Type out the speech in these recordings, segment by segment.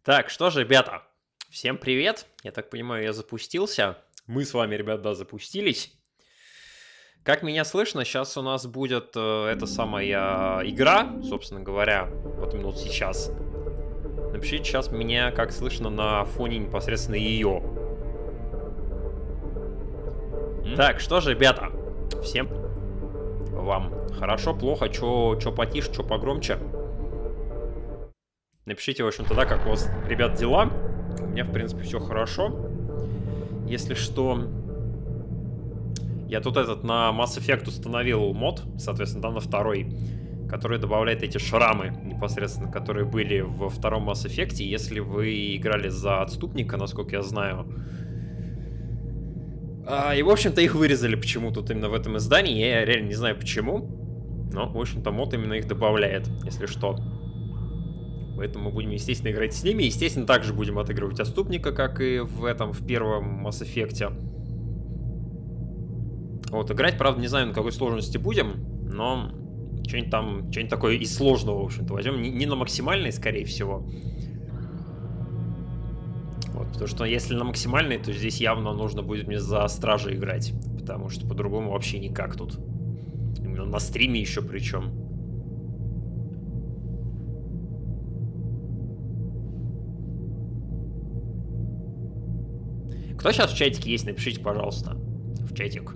Так, что же, ребята, всем привет. Я так понимаю, я запустился. Мы с вами, ребят, да, запустились. Как меня слышно, сейчас у нас будет эта самая игра, собственно говоря, вот именно вот сейчас. Напишите сейчас меня, как слышно на фоне непосредственно ее. Так, что же, ребята, всем вам хорошо, плохо, чё потише, чё погромче. Напишите, в общем, тогда, как у вас, ребят, дела. У меня, в принципе, все хорошо. Если что, я тут на Mass Effect установил мод, соответственно, да, на второй, который добавляет эти шрамы, непосредственно, которые были во втором Mass Effect. Если вы играли за отступника, насколько я знаю. И, в общем-то, их вырезали почему-то тут именно в этом издании. Я реально не знаю почему. Но, в общем-то, мод именно их добавляет, если что. Поэтому мы будем, естественно, играть с ними. Естественно, также будем отыгрывать отступника, как и в первом Mass Effect. Вот, играть, правда, не знаю, на какой сложности будем, но что-нибудь такое из сложного, в общем-то, возьмем. Не на максимальной, скорее всего. Вот, потому что если на максимальной, то здесь явно нужно будет мне за стражи играть. Потому что по-другому вообще никак тут. Именно на стриме еще причем. Кто сейчас в чатике есть, напишите, пожалуйста. В чатик.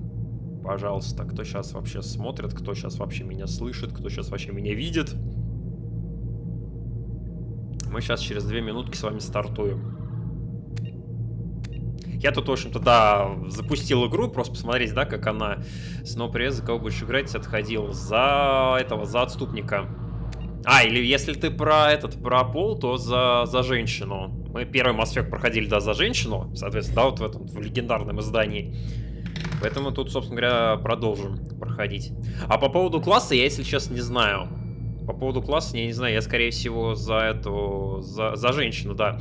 Пожалуйста, кто сейчас вообще смотрит, кто сейчас вообще меня слышит, кто сейчас вообще меня видит. Мы сейчас через 2 минутки с вами стартуем. Я тут, в общем-то, да, запустил игру, просто посмотреть, да, как она. Снова привет, за кого будешь играть, отходил. За отступника. Или если ты про пол, то за женщину. Мы первый Mass Effect проходили, да, за женщину, соответственно, да, вот в легендарном издании. Поэтому тут, собственно говоря, продолжим проходить. А по поводу класса я, если честно, не знаю. По поводу класса я не знаю, я, скорее всего, за женщину, да.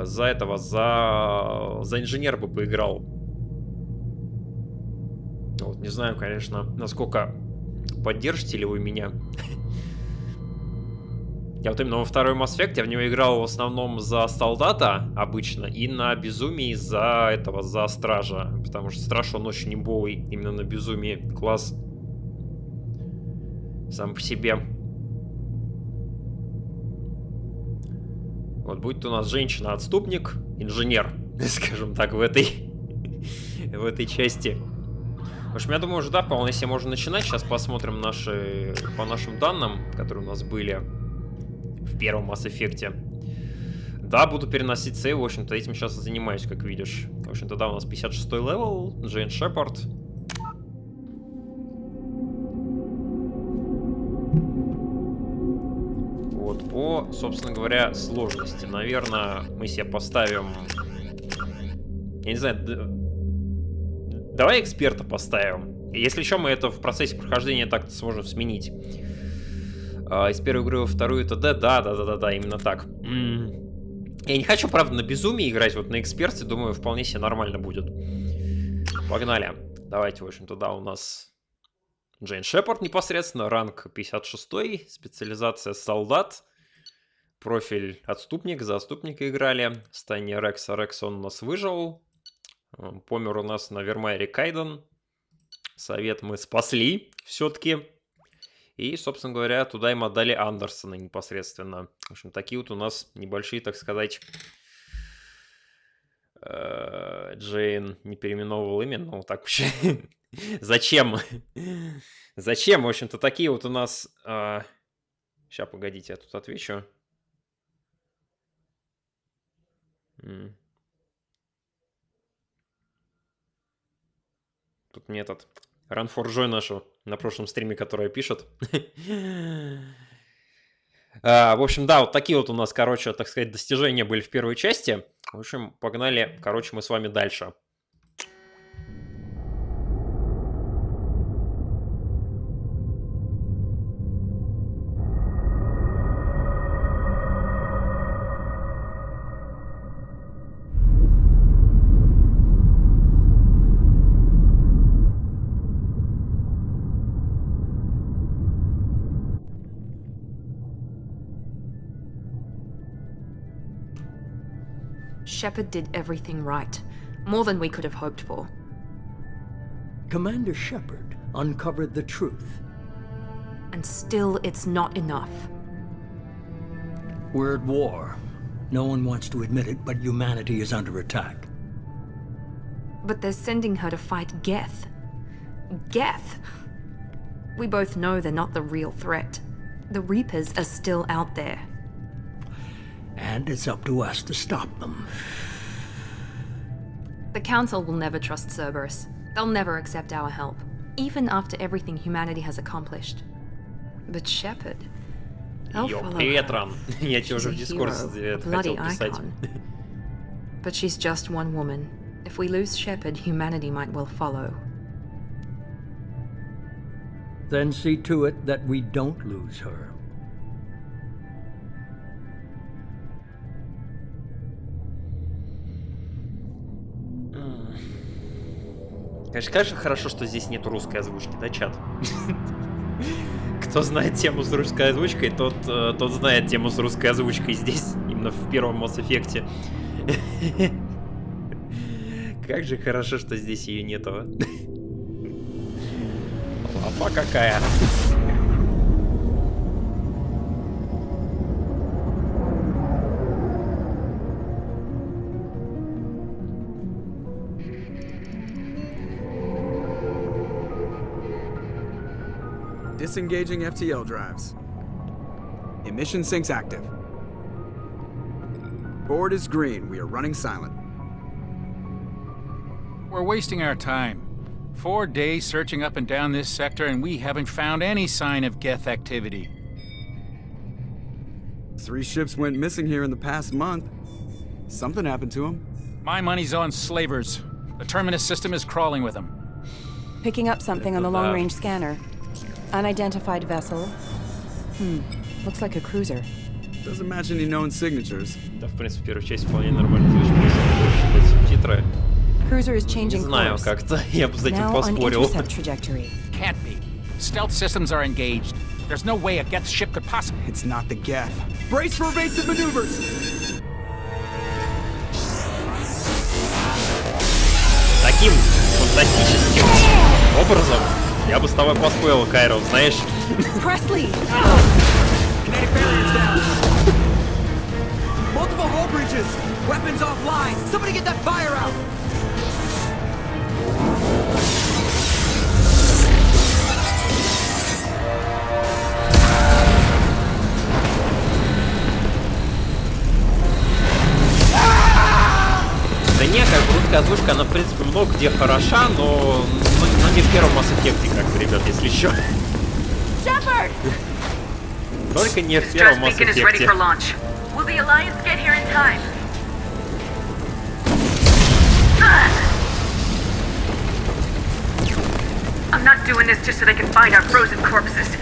За инженера бы поиграл. Вот, не знаю, конечно, насколько поддержите ли вы меня. Я вот именно во второй Mass Effect, я в него играл в основном за солдата обычно и на безумии за стража. Потому что страж, он очень имбовый именно на безумии. Класс. Сам по себе. Вот будет у нас женщина-отступник, инженер, скажем так, в этой части. В общем, я думаю, уже, да, вполне себе можно начинать. Сейчас посмотрим по нашим данным, которые у нас были в первом Mass Effect. Да, буду переносить сейв, в общем-то, этим сейчас и занимаюсь, как видишь. В общем-то, да, у нас 56-й левел, Джейн Шепард. Вот, по, собственно говоря, сложности. Наверное, мы себе поставим... Я не знаю, давай эксперта поставим. Если еще мы это в процессе прохождения так сможем сменить. Из первой игры во вторую это да, именно так. Я не хочу, правда, на безумии играть, вот на эксперте, думаю, вполне себе нормально будет. Погнали. Давайте, в общем-то, да, у нас Джейн Шепард непосредственно, ранг 56, специализация солдат, профиль отступник, за отступника играли, состояние Рекса, Рекс он у нас выжил, помер у нас на Вермайере Кайден, совет мы спасли все-таки. И, собственно говоря, туда им отдали Андерсона непосредственно. В общем, такие вот у нас небольшие, так сказать... Джейн не переименовывал имя, ну так вообще... Зачем? Зачем? В общем-то, такие вот у нас... Сейчас, погодите, я тут отвечу. Тут мне этот... Ранфорджой нашу на прошлом стриме, которая пишет. В общем, да, вот такие вот у нас, короче, так сказать, достижения были в первой части. В общем, погнали, короче, мы с вами дальше. Shepard did everything right. More than we could have hoped for. Commander Shepard uncovered the truth. And still, it's not enough. We're at war. No one wants to admit it, but humanity is under attack. But they're sending her to fight Geth. Geth! We both know they're not the real threat. The Reapers are still out there. And it's up to us to stop them. The Council will never trust Cerberus. They'll never accept our help, even after everything humanity has accomplished. But Shepard... Йо, привет, Ран. Я тебе уже в Дискорд хотел писать. But she's just one woman. If we lose Shepard, humanity might well follow. Then see to it that we don't lose her. Конечно, хорошо, что здесь нет русской озвучки, да, чат? Кто знает тему с русской озвучкой, тот знает тему с русской озвучкой здесь, именно в первом Mass Effect. Как же хорошо, что здесь ее нету. Лапа какая. Disengaging FTL drives. Emission sinks active. Board is green. We are running silent. We're wasting our time. 4 days searching up and down this sector, and we haven't found any sign of Geth activity. 3 ships went missing here in the past month. Something happened to them. My money's on slavers. The Terminus system is crawling with them. Picking up something on the long-range scanner. Unidentified vessel. Looks like a cruiser. Doesn't match any known signatures. Да, в принципе, первую часть вполне нормально звучит, субтитры. Cruiser is Не changing знаю, course. как-то я бы с этим Now on поспорил. intercept trajectory. Can't be. Stealth systems are engaged. There's no way a Geth ship could possibly... It's not the Geth. Brace for evasive maneuvers! Таким фантастическим образом я бы с тобой поспорил, Кайро, знаешь? Presley! Kinetic barriers down! Multiple hull breaches! Weapons offline! Somebody get that fire out! Да не, как бы русская озвучка, она в принципе много где хороша, но не в первом Mass Effect, как бы, ребят, если еще. Только не в первом Mass Effect. Will the Alliance get here in time? I'm not doing this just so they can find our frozen corpses.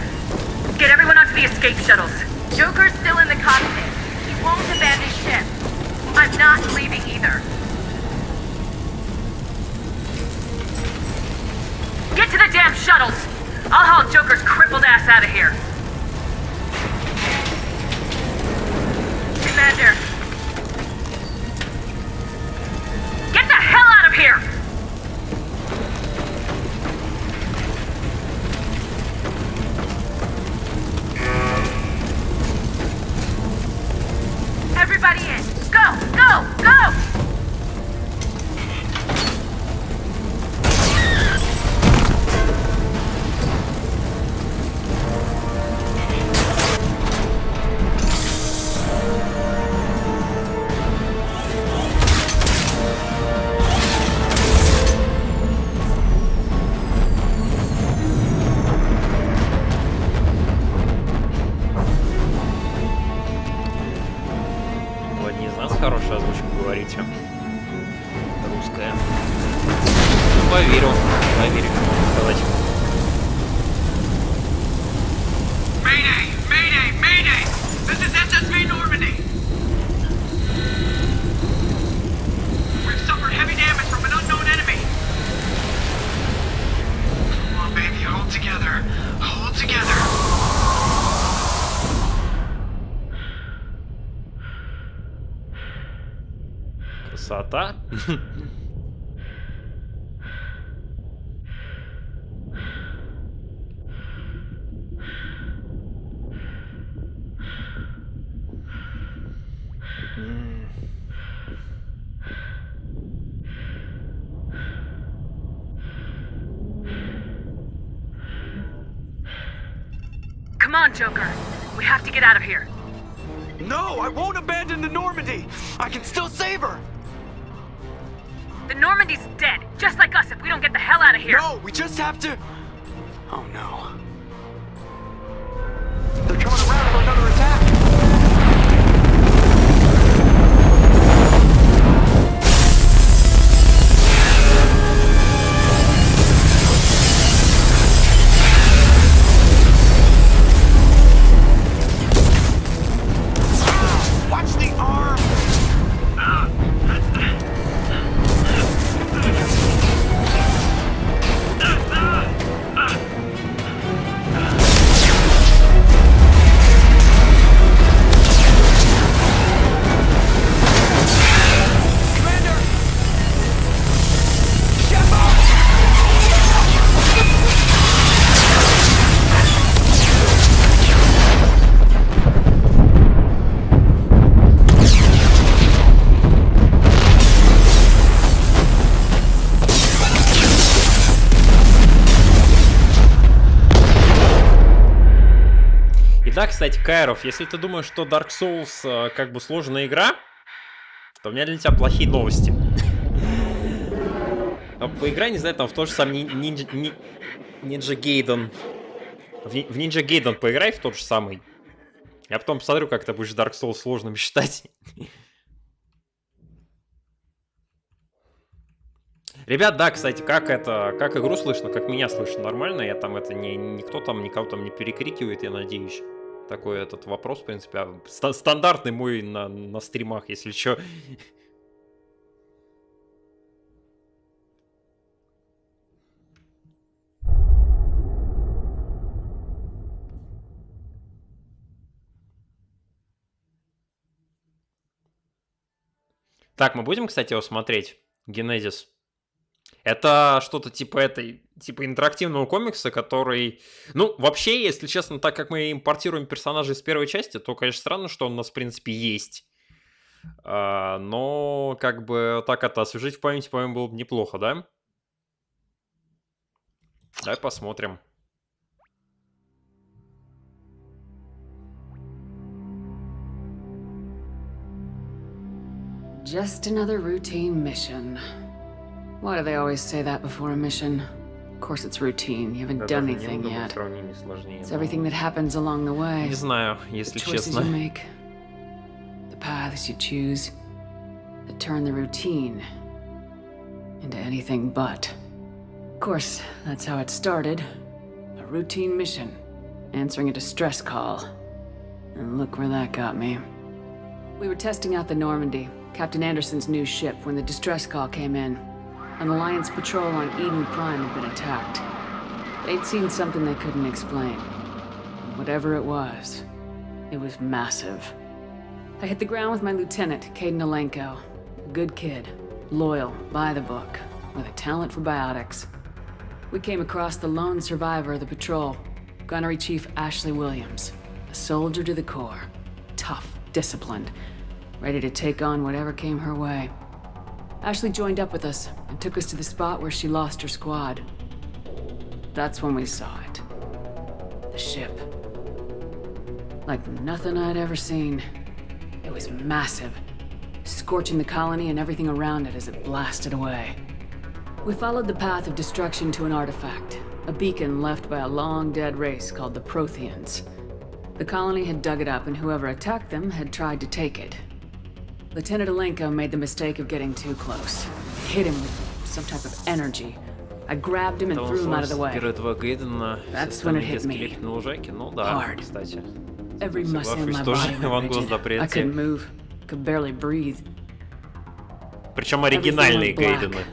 Get everyone onto the escape shuttles. Joker's still in the cockpit. He won't abandon ship. I'm not leaving either. Get to the damn shuttles! I'll haul Joker's crippled ass out of here. Commander. Get the hell out of here! Everybody in! Go! Go! Go! Хорошая озвучка, говорите. Русская. Поверю, что можно сказать. Mayday! Mayday! Mayday! This is SSV Normandy! We've suffered heavy damage from an unknown enemy! Come on, baby, hold together. Hold together. Красота. Come on, Joker. We have to get out of here. No, I won't abandon the Normandy. I can still save her. The Normandy's dead, just like us if we don't get the hell out of here. No, we just have to... Oh no. They're coming around for another attack. Watch the arm! И да, кстати, Кайров, если ты думаешь, что Dark Souls как бы сложная игра, то у меня для тебя плохие новости. Поиграй, не знаю, там в тот же самый Ninja Gaiden. В Ninja Gaiden поиграй в тот же самый. Я потом посмотрю, как ты будешь Dark Souls сложным считать. Ребят, да, кстати, как игру слышно, как меня слышно нормально, я там это никто там никого там не перекрикивает, я надеюсь. Такой этот вопрос, в принципе, стандартный мой на стримах, если что. Так, мы будем, кстати, его смотреть? Генезис. Это что-то типа интерактивного комикса, который... Ну, вообще, если честно, так как мы импортируем персонажей из первой части, то, конечно, странно, что он у нас, в принципе, есть. Но, как бы, так это освежить в памяти, по-моему, было бы неплохо, да? Давай посмотрим. Just another routine mission. Why do they always say that before a mission? Of course it's routine. You haven't done anything yet. It's everything that happens along the way. Не знаю, если the choices честно. you make, the paths you choose, that turn the routine into anything but. Of course, that's how it started. A routine mission, answering a distress call. And look where that got me. We were testing out the Normandy, Captain Anderson's new ship, when the distress call came in. An Alliance patrol on Eden Prime had been attacked. They'd seen something they couldn't explain. And whatever it was massive. I hit the ground with my lieutenant, Caden Alenko. A good kid, loyal, by the book, with a talent for biotics. We came across the lone survivor of the patrol, Gunnery Chief Ashley Williams. A soldier to the core. Tough, disciplined, ready to take on whatever came her way. Ashley joined up with us and took us to the spot where she lost her squad. That's when we saw it. The ship. Like nothing I'd ever seen. It was massive, scorching the colony and everything around it as it blasted away. We followed the path of destruction to an artifact, a beacon left by a long-dead race called the Protheans. The colony had dug it up, and whoever attacked them had tried to take it. Lieutenant Alenko made the mistake of getting too close. Hit him with some type of energy. I grabbed him and threw him out of the way. That's when it hit me. Hard. Every muscle in my body went rigid. I couldn't move. Could barely breathe. Причем оригинальные Гейдены.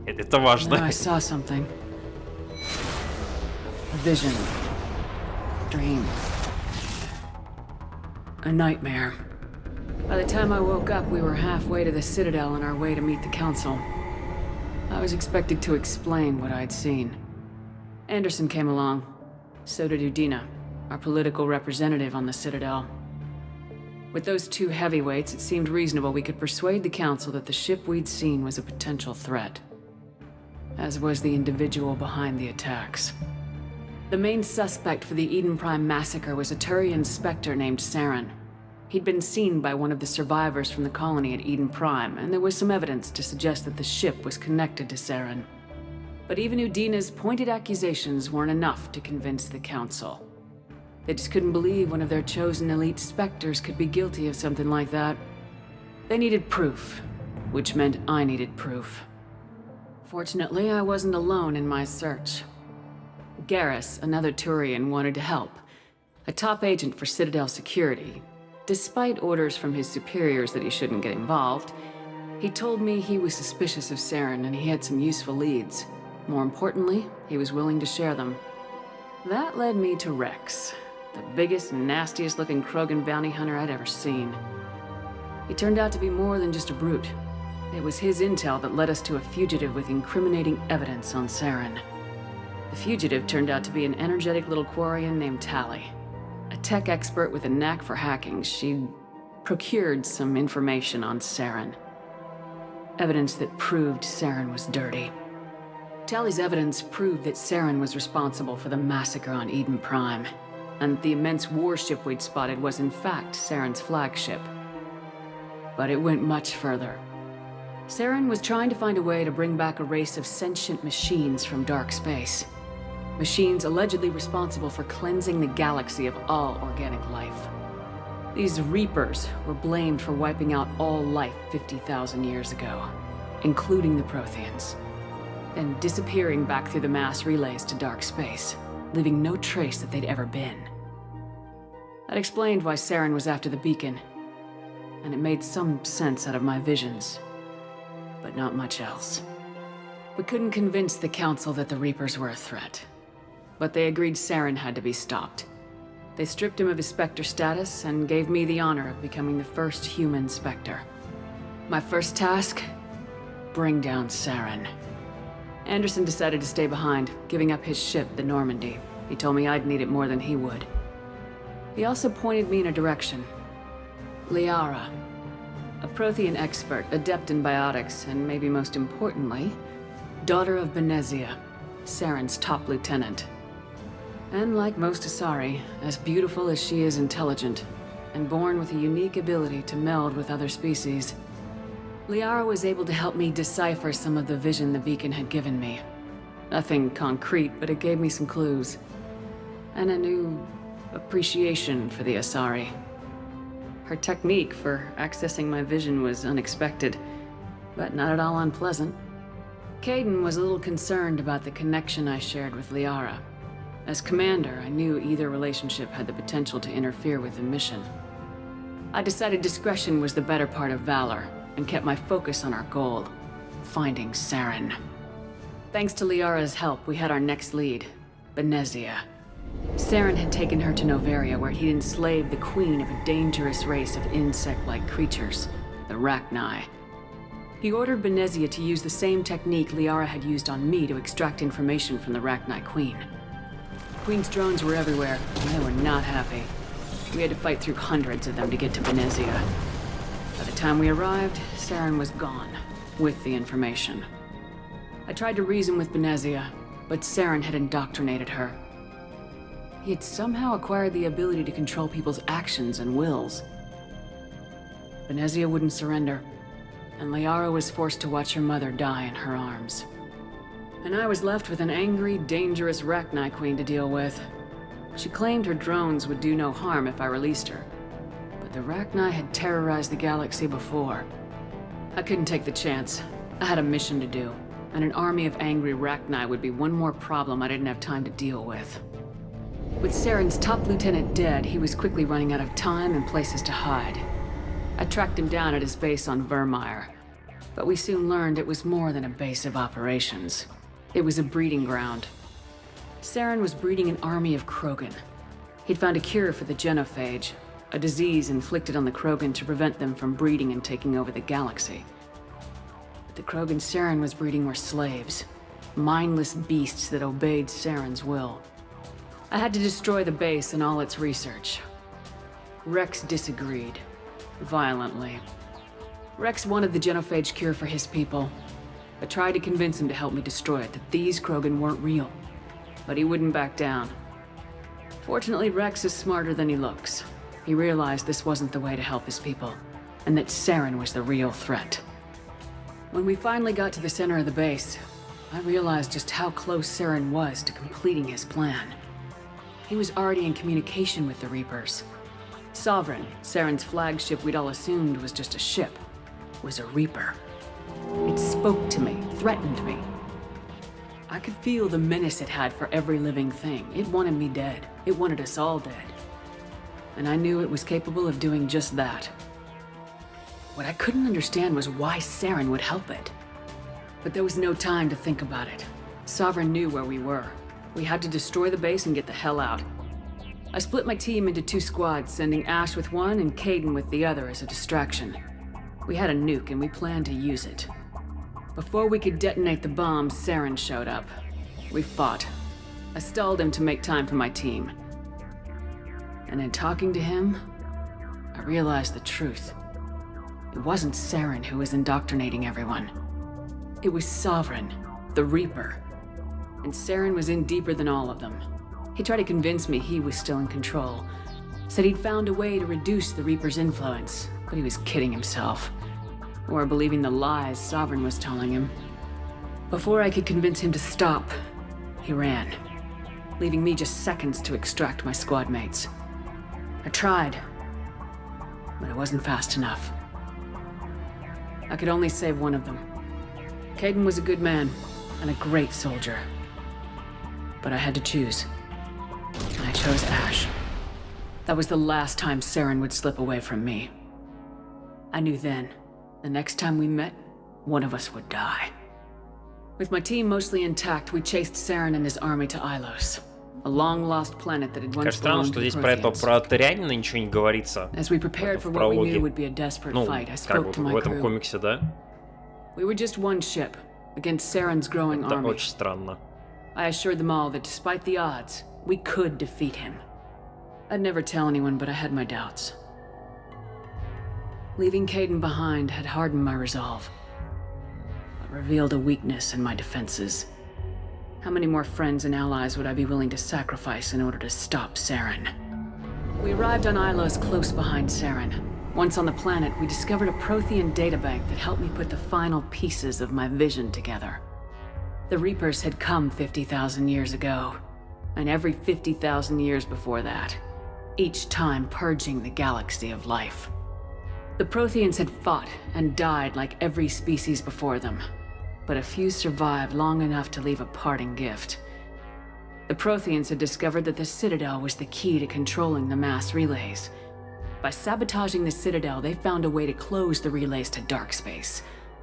Это важно. Then I saw something. A vision. Dream. A nightmare. By the time I woke up, we were halfway to the Citadel on our way to meet the Council. I was expected to explain what I'd seen. Anderson came along. So did Udina, our political representative on the Citadel. With those two heavyweights, it seemed reasonable we could persuade the Council that the ship we'd seen was a potential threat. As was the individual behind the attacks. The main suspect for the Eden Prime massacre was a Turian Spectre named Saren. He'd been seen by one of the survivors from the colony at Eden Prime, and there was some evidence to suggest that the ship was connected to Saren. But even Udina's pointed accusations weren't enough to convince the Council. They just couldn't believe one of their chosen elite Spectres could be guilty of something like that. They needed proof, which meant I needed proof. Fortunately, I wasn't alone in my search. Garrus, another Turian, wanted to help. A top agent for Citadel security. Despite orders from his superiors that he shouldn't get involved, he told me he was suspicious of Saren and he had some useful leads. More importantly, he was willing to share them. That led me to Rex, the biggest, nastiest looking Krogan bounty hunter I'd ever seen. He turned out to be more than just a brute. It was his intel that led us to a fugitive with incriminating evidence on Saren. The fugitive turned out to be an energetic little Quarian named Tali. A tech expert with a knack for hacking, she'd procured some information on Saren. Evidence that proved Saren was dirty. Tali's evidence proved that Saren was responsible for the massacre on Eden Prime, and the immense warship we'd spotted was in fact Saren's flagship. But it went much further. Saren was trying to find a way to bring back a race of sentient machines from dark space. Machines allegedly responsible for cleansing the galaxy of all organic life. These Reapers were blamed for wiping out all life 50,000 years ago, including the Protheans, then disappearing back through the mass relays to dark space, leaving no trace that they'd ever been. That explained why Saren was after the beacon, and it made some sense out of my visions, but not much else. We couldn't convince the Council that the Reapers were a threat. But they agreed Saren had to be stopped. They stripped him of his Spectre status and gave me the honor of becoming the first human Spectre. My first task? Bring down Saren. Anderson decided to stay behind, giving up his ship, the Normandy. He told me I'd need it more than he would. He also pointed me in a direction. Liara. A Prothean expert, adept in biotics, and maybe most importantly, daughter of Benezia, Saren's top lieutenant. And like most Asari, as beautiful as she is intelligent, and born with a unique ability to meld with other species, Liara was able to help me decipher some of the vision the beacon had given me. Nothing concrete, but it gave me some clues. And a new appreciation for the Asari. Her technique for accessing my vision was unexpected, but not at all unpleasant. Kaidan was a little concerned about the connection I shared with Liara. As commander, I knew either relationship had the potential to interfere with the mission. I decided discretion was the better part of valor, and kept my focus on our goal, finding Saren. Thanks to Liara's help, we had our next lead, Benezia. Saren had taken her to Noveria, where he'd enslaved the queen of a dangerous race of insect-like creatures, the Rachni. He ordered Benezia to use the same technique Liara had used on me to extract information from the Rachni queen. The queen's drones were everywhere, and they were not happy. We had to fight through hundreds of them to get to Benezia. By the time we arrived, Saren was gone, with the information. I tried to reason with Benezia, but Saren had indoctrinated her. He had somehow acquired the ability to control people's actions and wills. Benezia wouldn't surrender, and Liara was forced to watch her mother die in her arms. And I was left with an angry, dangerous Rachni queen to deal with. She claimed her drones would do no harm if I released her. But the Rachni had terrorized the galaxy before. I couldn't take the chance. I had a mission to do, and an army of angry Rachni would be one more problem I didn't have time to deal with. With Saren's top lieutenant dead, he was quickly running out of time and places to hide. I tracked him down at his base on Vermeer, but we soon learned it was more than a base of operations. It was a breeding ground. Saren was breeding an army of Krogan. He'd found a cure for the genophage, A disease inflicted on the Krogan to prevent them from breeding and taking over the galaxy. What the Krogan Saren was breeding were slaves. Mindless beasts that obeyed Saren's will. I had to destroy the base and all its research. Rex disagreed. Violently. Rex wanted the genophage cure for his people. I tried to convince him to help me destroy it, that these Krogan weren't real. But he wouldn't back down. Fortunately, Rex is smarter than he looks. He realized this wasn't the way to help his people, and that Saren was the real threat. When we finally got to the center of the base, I realized just how close Saren was to completing his plan. He was already in communication with the Reapers. Sovereign, Saren's flagship we'd all assumed was just a ship, was a Reaper. It spoke to me, threatened me. I could feel the menace it had for every living thing. It wanted me dead. It wanted us all dead. And I knew it was capable of doing just that. What I couldn't understand was why Saren would help it. But there was no time to think about it. Sovereign knew where we were. We had to destroy the base and get the hell out. I split my team into 2 squads, sending Ash with one and Kaidan with the other as a distraction. We had a nuke and we planned to use it. Before we could detonate the bomb, Saren showed up. We fought. I stalled him to make time for my team. And in talking to him, I realized the truth. It wasn't Saren who was indoctrinating everyone. It was Sovereign, the Reaper. And Saren was in deeper than all of them. He tried to convince me he was still in control. Said he'd found a way to reduce the Reaper's influence, but he was kidding himself. Or believing the lies Sovereign was telling him. Before I could convince him to stop, he ran, leaving me just seconds to extract my squad mates. I tried, but it wasn't fast enough. I could only save one of them. Kaidan was a good man and a great soldier. But I had to choose. And I chose Ash. That was the last time Saren would slip away from me. I knew then, the next time we met, one of us would die. With my team mostly intact, we chased Saren and his army to Ilos, a long-lost planet that had once Кажется, странно, belonged что to the здесь про этого, Protheans. про Тырянина ничего не говорится. As we prepared for what we knew would be a desperate Ну, fight, I как spoke вот to в my этом crew. комиксе, да? We were just one ship against Saren's growing Это army. очень странно. I assured them all that despite the odds, we could defeat him. I'd never tell anyone, but I had my doubts. Leaving Kaidan behind had hardened my resolve, but revealed a weakness in my defenses. How many more friends and allies would I be willing to sacrifice in order to stop Saren? We arrived on Ilos close behind Saren. Once on the planet, we discovered a Prothean databank that helped me put the final pieces of my vision together. The Reapers had come 50,000 years ago, and every 50,000 years before that, each time purging the galaxy of life. The Protheans had fought and died like every species before them, but a few survived long enough to leave a parting gift. The Protheans had discovered that the Citadel was the key to controlling the mass relays. By sabotaging the Citadel, they found a way to close the relays to dark space,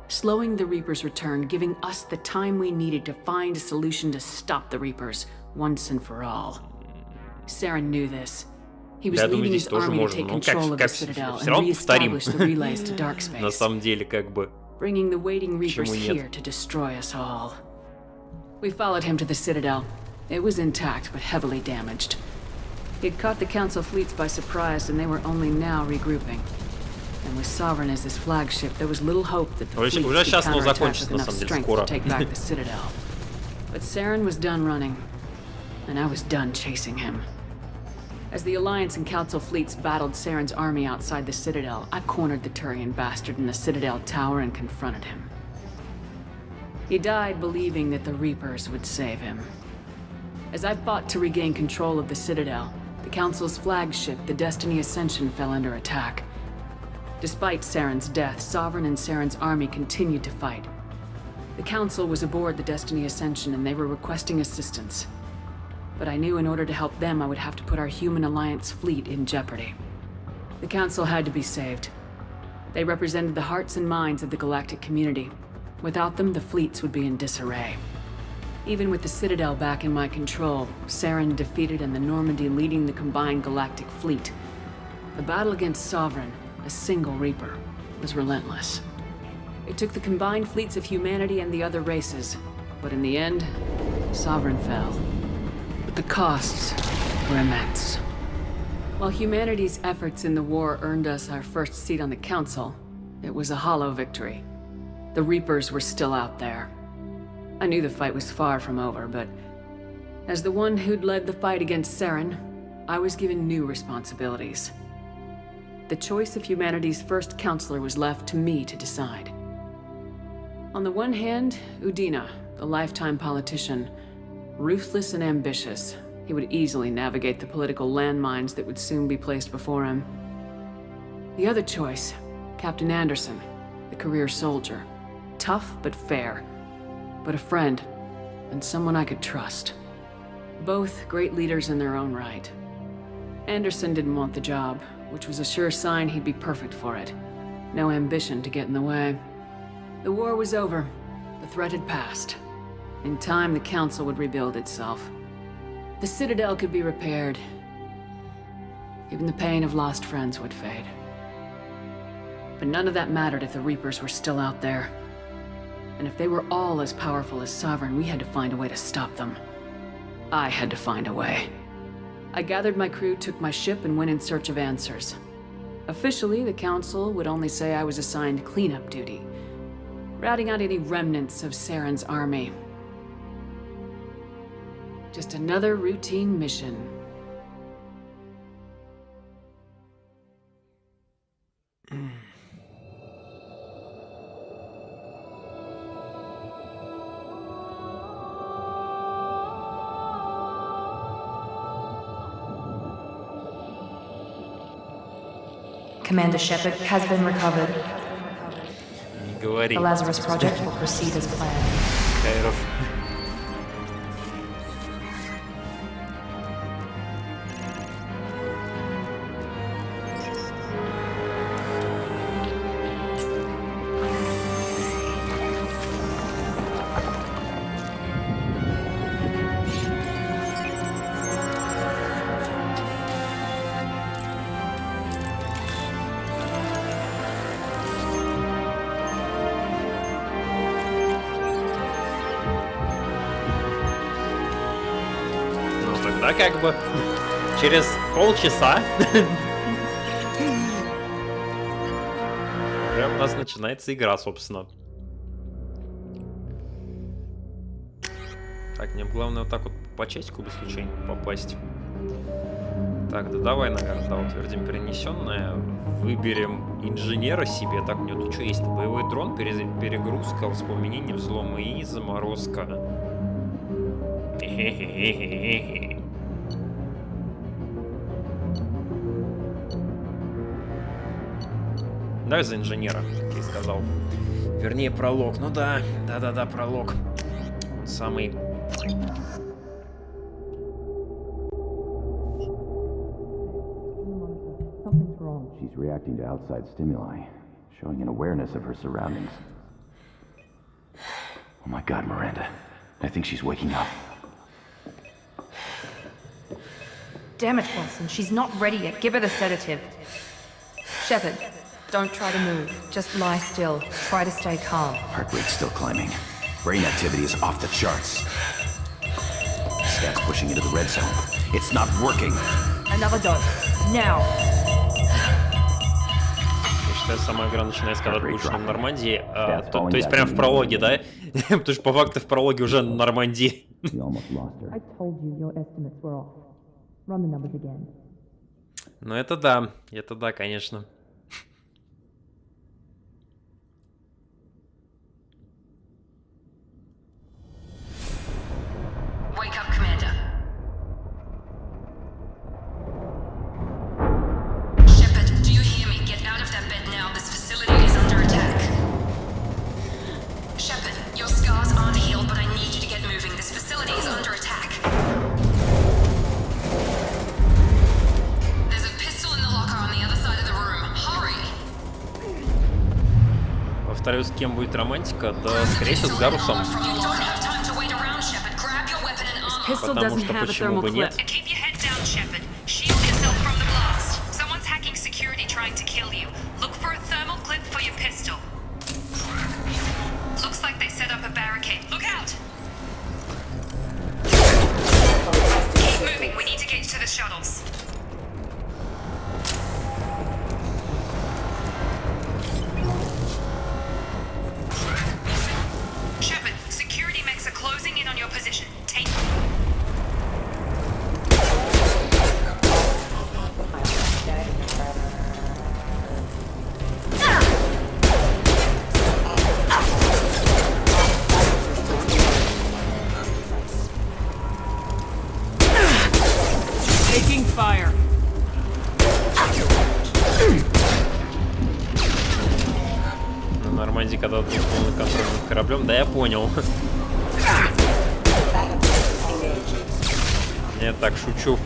slowing the Reapers' return, giving us the time we needed to find a solution to stop the Reapers once and for all. Saren knew this. He was Я думаю, leading здесь his тоже army to можно, take но control of the как Citadel все and равно повторим. reestablish the relays to dark На space, самом деле, как бы. bringing the waiting Reapers Почему нет? here to destroy us all. We followed him to the Citadel. It was intact, but heavily damaged. He'd caught the Council fleets by surprise, and they were only now regrouping. And with Sovereign as his flagship, there was little hope that the Уже fleets could сейчас оно counterattack закончится, with на enough самом деле, strength скоро. to take back the Citadel. But Saren was done running, and I was done chasing him. As the Alliance and Council fleets battled Saren's army outside the Citadel, I cornered the Turian bastard in the Citadel tower and confronted him. He died believing that the Reapers would save him. As I fought to regain control of the Citadel, the Council's flagship, the Destiny Ascension, fell under attack. Despite Saren's death, Sovereign and Saren's army continued to fight. The Council was aboard the Destiny Ascension and they were requesting assistance. But I knew in order to help them, I would have to put our human Alliance fleet in jeopardy. The Council had to be saved. They represented the hearts and minds of the galactic community. Without them, the fleets would be in disarray. Even with the Citadel back in my control, Saren defeated and the Normandy leading the combined galactic fleet, The battle against Sovereign, a single Reaper, was relentless. It took the combined fleets of humanity and the other races, but in the end, Sovereign fell. But the costs were immense. While humanity's efforts in the war earned us our first seat on the Council, it was a hollow victory. The Reapers were still out there. I knew the fight was far from over, but as the one who'd led the fight against Saren, I was given new responsibilities. The choice of humanity's first counselor was left to me to decide. On the one hand, Udina, the lifetime politician, ruthless and ambitious, he would easily navigate the political landmines that would soon be placed before him. The other choice, Captain Anderson, the career soldier, tough but fair, but a friend, and someone I could trust. Both great leaders in their own right. Anderson didn't want the job, which was a sure sign he'd be perfect for it. No ambition to get in the way. The war was over. The threat had passed. In time, the Council would rebuild itself. The Citadel could be repaired. Even the pain of lost friends would fade. But none of that mattered if the Reapers were still out there. And if they were all as powerful as Sovereign, we had to find a way to stop them. I had to find a way. I gathered my crew, took my ship, and went in search of answers. Officially, the Council would only say I was assigned cleanup duty, routing out any remnants of Saren's army. Just another routine mission. Commander Shepard has been recovered. The Lazarus Project will proceed as planned. Да, как бы через полчаса прям у нас начинается игра, собственно. Так, мне главное вот так вот по часику бы случайно попасть. Так, да давай, наверное, да, утвердим перенесенное. Выберем инженера себе. Так, у него тут что есть? Боевой дрон, перегрузка, воспламенение, взлом и заморозка. Давай за инженера, как я сказал. Вернее, пролог. Ну да, да-да-да, пролог. Самый... She's reacting to outside stimuli, showing an awareness of her surroundings. Oh my God, Miranda. I think she's waking up. Damn it, Wilson. She's not ready yet. Give her the sedative. Shepard, don't try to move. Just lie still. Try to stay calm. Heart rate's still climbing. Brain activity is off the charts. Stats pushing into the red zone. It's not working. Another dose. Now. Я считаю, сама игра начинается, когда ты будешь на Нормандии. То есть прям в прологе, да? Потому что по факту в прологе уже на Нормандии. Ну это да, конечно. Wake up, Commander. Shepard, do you hear me? Get out of that bed now. This facility is under attack. Shepard, your scars aren't healed, but I need you to get moving. This facility is under attack. There's a pistol in the locker on the other side of the room. Hurry! Повторюсь, с кем будет романтика? Да, скорее всего, с Гарусом. Потому что почему бы нет? команде, когда тут полный контроль над кораблем. Да, я понял. Я так шучу.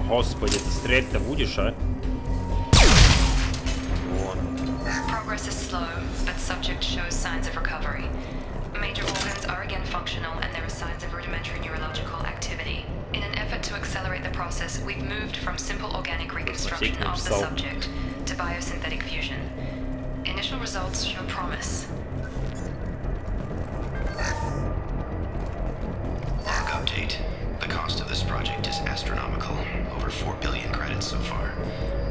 Господи, ты стрелять-то будешь, а? Вот. Progress is slow, but subject shows signs of recovery. Major organs are again functional, and there are signs of rudimentary neurological activity. In an effort to accelerate the process, we've moved from simple organic reconstruction of the subject to biosynthetic fusion. Initial results show promise. Log update. The cost of this project is astronomical. Over 4 billion credits so far.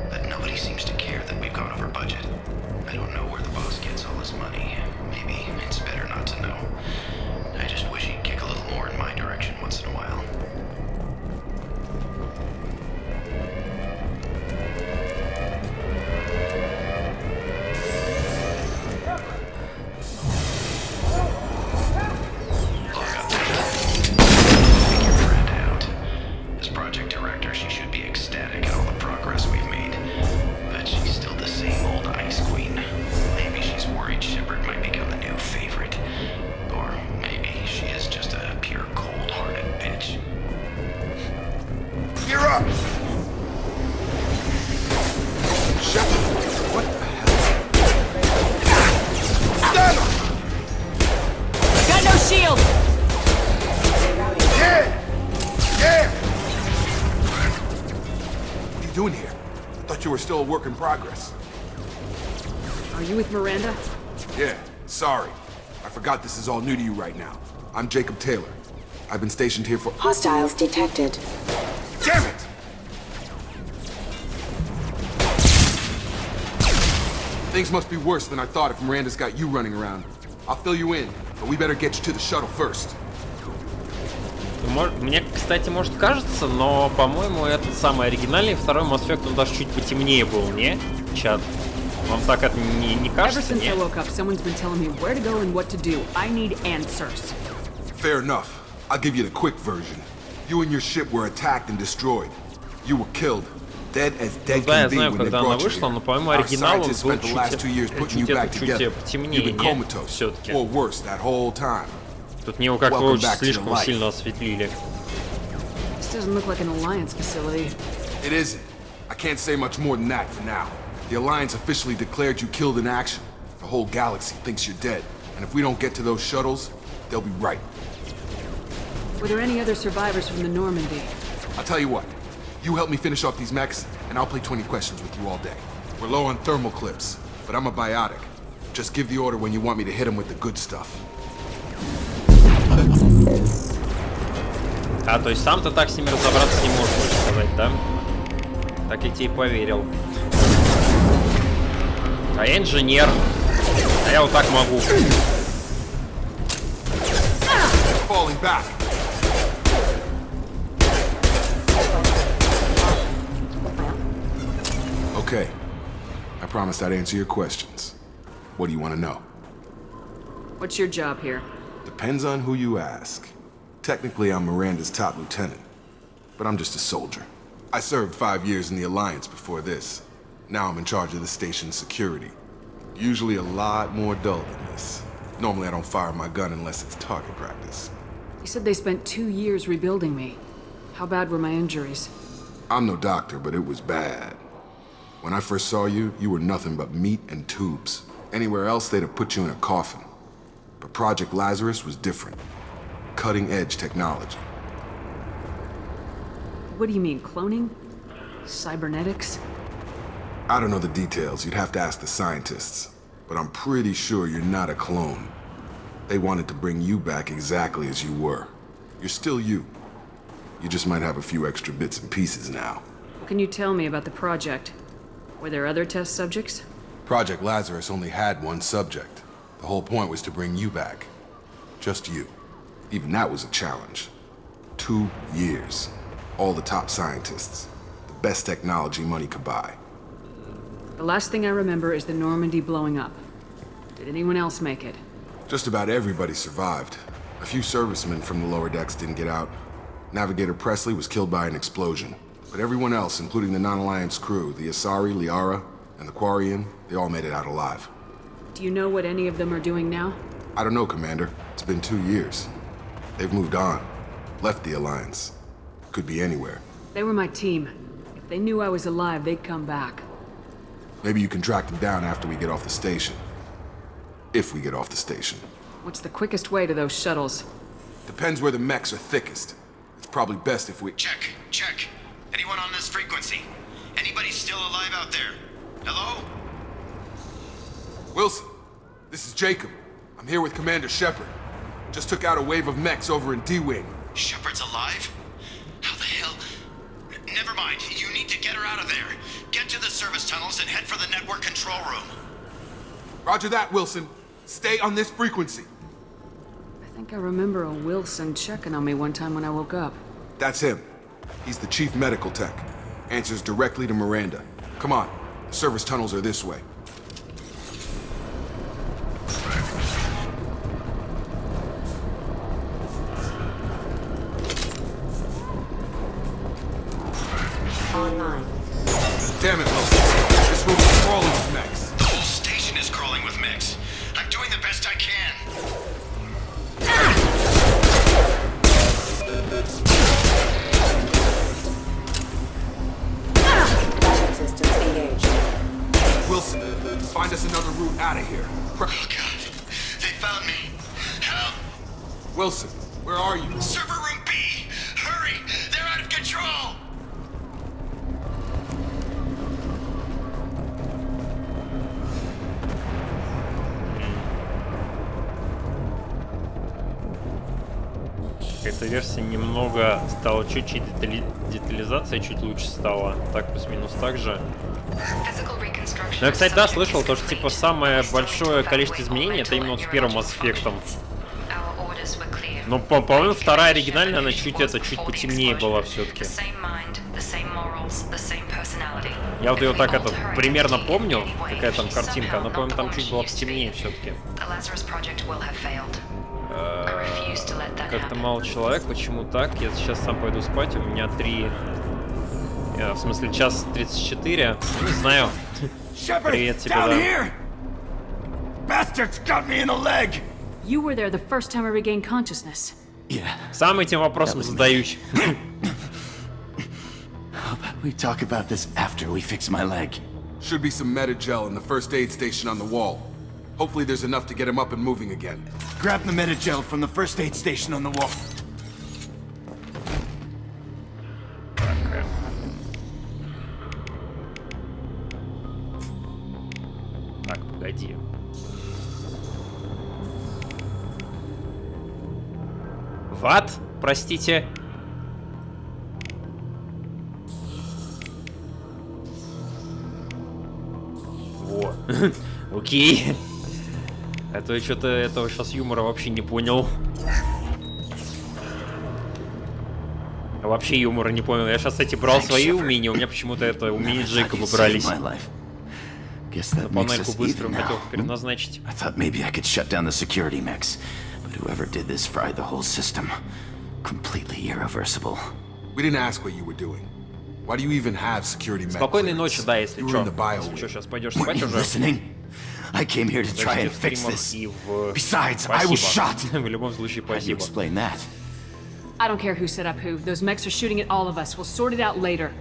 But nobody seems to care that we've gone over budget. I don't know where the boss gets all his money. Maybe it's better not to know. I just wish he'd kick a little more in my direction once in a while. You were still a work in progress. Are you with Miranda? Yeah, sorry. I forgot this is all new to you right now. I'm Jacob Taylor. I've been stationed here for— Hostiles detected. Damn it! Things must be worse than I thought if Miranda's got you running around. I'll fill you in, but we better get you to the shuttle first. Мне, кстати, может кажется, но, по-моему, этот самый оригинальный второй Mass Effect, он даже чуть потемнее был, не? Чат. Вам так это не кажется, не? Fair enough. I'll give you the quick version. You and your ship were attacked and destroyed. You were killed. Dead as dead can be when they brought you here. Our scientists spent the last 2 years putting you back together. You've been comatose, or worse, that whole time. Тут него как-то очень слишком сильно осветлили. This doesn't look like an Alliance facility. It isn't. I can't say much more than that for now. The Alliance officially declared you killed in action. The whole galaxy thinks you're dead. And if we don't get to those shuttles, they'll be right. Were there any other survivors from the Normandy? I'll tell you what. You help me finish off these mechs, and I'll play 20 questions with you all day. We're low on thermal clips, but I'm a biotic. Just give the order when you want me to hit them with the good stuff. А, то есть сам-то так с ними разобраться не можешь, хочешь сказать, да? Так я тебе и поверил. А я инженер. А я вот так могу. Okay. I promised I'd answer your questions. What do you want to know? What's your job here? Depends on who you ask. Technically, I'm Miranda's top lieutenant, but I'm just a soldier. I served 5 years in the Alliance before this. Now I'm in charge of the station's security. Usually a lot more dull than this. Normally I don't fire my gun unless it's target practice. You said they spent 2 years rebuilding me. How bad were my injuries? I'm no doctor, but it was bad. When I first saw you, you were nothing but meat and tubes. Anywhere else, they'd have put you in a coffin. But Project Lazarus was different. Cutting-edge technology. What do you mean, cloning? Cybernetics? I don't know the details. You'd have to ask the scientists. But I'm pretty sure you're not a clone. They wanted to bring you back exactly as you were. You're still you. You just might have a few extra bits and pieces now. What can you tell me about the project? Were there other test subjects? Project Lazarus only had one subject. The whole point was to bring you back. Just you. Even that was a challenge. 2 years. All the top scientists. The best technology money could buy. The last thing I remember is the Normandy blowing up. Did anyone else make it? Just about everybody survived. A few servicemen from the lower decks didn't get out. Navigator Presley was killed by an explosion. But everyone else, including the non-Alliance crew, the Asari, Liara, and the Quarian, they all made it out alive. Do you know what any of them are doing now? I don't know, Commander. It's been 2 years. They've moved on. Left the Alliance. Could be anywhere. They were my team. If they knew I was alive, they'd come back. Maybe you can track them down after we get off the station. If we get off the station. What's the quickest way to those shuttles? Depends where the mechs are thickest. It's probably best if we... Check. Anyone on this frequency? Anybody still alive out there? Hello? Wilson, this is Jacob. I'm here with Commander Shepard. Just took out a wave of mechs over in D-Wing. Shepard's alive? How the hell? Never mind. You need to get her out of there. Get to the service tunnels and head for the network control room. Roger that, Wilson. Stay on this frequency. I think I remember a Wilson checking on me one time when I woke up. That's him. He's the chief medical tech. Answers directly to Miranda. Come on. The service tunnels are this way. Online. Damn it, Wilson. This room is crawling with mechs. The whole station is crawling with mechs. I'm doing the best I can. Systems engaged. Wilson, find us another route out of here. Oh, God. They found me. Help! Wilson, where are you? Server room B! Hurry! They're out of control! Эта версия немного стала чуть-чуть детализация чуть лучше стала. Так, плюс-минус так же. Но я, кстати, да, слышал то, что типа самое большое количество изменений это именно вот с первым Mass Effect'ом. Но, по-моему, вторая оригинальная, она чуть потемнее была все-таки. Я вот ее так примерно помню, какая там картинка, но, по-моему, там чуть была потемнее все-таки. Как-то мало человек, почему так? Я сейчас сам пойду спать, у меня 1:34. Не знаю. Привет тебе, да. Bastards got me in the leg. You were there the first time I regained consciousness. Yeah. Сам этим вопросом задаюсь. How about we talk about this after we fix my leg? Should be some Medi-gel in the first aid station on the wall. Hopefully there's enough to get him up and moving again. Grab the Medi-gel from the first aid station on the wall. Так, погоди. What? Простите. Во. Окей. А то я что-то этого сейчас юмора вообще не понял. Вообще юмора не понял. Я сейчас, кстати, брал свои умения, у меня почему-то это умения Джейкоба брались. На панельку быстро хотел переназначить. Whoever did this fried the whole system. Completely irreversible. We didn't ask what you were doing. Why do you even have security mech? Спокойной ночи, да, если что. Если что, сейчас пойдешь спать уже. I came here to try and fix this. Besides, I was shot. В любом случае, спасибо. Explain that. I don't care who set up who. Those mechs are shooting at all of us. We'll sort it out later.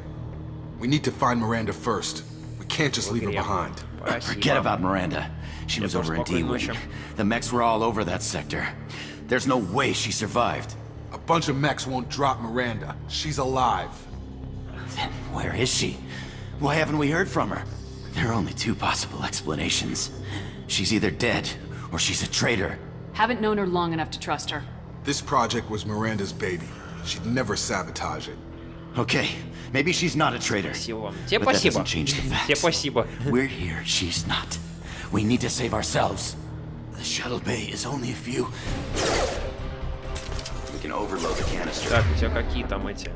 We need to find Miranda first. We can't just leave her behind. Forget about Miranda. She was over in D-Wing. The mechs were all over that sector. There's no way she survived. A bunch of mechs won't drop Miranda. She's alive. Then where is she? Why haven't we heard from her? There are only two possible explanations. She's either dead, or she's a traitor. Haven't known her long enough to trust her. This project was Miranda's baby. She'd never sabotage it. Okay, maybe she's not a traitor. Спасибо. But Тебе that спасибо. doesn't change the Тебе facts. спасибо. We're here, she's not. We need to save ourselves. The shuttle bay is only a few. We can overload the canister. Так, у тебя какие там эти?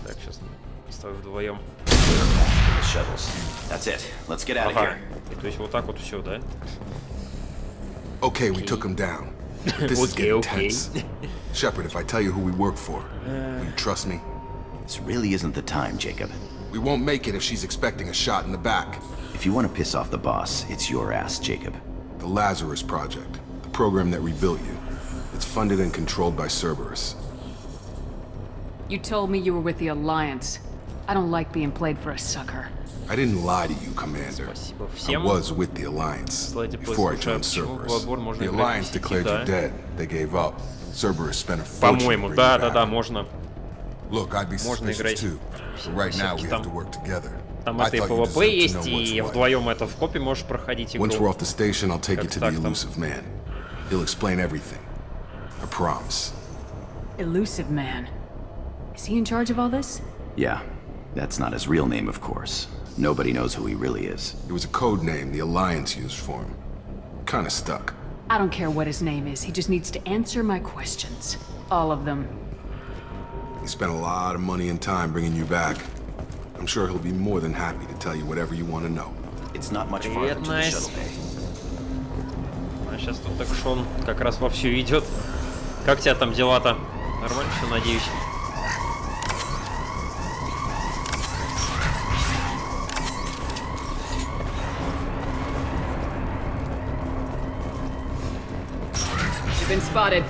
Так, сейчас с тобой вдвоем. The shuttles. That's it. Let's get out of Ага. here. И то есть вот так вот все, да? Okay, we took him down. But this is getting tense. Shepard, if I tell you who we work for, will you trust me? This really isn't the time, Jacob. We won't make it if she's expecting a shot in the back. If you want to piss off the boss, it's your ass, Jacob. The Lazarus Project, the program that rebuilt you. It's funded and controlled by Cerberus. You told me you were with the Alliance. I don't like being played for a sucker. I didn't lie to you, Commander. Спасибо I всем. was with the Alliance Слайде before I joined почему Cerberus. Bloodborne можно The играть Alliance в сети, declared да? you dead. They gave up. Cerberus spent a fortune to По-моему, bring да, you да, back. да, можно. Look, I'd be Можно suspicious играть too. But right now we have to work together. Там I это и thought you PvP deserved to есть, know и what's what. вдвоем это в копе можешь проходить игру. Once we're off the station, I'll take you Как to так the там? Elusive Man. He'll explain everything. I promise. Elusive Man. Is he in charge of all this? Yeah, that's not his real name, of course. Nobody knows who he really is. It was a code name the Alliance used for him. Kinda stuck. I don't care what his name is. He just needs to answer my questions. All of them. He spent a lot of money and time bringing you back. I'm sure he'll be more than happy to tell you whatever you want to know. It's not much farther to the Nice. shuttle bay. А сейчас тут экшон как раз вовсю идет. Как у тебя там дела-то? Нормально все, надеюсь. You've been spotted.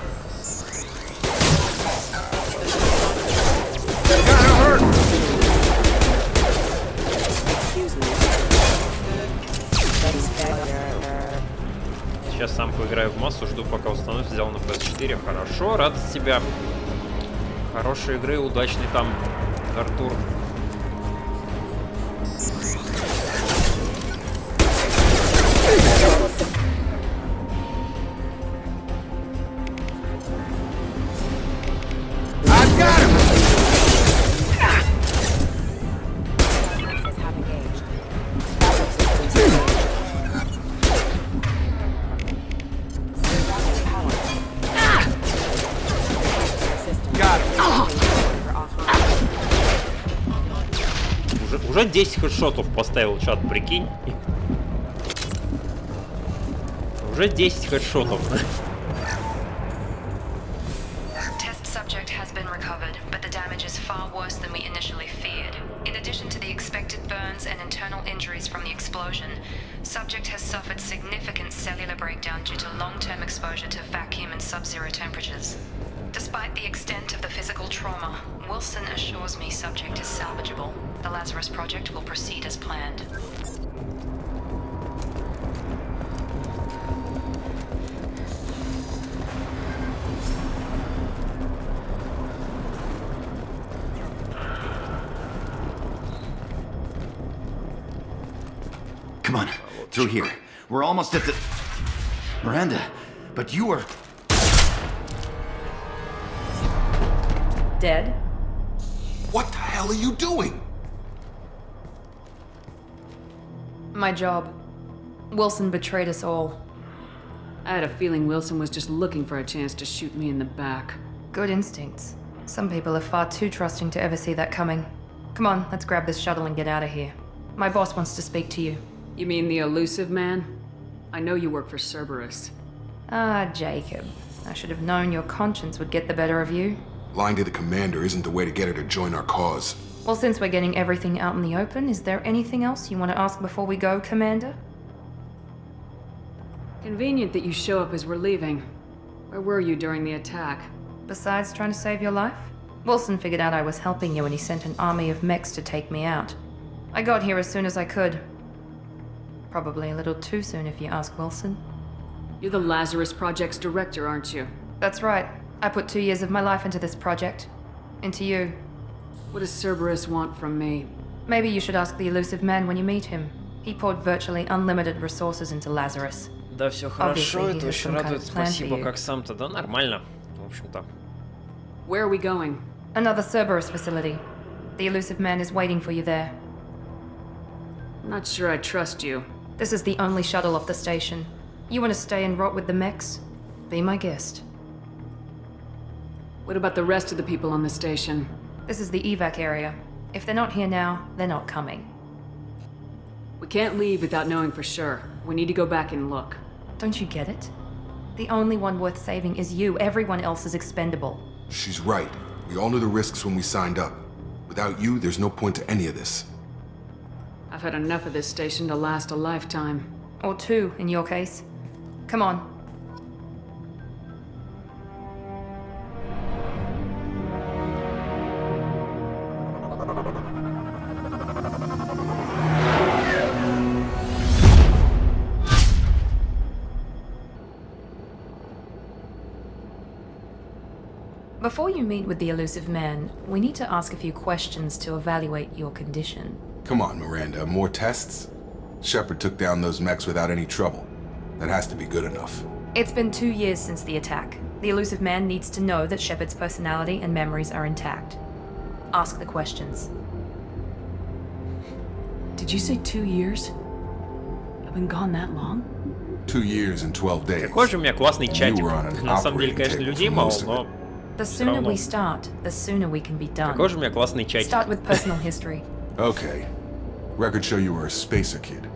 Сейчас сам поиграю в массу, жду пока установится, взял на PS4. Хорошо, рад за тебя. Хорошей игры, удачный там, Артур. Уже 10 хедшотов поставил чат, прикинь. Уже 10 хедшотов. Test subject has been recovered, but the damage is far worse than we initially feared. In addition to the expected burns and internal injuries from the explosion, subject has suffered significant cellular breakdown due to long-term exposure to vacuum and sub-zero temperatures. Despite the extent of the physical trauma, Wilson assures me subject is salvageable. The Lazarus Project will proceed as planned. Come on, through here. We're almost at the... Miranda, but you are... Dead? What the hell are you doing? My job. Wilson betrayed us all. I had a feeling Wilson was just looking for a chance to shoot me in the back. Good instincts. Some people are far too trusting to ever see that coming. Come on, let's grab this shuttle and get out of here. My boss wants to speak to you. You mean the Elusive Man? I know you work for Cerberus. Ah, Jacob. I should have known your conscience would get the better of you. Lying to the commander isn't the way to get her to join our cause. Well, since we're getting everything out in the open, is there anything else you want to ask before we go, Commander? Convenient that you show up as we're leaving. Where were you during the attack? Besides trying to save your life? Wilson figured out I was helping you when he sent an army of mechs to take me out. I got here as soon as I could. Probably a little too soon if you ask Wilson. You're the Lazarus Project's director, aren't you? That's right. I put 2 years of my life into this project. Into you. What does Cerberus want from me? Maybe you should ask the Elusive Man when you meet him. He poured virtually unlimited resources into Lazarus. Да, все хорошо, Obviously, he это has очень some kind радует, of plan for спасибо, you. как сам-то, да, нормально, в общем-то. Where are we going? Another Cerberus facility. The elusive man is waiting for you there. I'm not sure I trust you. This is the only shuttle off the station. You want to stay and rot with the mechs? Be my guest. What about the rest of the people on the station? This is the evac area. If they're not here now, they're not coming. We can't leave without knowing for sure. We need to go back and look. Don't you get it? The only one worth saving is you. Everyone else is expendable. She's right. We all knew the risks when we signed up. Without you, there's no point to any of this. I've had enough of this station to last a lifetime. Or two, in your case. Come on. Before you meet with the elusive man, we need to ask a few questions to evaluate your condition. Come on, Miranda, more tests? Shepard took down those mechs without any trouble. That has to be good enough. It's been 2 years since the attack. The elusive man needs to know that Shepard's personality and memories are intact. Ask the questions. Did you say 2 years? I've been gone that long? 2 years and 12 days. Какой же у меня классный чатик. You were on an На самом деле, operating конечно, table людей for мало, most of но... it. The sooner we start, the sooner we can be done. Какой же у меня классный чатик. Start with personal history. Okay. Records show you were a spacer kid,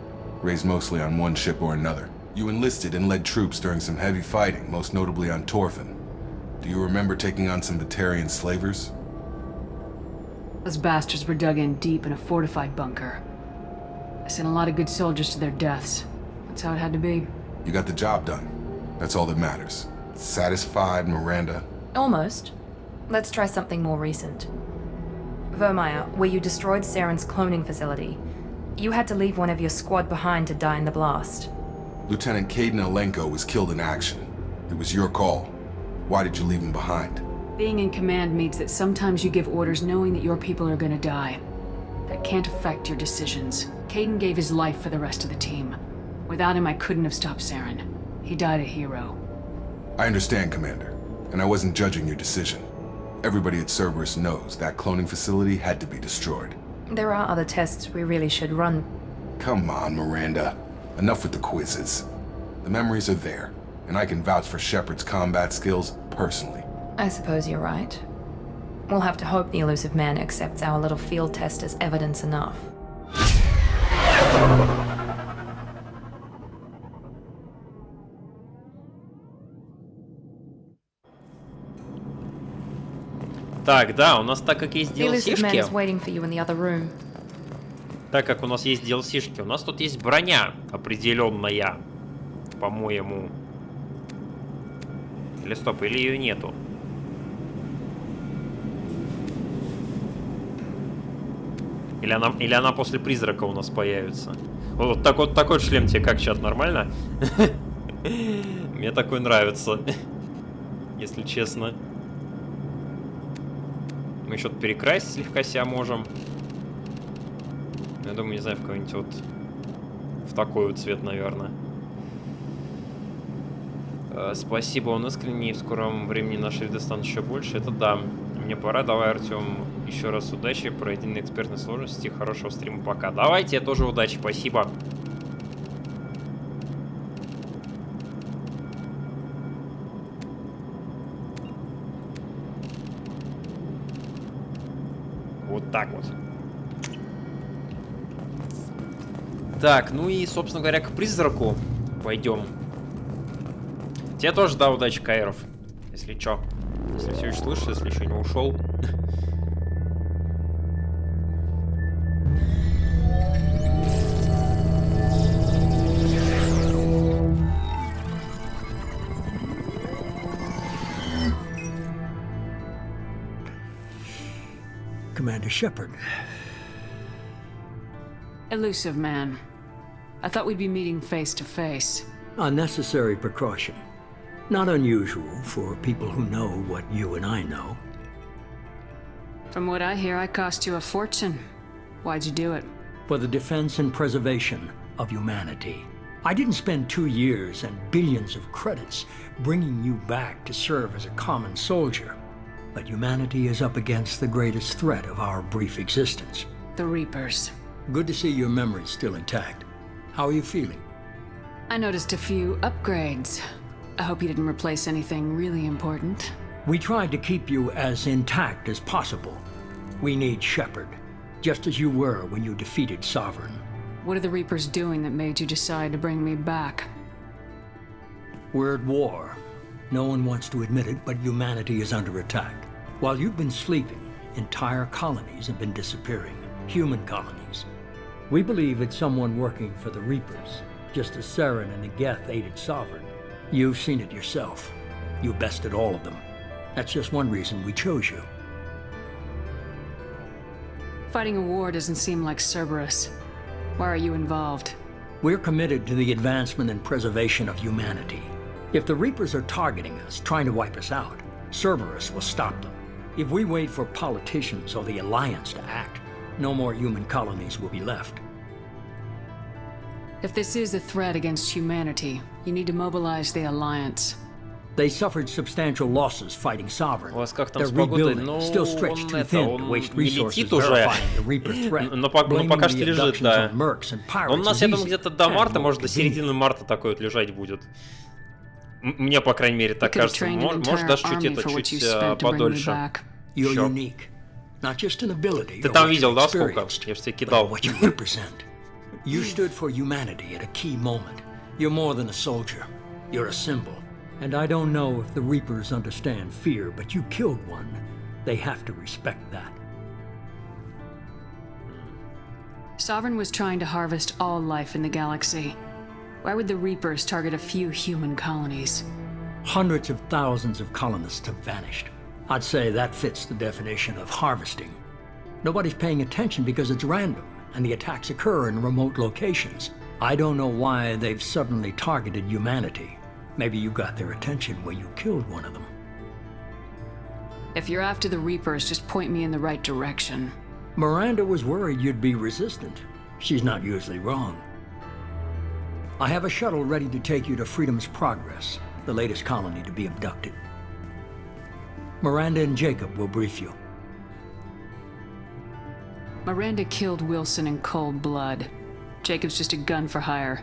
raised mostly on one ship or another. You enlisted and led troops during some heavy fighting, most notably on Torfin. Do you remember taking on some Batarian slavers? Those bastards were dug in deep in a fortified bunker. I sent a lot of good soldiers to their deaths. That's how it had to be. You got the job done. That's all that matters. Satisfied, Miranda? Almost. Let's try something more recent. Vermeer, where you destroyed Saren's cloning facility. You had to leave one of your squad behind to die in the blast. Lieutenant Caden Alenko was killed in action. It was your call. Why did you leave him behind? Being in command means that sometimes you give orders knowing that your people are gonna die. That can't affect your decisions. Caden gave his life for the rest of the team. Without him, I couldn't have stopped Saren. He died a hero. I understand, Commander, and I wasn't judging your decision. Everybody at Cerberus knows that cloning facility had to be destroyed. There are other tests we really should run. Come on, Miranda. Enough with the quizzes. The memories are there, and I can vouch for Shepard's combat skills personally. I suppose you're right. We'll have to hope the elusive man accepts our little field test as evidence enough. Так, да, у нас так как есть The elusive man is DLC-шки, waiting for you in the other room. так как у нас есть DLC-шки, у нас тут есть броня определенная, по-моему. Или стоп, или ее нету. Или она после призрака у нас появится. Вот такой шлем тебе как, чат, нормально? Мне такой нравится, если честно. Мы что-то перекрасить слегка себя можем. Я думаю, не знаю, в какой-нибудь вот... В такой вот цвет, наверное. Спасибо, он искренний. В скором времени наши ряды станут еще больше. Это да. Мне пора. Давай, Артем, еще раз удачи. Пройди на экспертной сложности. Хорошего стрима. Пока. Давайте, тоже удачи. Спасибо. Вот так вот. Так, ну и, собственно говоря, к призраку пойдем. Тебе тоже, да, удачи, Кайров. Если чё. Если все еще слышишь, если еще не ушел. Commander Shepard. Elusive man. I thought we'd be meeting face to face. A necessary precaution. Not unusual for people who know what you and I know. From what I hear, I cost you a fortune. Why'd you do it? for the defense and preservation of humanity. I didn't spend 2 years and billions of credits bringing you back to serve as a common soldier, but humanity is up against the greatest threat of our brief existence. The Reapers. Good to see your memory's still intact. How are you feeling? I noticed a few upgrades. I hope you didn't replace anything really important. We tried to keep you as intact as possible. We need Shepard, just as you were when you defeated Sovereign. What are the Reapers doing that made you decide to bring me back? We're at war. No one wants to admit it, but humanity is under attack. While you've been sleeping, entire colonies have been disappearing. Human colonies. We believe it's someone working for the Reapers, just as Saren and the Geth aided Sovereign. You've seen it yourself. You bested all of them. That's just one reason we chose you. Fighting a war doesn't seem like Cerberus. Why are you involved? We're committed to the advancement and preservation of humanity. If the Reapers are targeting us, trying to wipe us out, Cerberus will stop them. If we wait for politicians or the Alliance to act, no more human colonies will be left. If this is a threat against humanity, you need to mobilize the Alliance. They suffered substantial losses fighting Sovereign. У вас как там Their с погодой? rebuilding Ну, still stretched too thin to waste resources verifying the Reaper threat. Но пока что лежит, да. Он у нас, я думаю, где-то до марта, может, до середины марта такой вот лежать будет. Мне, по крайней мере, так кажется. Может, даже чуть подольше. Ты там видел, да, сколько? Я же тебе кидал. You stood for humanity at a key moment. You're more than a soldier. You're a symbol. And I don't know if the Reapers understand fear, but you killed one. They have to respect that. Sovereign was trying to harvest all life in the galaxy. Why would the Reapers target a few human colonies? Hundreds of thousands of colonists have vanished. I'd say that fits the definition of harvesting. Nobody's paying attention because it's random, and the attacks occur in remote locations. I don't know why they've suddenly targeted humanity. Maybe you got their attention when you killed one of them. If you're after the Reapers, just point me in the right direction. Miranda was worried you'd be resistant. She's not usually wrong. I have a shuttle ready to take you to Freedom's Progress, the latest colony to be abducted. Miranda and Jacob will brief you. Miranda killed Wilson in cold blood. Jacob's just a gun for hire.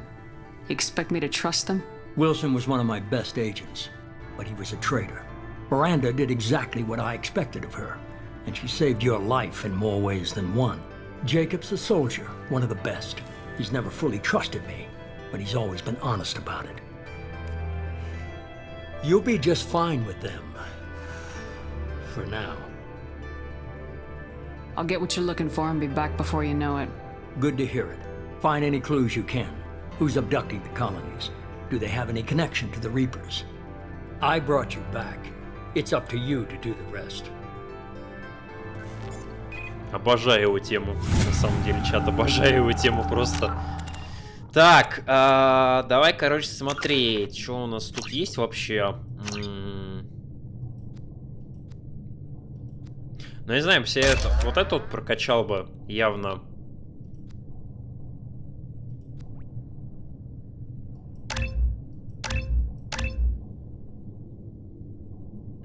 You expect me to trust them? Wilson was one of my best agents, but he was a traitor. Miranda did exactly what I expected of her, and she saved your life in more ways than one. Jacob's a soldier, one of the best. He's never fully trusted me, but he's always been honest about it. You'll be just fine with them. For now. I'll get what you're looking for and be back before you know it. Good to hear it. Find any clues you can. Who's abducting the colonies? Do they have any connection to the Reapers? I brought you back. It's up to you to do the rest. Обожаю его тему. На самом деле, чат, обожаю его тему просто. Так, давай, короче, смотреть, что у нас тут есть вообще. Ну, не знаю, все это... Вот это вот прокачал бы явно.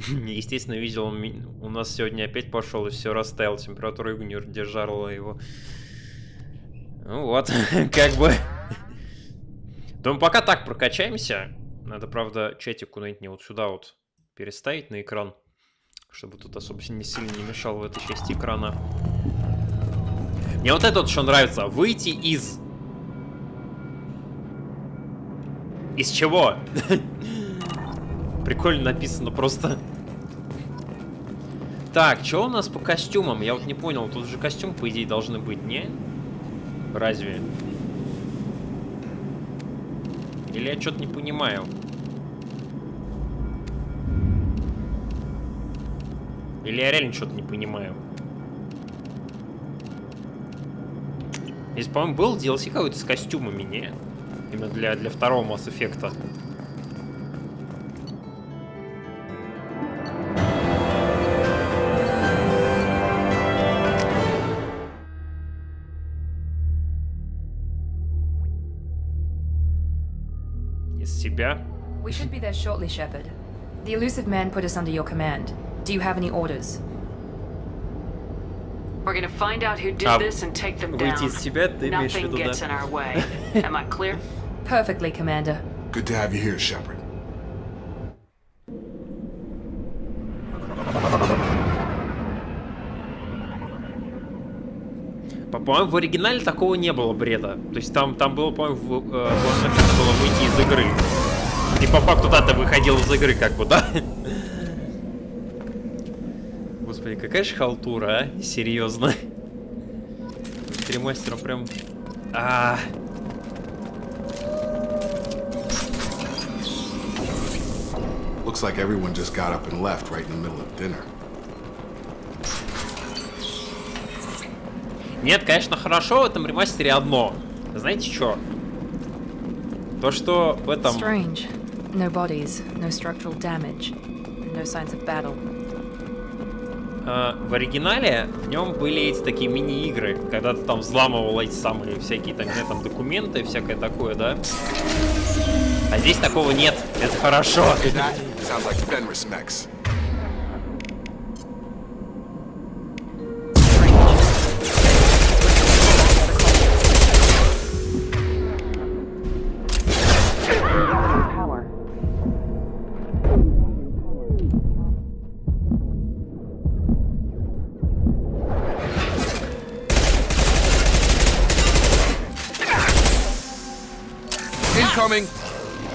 Естественно, видел, у нас сегодня опять пошел и все растаял. Температура не держала его. Ну вот, как бы. Думаю, пока так прокачаемся. Надо, правда, чатик куда-нибудь не вот сюда вот переставить на экран, чтобы тут особо не сильно не мешал в этой части экрана. Мне вот это вот что нравится. Выйти из... Из чего? Прикольно написано просто. Так, что у нас по костюмам? Я вот не понял. Тут же костюм, по идее, должны быть, не? Разве? Или я что-то не понимаю? Или я реально что-то не понимаю? Здесь, по-моему, был DLC какой-то с костюмами, не? Именно для второго Mass Effect'а. из себя. We should be there shortly, Shepard. The elusive man put us under your command. Do you have any orders? We're gonna find out who did this and take them down. Выйти из себя, ты имеешь в Nothing виду, gets in our way. Am I clear? Perfectly, Commander. Good to have you here, Shepard. По-моему, в оригинале такого не было бреда. То есть там было, по-моему, написано было выйти из игры. И по факту да, ты выходил из игры, как бы, да? Господи, какая же халтура, а? Серьезно. Стримастером прям... Looks like everyone just got up and left right in the middle of dinner. Нет, конечно, хорошо в этом ремастере одно. Знаете что? То, что в этом... Strange. No bodies, no structural damage, no signs of battle. В оригинале в нем были эти такие мини-игры, когда ты там взламывал эти самые всякие там документы, всякое такое, да? А здесь такого нет. Это хорошо.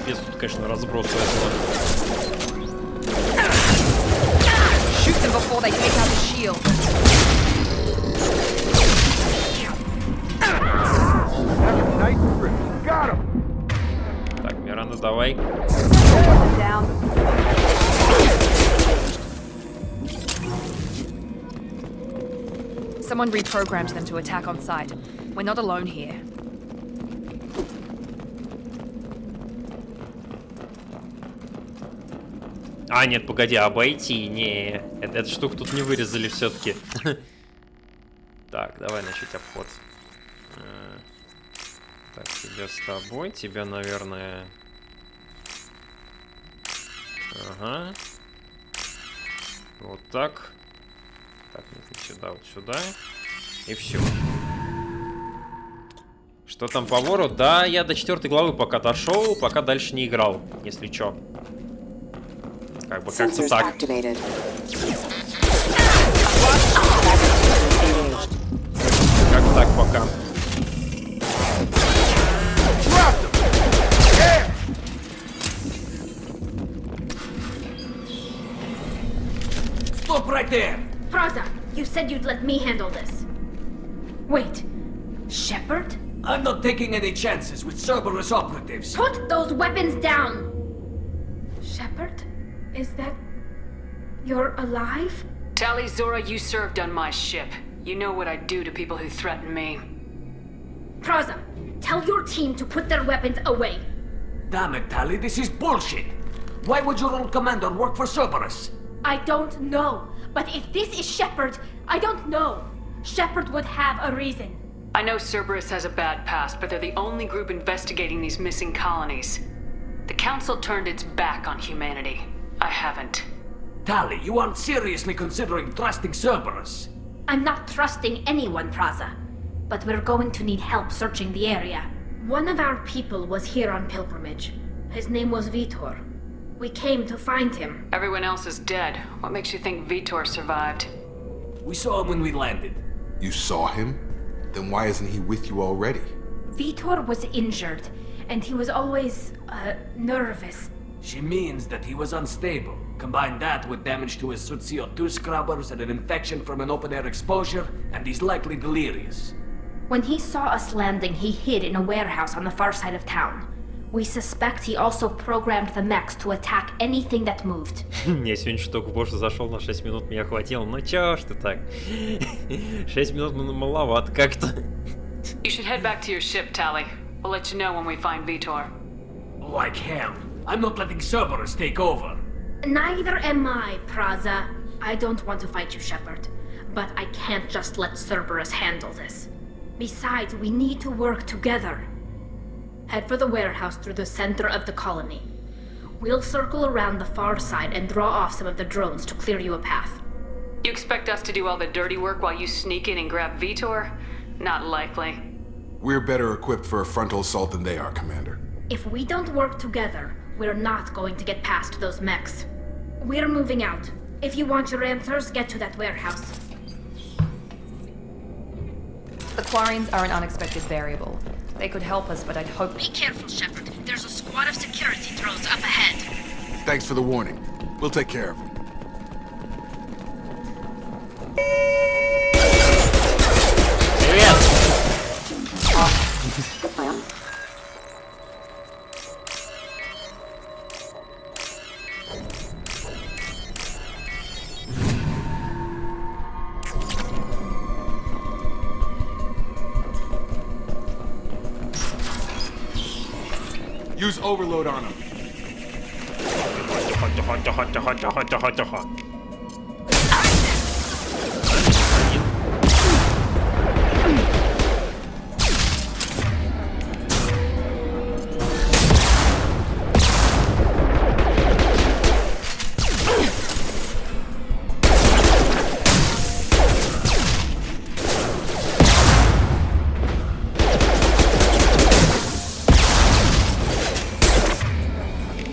Без тут, конечно, разбросу этого. Shoot them before they take out the shield. Так, Миранда, давай. Someone reprogrammed them to attack on sight. We're not alone here. А, нет, погоди, обойти, не, эту штуку тут не вырезали все-таки. Так, давай начать обход. Так, тебя с тобой, тебя, наверное... Ага. Вот так. Так, нет, сюда, вот сюда. И все. Что там по вору? Да, я до 4 главы пока дошел, пока дальше не играл, если чё. Как бы как-то так. Как так пока. Stop right there! Praza, you said you'd let me handle this. Wait, Shepard? I'm not taking any chances with Cerberus operatives. Put those weapons down! Shepard? Is that... you're alive? Tali, Zora, you served on my ship. You know what I do to people who threaten me. Praza, tell your team to put their weapons away. Damn it, Tali, this is bullshit. Why would your old commander work for Cerberus? I don't know. But if this is Shepard, I don't know. Shepard would have a reason. I know Cerberus has a bad past, but they're the only group investigating these missing colonies. The Council turned its back on humanity. I haven't. Tali, you aren't seriously considering trusting Cerberus. I'm not trusting anyone, Praza. But we're going to need help searching the area. One of our people was here on pilgrimage. His name was Vitor. We came to find him. Everyone else is dead. What makes you think Vitor survived? We saw him when we landed. You saw him? Then why isn't he with you already? Vitor was injured, and he was always, nervous. She means that he was unstable. Combine that with damage to his suit CO2 scrubbers and an infection from an open-air exposure, and he's likely delirious. When he saw us landing, he hid in a warehouse on the far side of town. We suspect he also programmed the mechs to attack anything that moved. Я сегодня штуку больше зашел на 6 минут, меня хватило. Ну чё ж ты так? 6 минут маловато как-то. You should head back to your ship, Tali. We'll let you know when we find Vitor. Like hell. I'm not letting Cerberus take over. Neither am I, Praza. I don't want to fight you, Shepard. But I can't just let Cerberus handle this. Besides, we need to work together. Head for the warehouse through the center of the colony. We'll circle around the far side and draw off some of the drones to clear you a path. You expect us to do all the dirty work while you sneak in and grab Vitor? Not likely. We're better equipped for a frontal assault than they are, Commander. If we don't work together, we're not going to get past those mechs. We're moving out. If you want your answers, get to that warehouse. The Quarians are an unexpected variable. They could help us, but I'd hope... Be careful, Shepard. There's a squad of security drones up ahead. Thanks for the warning. We'll take care of it. Привет! Use overload on him. Тихо.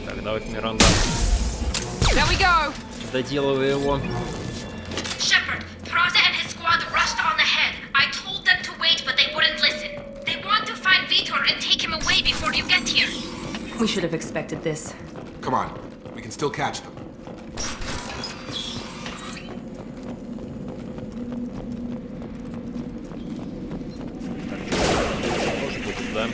Так, давай, Миранда. There we go! Доделывай его. Shepard, Praza and his squad rushed on ahead. I told them to wait, but they wouldn't listen. They want to find Vitor and take him away before you get here. We should have expected this. Come on. We can still catch them. Тоже будет, да?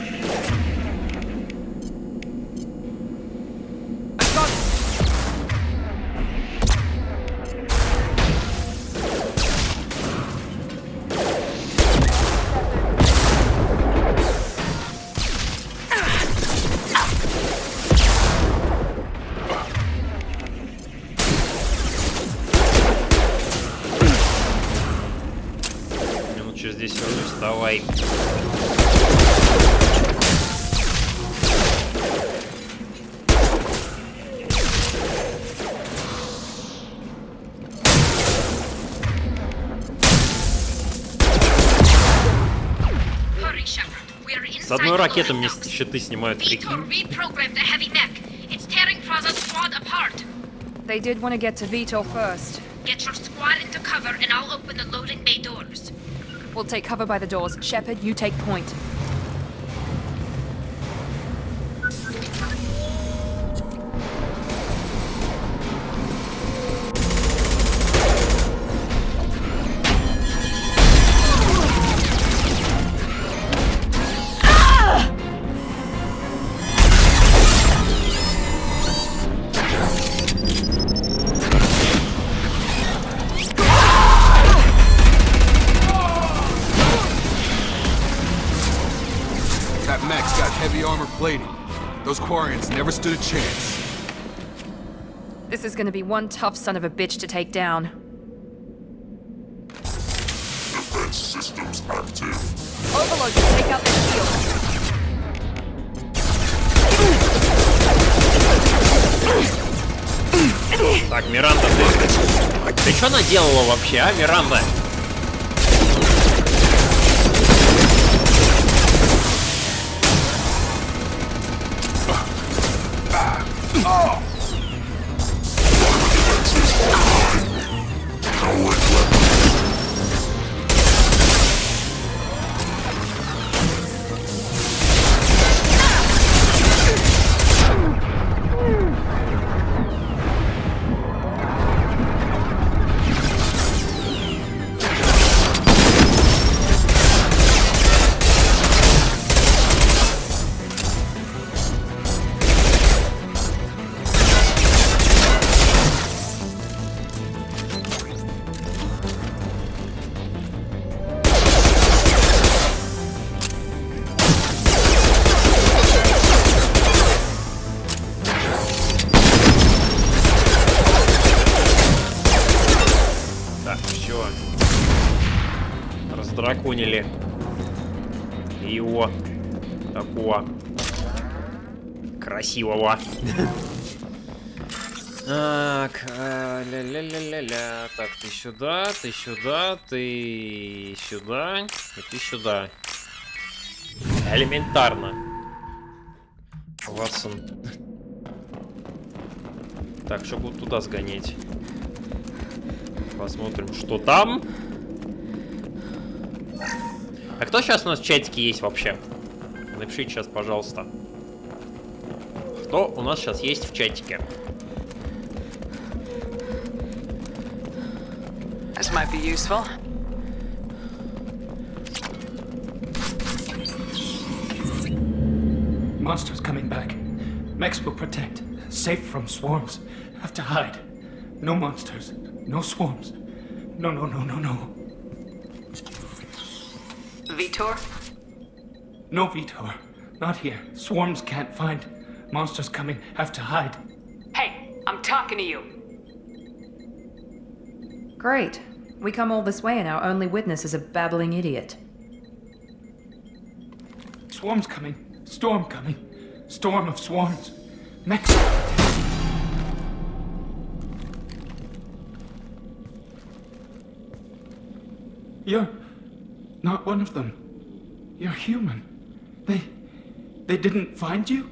Минут через 10 вернусь, давай. Hurry, Shepard. We're inside С одной the ракеты мне house. щиты снимают, Vitor прикинь. reprogrammed the heavy mech. It's tearing Praza's squad apart. They did want to get to Vitor first. Get your squad into cover and I'll open the loading bay doors. We'll take cover by the doors. Shepard, you take point. That mech's got heavy armor plating. Those Quarians never stood a chance. This is gonna be one tough son of a bitch to take down. Defense systems active. Overload, take out the shield. Так, Миранда, ты что наделала вообще, а, Миранда? Раздраконили его такого. красивого. Так, ля-ля-ля-ля-ля. Так, ты сюда, ты сюда, ты сюда, и ты сюда. Элементарно. Ватсон. Так, что будут туда сгонять? Посмотрим, что там. А кто сейчас у нас в чатике есть вообще? Напишите сейчас, пожалуйста. Кто у нас сейчас есть в чатике? This might be useful. Monsters coming back. Mechs will protect. Safe from swarms. Have to hide. No monsters. No swarms. No, no, no, no, no. Vitor? No, Vitor. Not here. Swarms can't find. Monsters coming. Have to hide. Hey, I'm talking to you. Great. We come all this way and our only witness is a babbling idiot. Swarms coming. Storm coming. Storm of swarms. Mechs. You're not one of them. You're human. They didn't find you?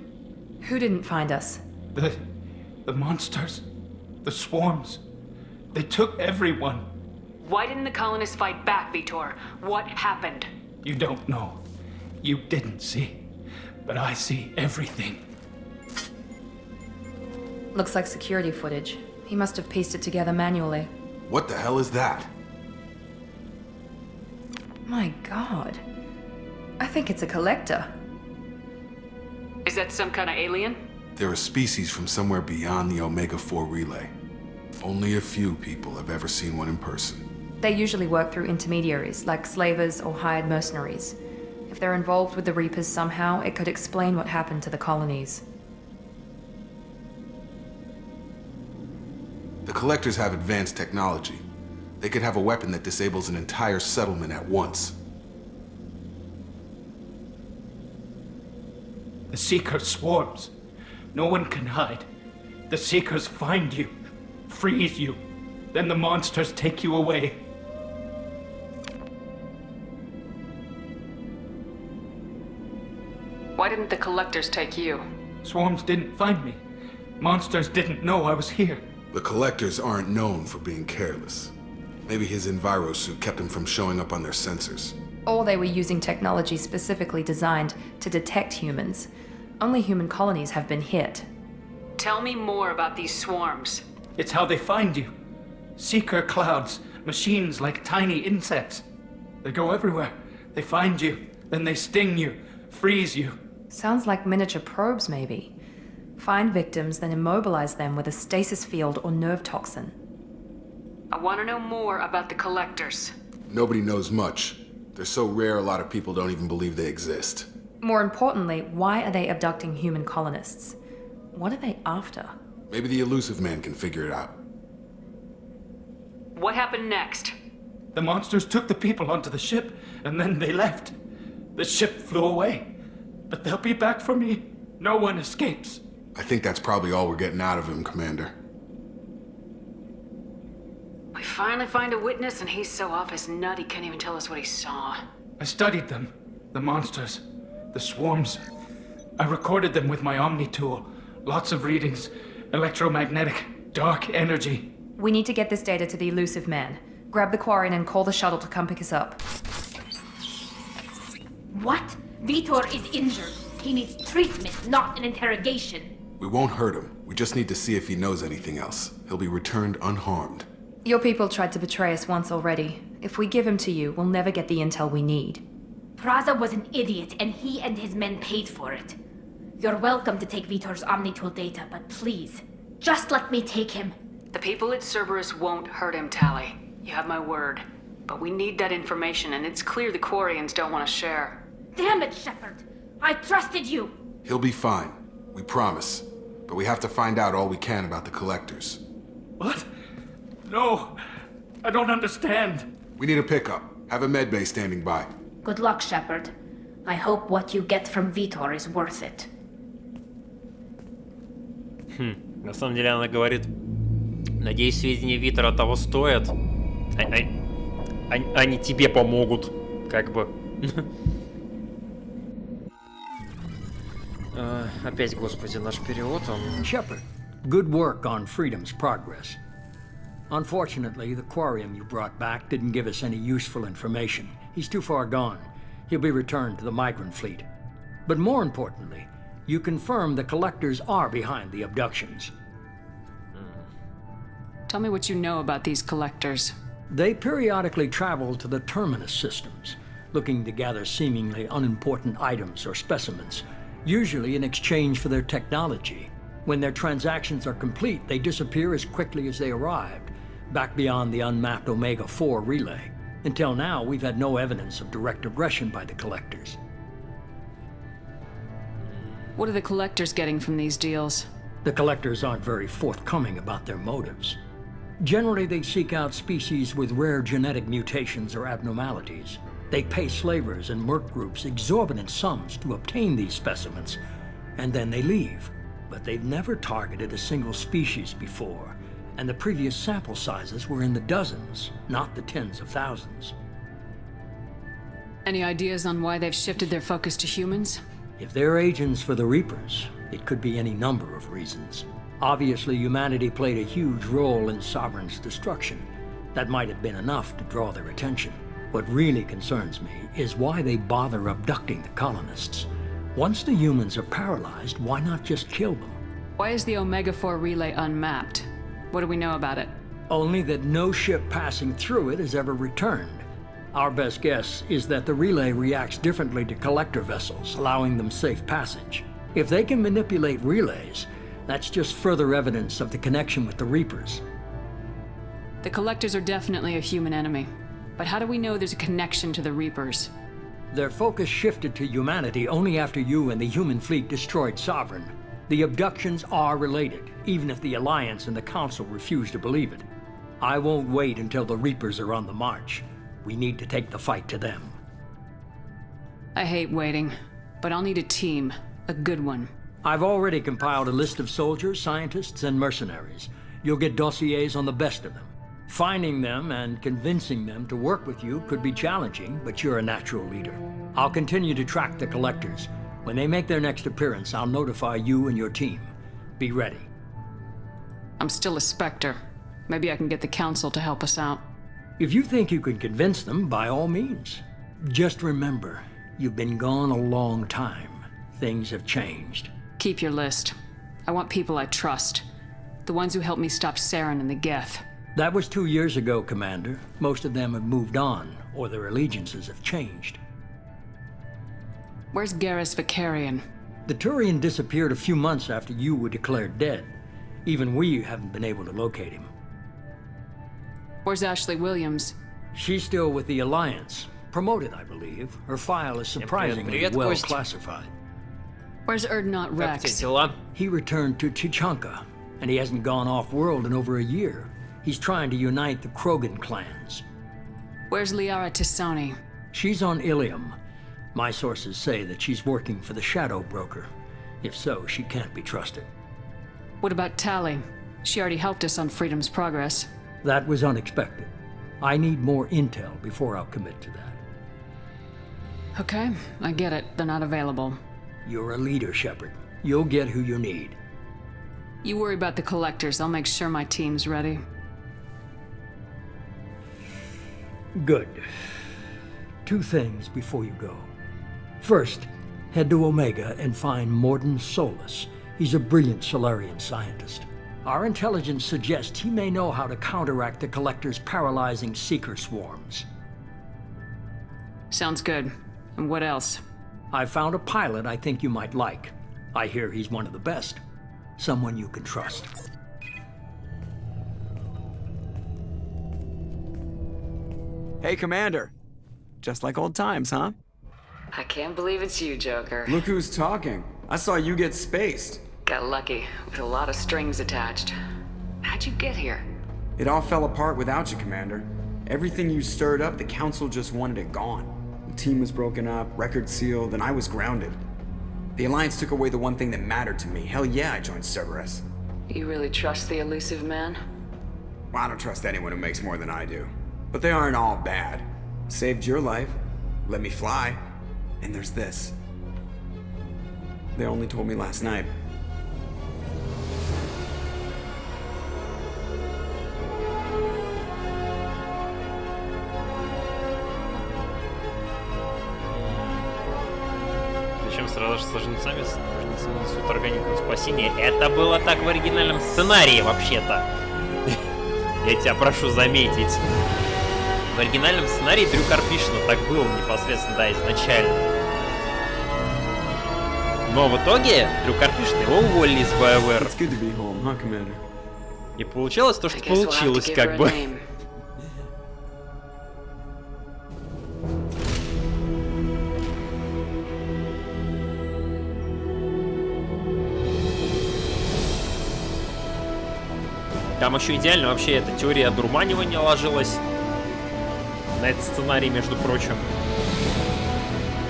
Who didn't find us? The monsters. The swarms. They took everyone. Why didn't the colonists fight back, Vitor? What happened? You don't know. You didn't see. But I see everything. Looks like security footage. He must have pieced it together manually. What the hell is that? My god. I think it's a collector. Is that some kind of alien? They're a species from somewhere beyond the Omega-4 relay. Only a few people have ever seen one in person. They usually work through intermediaries, like slavers or hired mercenaries. If they're involved with the Reapers somehow, it could explain what happened to the colonies. The Collectors have advanced technology. They could have a weapon that disables an entire settlement at once. The Seeker swarms. No one can hide. The Seekers find you, freeze you, then the monsters take you away. Why didn't the collectors take you? Swarms didn't find me. Monsters didn't know I was here. The Collectors aren't known for being careless. Maybe his Enviro suit kept him from showing up on their sensors. Or they were using technology specifically designed to detect humans. Only human colonies have been hit. Tell me more about these swarms. It's how they find you. Seeker clouds, machines like tiny insects. They go everywhere. They find you, then they sting you, freeze you. Sounds like miniature probes, maybe. Find victims, then immobilize them with a stasis field or nerve toxin. I want to know more about the collectors. Nobody knows much. They're so rare, a lot of people don't even believe they exist. More importantly, why are they abducting human colonists? What are they after? Maybe the Elusive Man can figure it out. What happened next? The monsters took the people onto the ship, and then they left. The ship flew away. But they'll be back for me. No one escapes. I think that's probably all we're getting out of him, Commander. We finally find a witness and he's so off his nut he can't even tell us what he saw. I studied them. The monsters. The swarms. I recorded them with my Omni tool. Lots of readings. Electromagnetic. Dark energy. We need to get this data to the Elusive Man. Grab the Quarian and call the shuttle to come pick us up. What? Vitor is injured. He needs treatment, not an interrogation. We won't hurt him. We just need to see if he knows anything else. He'll be returned unharmed. Your people tried to betray us once already. If we give him to you, we'll never get the intel we need. Praza was an idiot, and he and his men paid for it. You're welcome to take Vitor's Omnitool data, but please, just let me take him. The people at Cerberus won't hurt him, Tally. You have my word. But we need that information, and it's clear the Quarians don't want to share. Damn it, Shepard! I trusted you! He'll be fine. We promise. But we have to find out all we can about the Collectors. What? No! I don't understand. We need a pickup. Have a medbay standing by. Good luck, Shepard. I hope what you get from Vitor is worth it. На самом деле она говорит, надеюсь, сведения Витера того стоят. Они тебе помогут, как бы. Опять, господи, наш перевод, он... Shepard, good work on Freedom's progress. Unfortunately, the aquarium you brought back didn't give us any useful information. He's too far gone. He'll be returned to the migrant fleet. But more importantly, you confirmed the collectors are behind the abductions. Tell me what you know about these collectors. They periodically travel to the terminus systems, looking to gather seemingly unimportant items or specimens, usually in exchange for their technology. When their transactions are complete, they disappear as quickly as they arrived, back beyond the unmapped Omega-4 relay. Until now, we've had no evidence of direct aggression by the collectors. What are the collectors getting from these deals? The collectors aren't very forthcoming about their motives. Generally, they seek out species with rare genetic mutations or abnormalities. They pay slavers and merc groups exorbitant sums to obtain these specimens, and then they leave. But they've never targeted a single species before, and the previous sample sizes were in the dozens, not the tens of thousands. Any ideas on why they've shifted their focus to humans? If they're agents for the Reapers, it could be any number of reasons. Obviously, humanity played a huge role in Sovereign's destruction. That might have been enough to draw their attention. What really concerns me is why they bother abducting the colonists. Once the humans are paralyzed, why not just kill them? Why is the Omega-4 relay unmapped? What do we know about it? Only that no ship passing through it has ever returned. Our best guess is that the relay reacts differently to collector vessels, allowing them safe passage. If they can manipulate relays, that's just further evidence of the connection with the Reapers. The collectors are definitely a human enemy. But how do we know there's a connection to the Reapers? Their focus shifted to humanity only after you and the human fleet destroyed Sovereign. The abductions are related, even if the Alliance and the Council refuse to believe it. I won't wait until the Reapers are on the march. We need to take the fight to them. I hate waiting, but I'll need a team. A good one. I've already compiled a list of soldiers, scientists, and mercenaries. You'll get dossiers on the best of them. Finding them and convincing them to work with you could be challenging, but you're a natural leader. I'll continue to track the collectors. When they make their next appearance, I'll notify you and your team. Be ready. I'm still a Spectre. Maybe I can get the Council to help us out. If you think you can convince them, by all means. Just remember, you've been gone a long time. Things have changed. Keep your list. I want people I trust. The ones who helped me stop Saren and the Geth. That was 2 years ago, Commander. Most of them have moved on, or their allegiances have changed. Where's Garrus Vicarian? The Turian disappeared a few months after you were declared dead. Even we haven't been able to locate him. Where's Ashley Williams? She's still with the Alliance. Promoted, I believe. Her file is surprisingly well classified. Where's Erdnot Rex? He returned to Chichanka, and he hasn't gone off-world in over a year. He's trying to unite the Krogan clans. Where's Liara Tisani? She's on Ilium. My sources say that she's working for the Shadow Broker. If so, she can't be trusted. What about Tali? She already helped us on Freedom's progress. That was unexpected. I need more intel before I'll commit to that. Okay, I get it. They're not available. You're a leader, Shepard. You'll get who you need. You worry about the collectors. I'll make sure my team's ready. Good. 2 things before you go. First, head to Omega and find Mordin Solus. He's a brilliant Solarian scientist. Our intelligence suggests he may know how to counteract the Collector's paralyzing Seeker swarms. Sounds good. And what else? I found a pilot I think you might like. I hear he's one of the best. Someone you can trust. Hey, Commander. Just like old times, huh? I can't believe it's you, Joker. Look who's talking. I saw you get spaced. Got lucky, with a lot of strings attached. How'd you get here? It all fell apart without you, Commander. Everything you stirred up, the Council just wanted it gone. The team was broken up, record sealed, and I was grounded. The Alliance took away the one thing that mattered to me. Hell yeah, I joined Cerberus. You really trust the elusive man? Well, I don't trust anyone who makes more than I do. But they aren't all bad. Saved your life, let me fly, and there's this. They only told me last night. Зачем сражаться с жнецами? Жнецы несут органику спасения. Это было так в оригинальном сценарии, вообще-то. Я тебя прошу заметить. В оригинальном сценарии Дрю Карпишину так было непосредственно, да, изначально. Но в итоге Дрю Карпишин его уволили из BioWare. И получалось то, что получилось, как бы. Там еще идеально вообще эта теория одурманивания ложилась на этот сценарий, между прочим.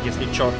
Если чё.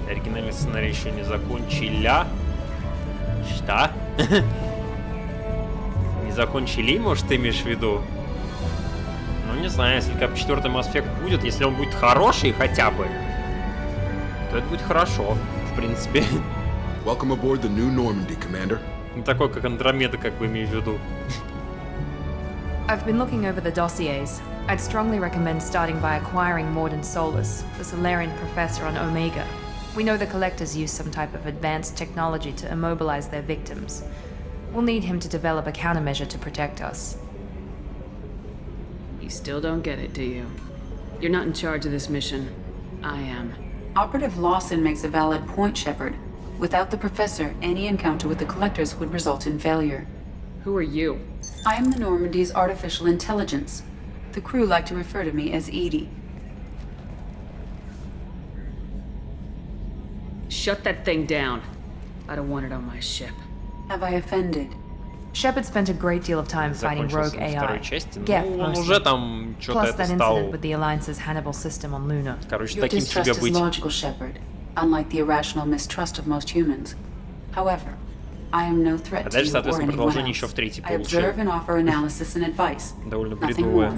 Оригинальный сценарий еще не закончили. Что? Не закончили, может, ты имеешь в виду? Ну, не знаю, если как 4-й Mass Effect будет, если он будет хороший хотя бы, то это будет хорошо, в принципе. Welcome aboard the new Normandy, Commander. Не такой, как Андромеда, как бы имею в виду. I've been looking over the dossiers. I'd strongly recommend starting by acquiring Morden Solus, the Solarian professor on Omega. We know the Collectors use some type of advanced technology to immobilize their victims. We'll need him to develop a countermeasure to protect us. You still don't get it, do you? You're not in charge of this mission. I am. Operative Lawson makes a valid point, Shepard. Without the Professor, any encounter with the Collectors would result in failure. Who are you? I am the Normandy's artificial intelligence. The crew like to refer to me as Edie. Shut that thing down. I don't want it on my ship. Have I offended? Shepard spent a great deal of time fighting rogue AI. Геф, он уже там что-то это стал. With the Alliance's Hannibal system on Luna. Короче, Your таким себе distrust быть. is logical, Shepard, unlike the irrational mistrust of most humans. However, I am no threat to you or anyone else. I observe and offer analysis and advice. Довольно Nothing more.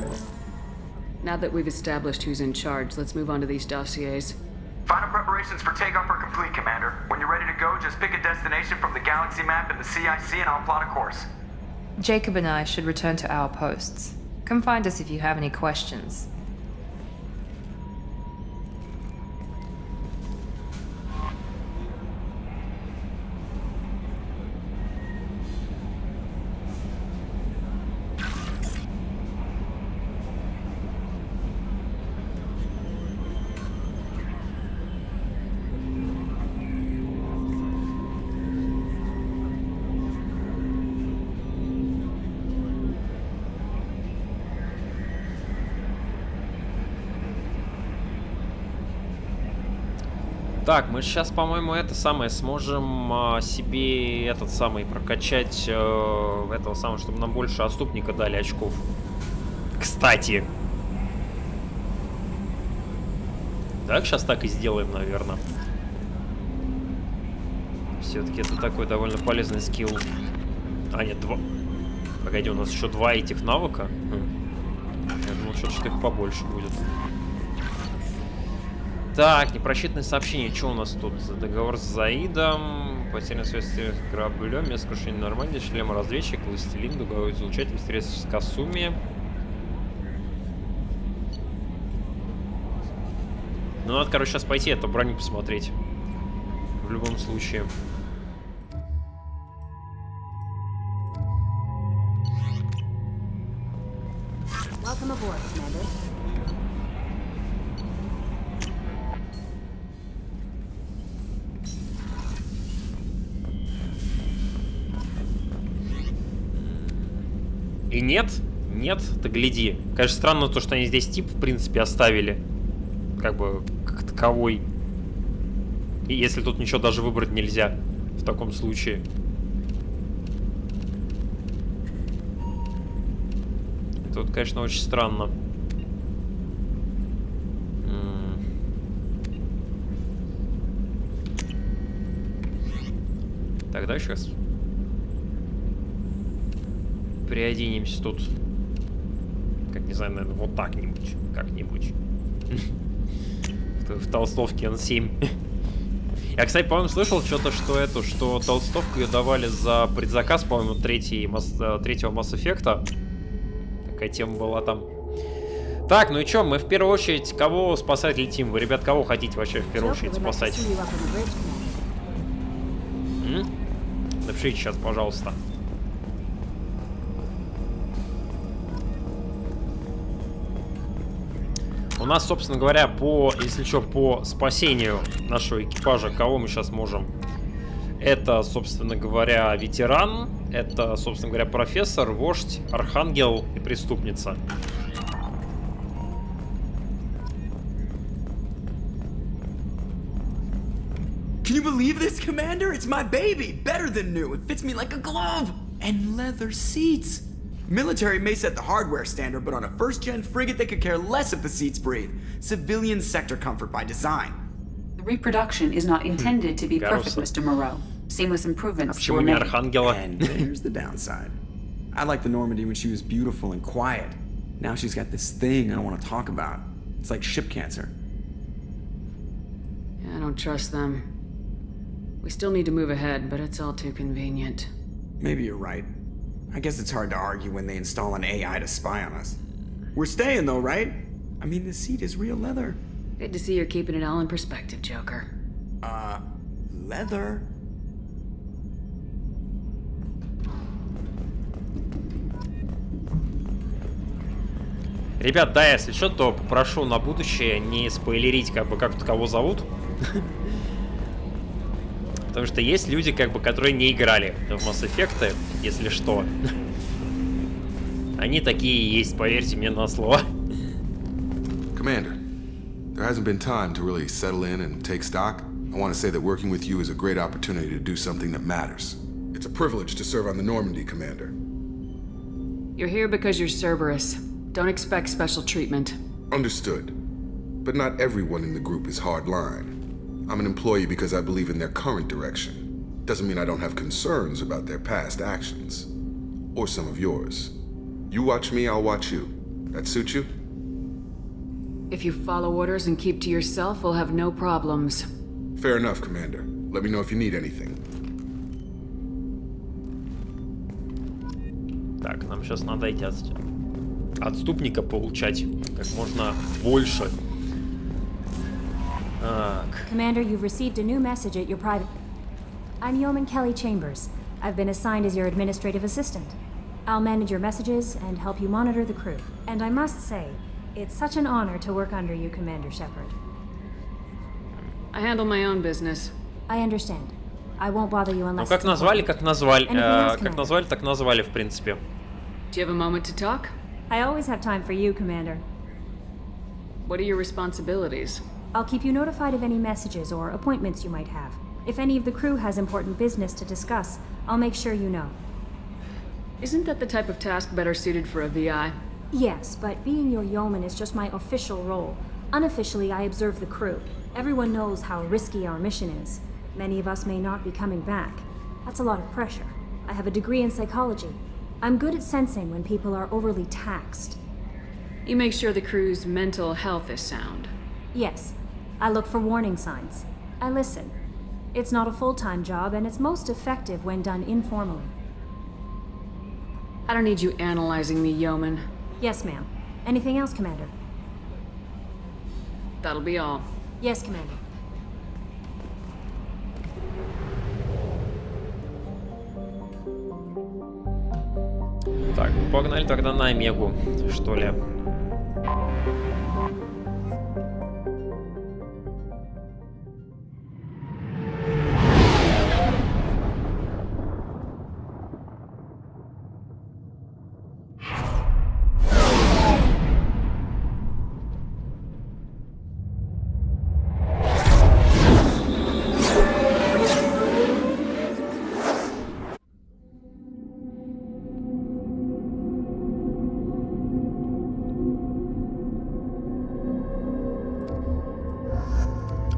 Now that we've established who's in charge, let's move on to these dossiers. Final preparations for takeoff are complete, Commander. When you're ready to go, just pick a destination from the galaxy map in the CIC and I'll plot a course. Jacob and I should return to our posts. Come find us if you have any questions. Так, мы сейчас, по-моему, это самое сможем себе этот самый прокачать этого самого, чтобы нам больше отступника дали очков. Кстати. Так, сейчас так и сделаем, наверное. Все-таки это такой довольно полезный скилл. А, нет, 2. Погоди, у нас еще 2 этих навыка. Я думал, что-то их побольше будет. Так, непрочитанное сообщение. Что у нас тут? Договор с Заидом. Потерянная связь с кораблем. Место крушения нормально. Шлем-разведчик. Властелин. Дуговой излучатель. Средств с Касуми. Ну, надо, короче, сейчас пойти эту броню посмотреть. В любом случае. Welcome aboard, Commander. И нет, ты гляди. Конечно, странно то, что они здесь тип, в принципе, оставили. Как бы, как таковой. И если тут ничего даже выбрать нельзя в таком случае. Тут, конечно, очень странно. Тогда сейчас приоденемся тут. Как, не знаю, наверное, вот так-нибудь. Как-нибудь. В толстовке N7. Я, кстати, по-моему, слышал что-то, что толстовку ее давали за предзаказ, по-моему, третьего Mass Effect'а. Такая тема была там. Так, ну и чё, мы в первую очередь кого спасать летим? Вы, ребят, кого хотите вообще в первую очередь спасать? Напишите сейчас, пожалуйста. У нас, собственно говоря, если что, по спасению нашего экипажа, кого мы сейчас можем? Это, собственно говоря, ветеран. Это, собственно говоря, профессор, вождь, архангел и преступница. Can you believe this, Commander? It's my baby! Better than new. It fits me like a glove! And leather seats! Military may set the hardware standard, but on a first-gen frigate, they could care less if the seats breathe. Civilian sector comfort by design. The reproduction is not intended to be perfect, Mr. Moreau. Seamless improvements were made. And there's the downside. I liked the Normandy when she was beautiful and quiet. Now she's got this thing I don't want to talk about. It's like ship cancer. I don't trust them. We still need to move ahead, but it's all too convenient. Maybe you're right. I guess it's hard to argue when they install an AI to spy on us. We're staying though, right? I mean, the seat is real leather. Good to see you're keeping it all in perspective, Joker. Leather? Ребят, да, если что, то попрошу на будущее не спойлерить, как бы, как кого зовут. Потому что есть люди, как бы, которые не играли в Mass Effect, если что. Они такие и есть, поверьте мне на слово. Commander, there hasn't been time to really settle in and take stock. I want to say that working with you is a great opportunity to do something that matters. It's a privilege to serve on the Normandy, Commander. You're here because you're Cerberus. Don't expect special treatment. Understood. But not everyone in the group is hardline. I'm an employee because I believe in their current direction. Doesn't mean I don't have concerns about their past actions. Or some of yours. You watch me, I'll watch you. That suit you? If you follow orders and keep to yourself, we'll have no problems. Fair enough, Commander. Let me know if you need anything. Так, нам сейчас надо эти отступника получать как можно больше. Commander, you've received a new message at your private... I'm Yeoman Kelly Chambers. I've been assigned as your administrative assistant. I'll manage your messages and help you monitor the crew. And I must say, it's such an honor to work under you, Commander Shepard. I handle my own business. I understand. I won't bother you unless... Ну, как назвали, так назвали, в принципе. Do you have a moment to talk? I always have time for you, Commander. What are your responsibilities? I'll keep you notified of any messages or appointments you might have. If any of the crew has important business to discuss, I'll make sure you know. Isn't that the type of task better suited for a VI? Yes, but being your yeoman is just my official role. Unofficially, I observe the crew. Everyone knows how risky our mission is. Many of us may not be coming back. That's a lot of pressure. I have a degree in psychology. I'm good at sensing when people are overly taxed. You make sure the crew's mental health is sound. Yes. I look for warning signs. I listen. It's not a full-time job, and it's most effective when done informally. I don't need you analyzing me, yeoman. Yes, ma'am. Anything else, Commander? That'll be all. Yes, Commander. Так, погнали тогда на Омегу, что ли.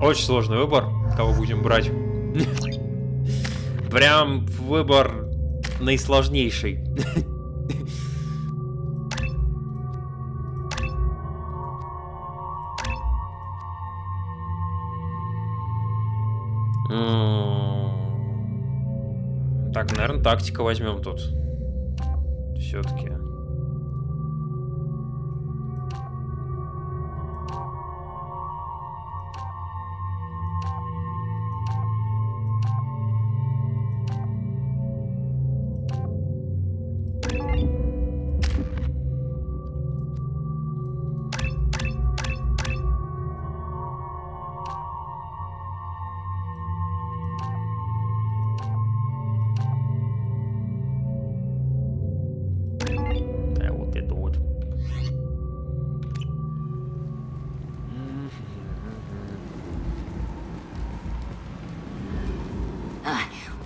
Очень сложный выбор, кого будем брать. Прям выбор наисложнейший. Так, наверное, тактика возьмем тут. Все-таки.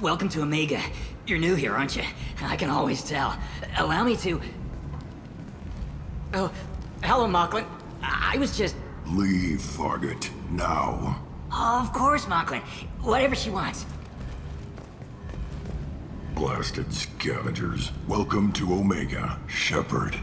Welcome to Omega. You're new here, aren't you? I can always tell. Allow me to... Oh, hello, Mocklin. I was just... Leave, Fargate. Now. Of course, Mocklin. Whatever she wants. Blasted scavengers. Welcome to Omega, Shepard.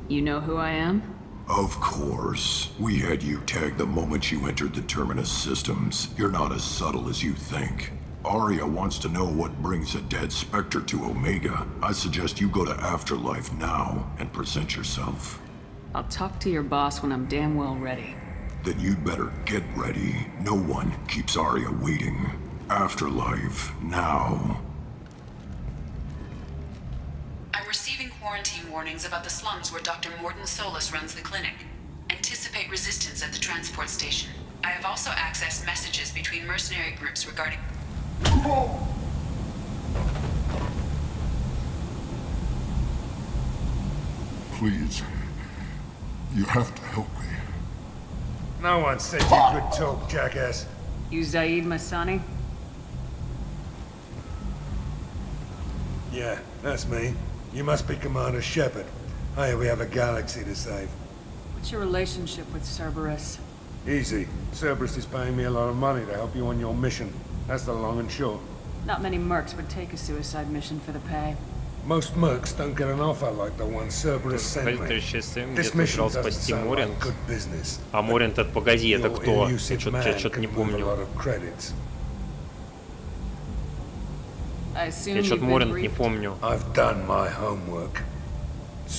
You know who I am? Of course. We had you tagged the moment you entered the Terminus systems. You're not as subtle as you think. Aria wants to know what brings a dead Spectre to Omega. I suggest you go to Afterlife now and present yourself. I'll talk to your boss when I'm damn well ready. Then you'd better get ready. No one keeps Aria waiting. Afterlife now. I'm receiving quarantine warnings about the slums where Dr. Morden Solus runs the clinic. Anticipate resistance at the transport station. I have also accessed messages between mercenary groups regarding... Please. You have to help me. No one said you could talk, jackass. You Zaid Masani? Yeah, that's me. You must be Commander Shepard. Hey, we have a galaxy to save. What's your relationship with Cerberus? Easy. Cerberus is paying me a lot of money to help you on your mission. That's the long and short. Not many mercs would take a suicide mission for the pay. Most mercs don't get an offer like the one Cerberus sent me. This mission doesn't sound like good business. А Морин, это погоди, это кто? Я что-то не помню. Я что-то Морин не помню. I've done my homework.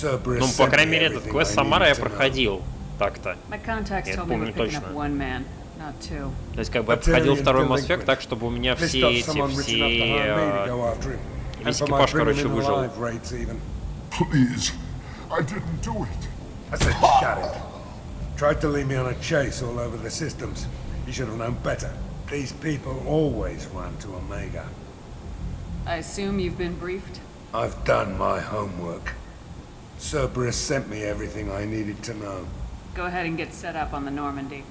Ну, по крайней мере, этот квест Самара я проходил. Так-то. Я помню точно. То есть, как бы я проходил второй Mass Effect так, чтобы у меня весь экипаж, короче, выжил. Please, I didn't do it. I said, shut it. Tried to lead me on a chase all over the systems. You should have known better. These people always run to Omega. I assume you've been briefed? I've done my homework. Cerberus sent me everything I needed to know. Go ahead and get set up on the Normandy.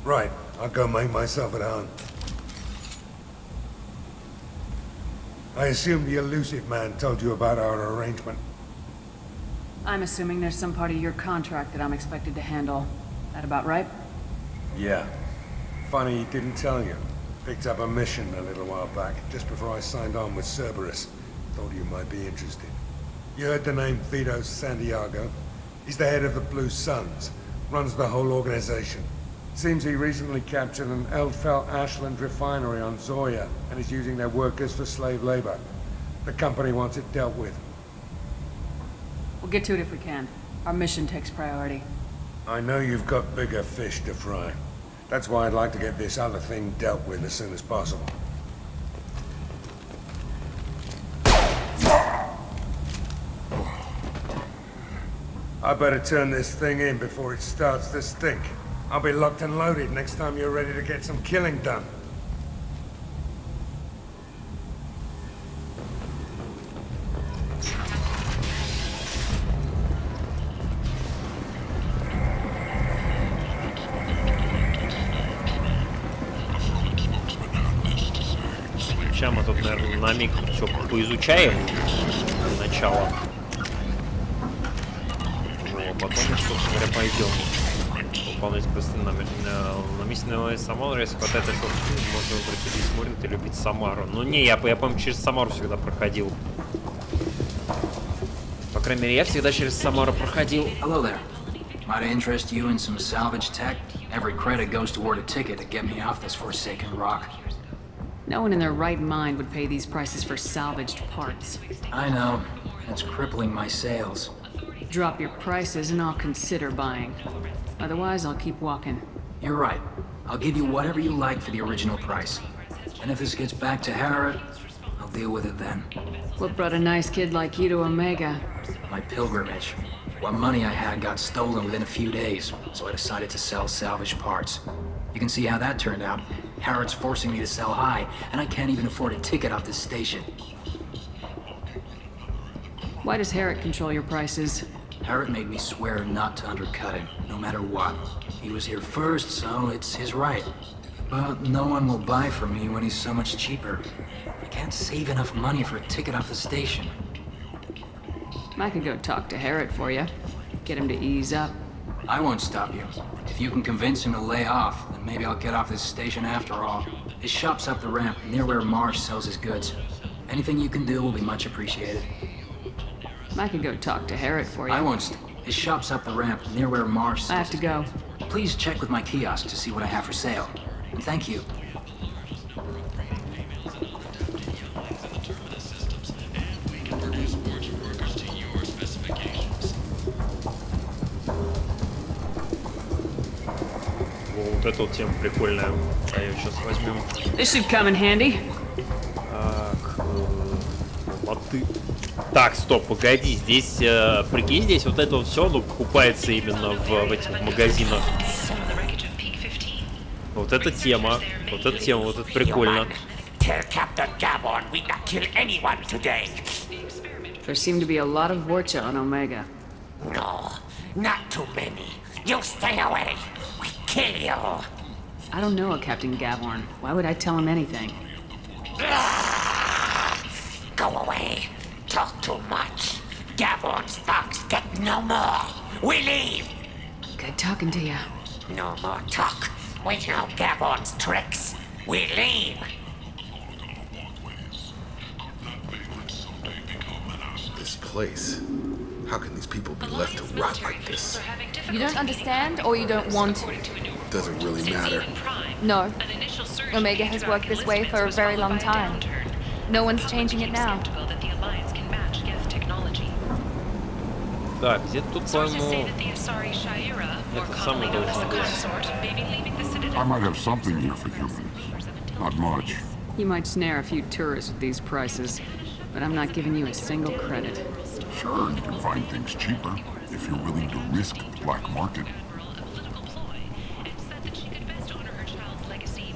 Right, I'll go make myself at home. I assume the elusive man told you about our arrangement. I'm assuming there's some part of your contract that I'm expected to handle. That about right? Yeah. Funny he didn't tell you. Picked up a mission a little while back, just before I signed on with Cerberus. Thought you might be interested. You heard the name Vito Santiago? He's the head of the Blue Suns. Runs the whole organization. Seems he recently captured an Eldfell Ashland refinery on Zoya and is using their workers for slave labor. The company wants it dealt with. We'll get to it if we can. Our mission takes priority. I know you've got bigger fish to fry. That's why I'd like to get this other thing dealt with as soon as possible. I better turn this thing in before it starts to stink. I'll be locked and loaded next time you're ready to get some killing done. Сейчас мы тут, наверное, на миг все поизучаем для начала. Ну, а потом, собственно говоря, пойдем. выполнять простые наместного Самару, если хватает этого, можно выбрать убить Муринт или убить Самару. Ну не, я помню, через Самару всегда проходил. По крайней мере, я всегда через Самару проходил. Hello there. Might I interest you in some salvage tech? Every credit goes toward a ticket to get me off this forsaken rock. No one in their right mind would pay these prices for salvaged parts. I know. It's crippling my sales. Drop your prices and I'll consider buying. Otherwise, I'll keep walking. You're right. I'll give you whatever you like for the original price. And if this gets back to Harrod, I'll deal with it then. What brought a nice kid like you to Omega? My pilgrimage. What money I had got stolen within a few days, so I decided to sell salvaged parts. You can see how that turned out. Harrod's forcing me to sell high, and I can't even afford a ticket off this station. Why does Harrod control your prices? Harrod made me swear not to undercut him, no matter what. He was here first, so it's his right. But no one will buy from me when he's so much cheaper. I can't save enough money for a ticket off the station. I could go talk to Harrod for you. Get him to ease up. I won't stop you. If you can convince him to lay off, then maybe I'll get off this station after all. His shop's up the ramp, near where Marsh sells his goods. Anything you can do will be much appreciated. I could go talk to Harrod for you. I won't. His shop's up the ramp, near where Marsh sells. I have to go. Please check with my kiosk to see what I have for sale. And thank you. Вот эта вот тема прикольная. А ее сейчас возьмем. This should come in handy. Так, лоты. Так, стоп, погоди, здесь, прикинь, здесь вот это вот все, ну, покупается именно в этих магазинах. Вот эта тема, вот это прикольно. There seem to be a lot of Vorcha on Omega. No, not too many. You stay away. We kill you. I don't know a Captain Gavorn. Why would I tell him anything? Go away. Talk too much. Gavorn's thugs get no more. We leave. Good talking to you. No more talk. We know Gavorn's tricks. We leave. This place. How can these people be left to rot like this? You don't understand, or you don't want to? Doesn't really matter. No. Omega has worked this way for a very long time. No one's changing it now. Так, где тут, по-моему, это самый должен быть. I might have something here for humans. Not much. You might snare a few tourists with these prices, but I'm not giving you a single credit. Sure, you can find things cheaper if you're willing to risk the black market.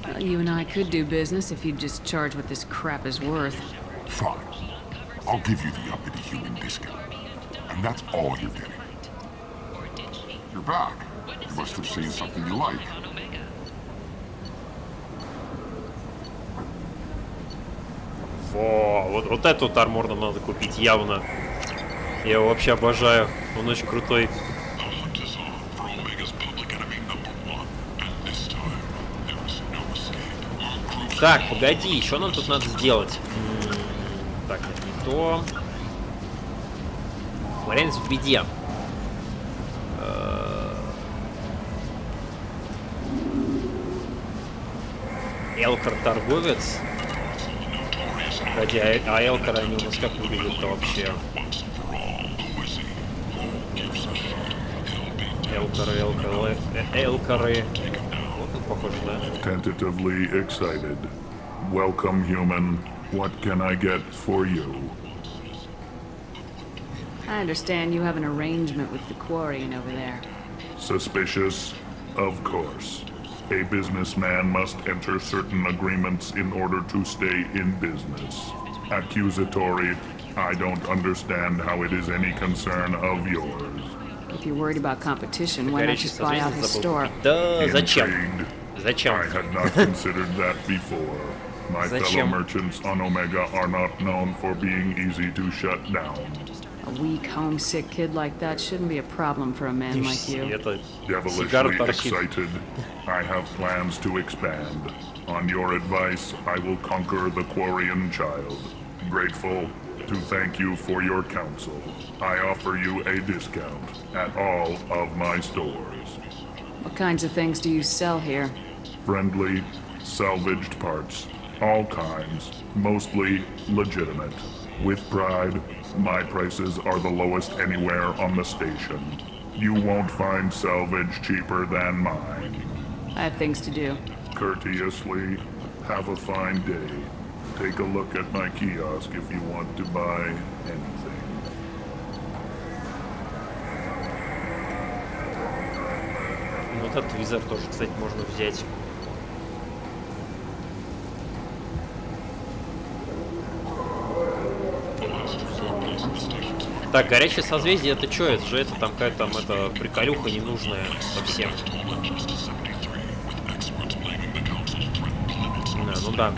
Well, you and I could do business if you'd just charge what this crap is worth. Fine. I'll give you the uppity human discount. And that's all you're getting. You're back. You must have seen something you like. Во, вот эту вот армор нам надо купить, явно. Я его вообще обожаю. Он очень крутой. Так, погоди, что нам тут надо сделать? Так, нет, не то. Вариант в беде. Элкар торговец. Хотя, а Элкары они у нас как выглядят-то вообще? Элкары. Вот тут похоже, да? Tentatively excited. Welcome, human. What can I get for you? I understand you have an arrangement with the Quarian over there. Suspicious? Of course. A businessman must enter certain agreements in order to stay in business. Accusatory, I don't understand how it is any concern of yours. If you're worried about competition, why not just buy out his store? Зачем? I had not considered that before. My fellow merchants on Omega are not known for being easy to shut down. A weak, homesick kid like that shouldn't be a problem for a man like you. Devilishly excited. I have plans to expand. On your advice, I will conquer the Quarian child. Grateful to thank you for your counsel. I offer you a discount at all of my stores. What kinds of things do you sell here? Friendly, salvaged parts. All kinds. Mostly legitimate. With pride, my prices are the lowest anywhere on the station. You won't find salvage cheaper than mine. I have things to do. Courteously, have a fine day. Take a look at my kiosk if you want to buy anything. Вот этот визор тоже, кстати, можно взять. Так, горячее созвездие, это что? Это же там какая-то там это приколюха ненужная совсем. Ну да.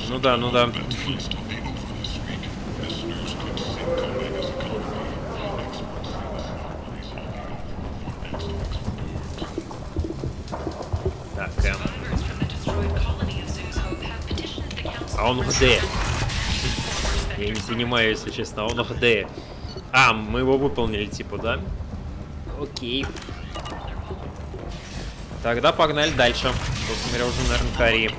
Ну да, ну да. Так, а он где? Я не понимаю, если честно, а он где? А, мы его выполнили, типа, да? Окей. Тогда погнали дальше. Посмотрел уже, наверное, Кари.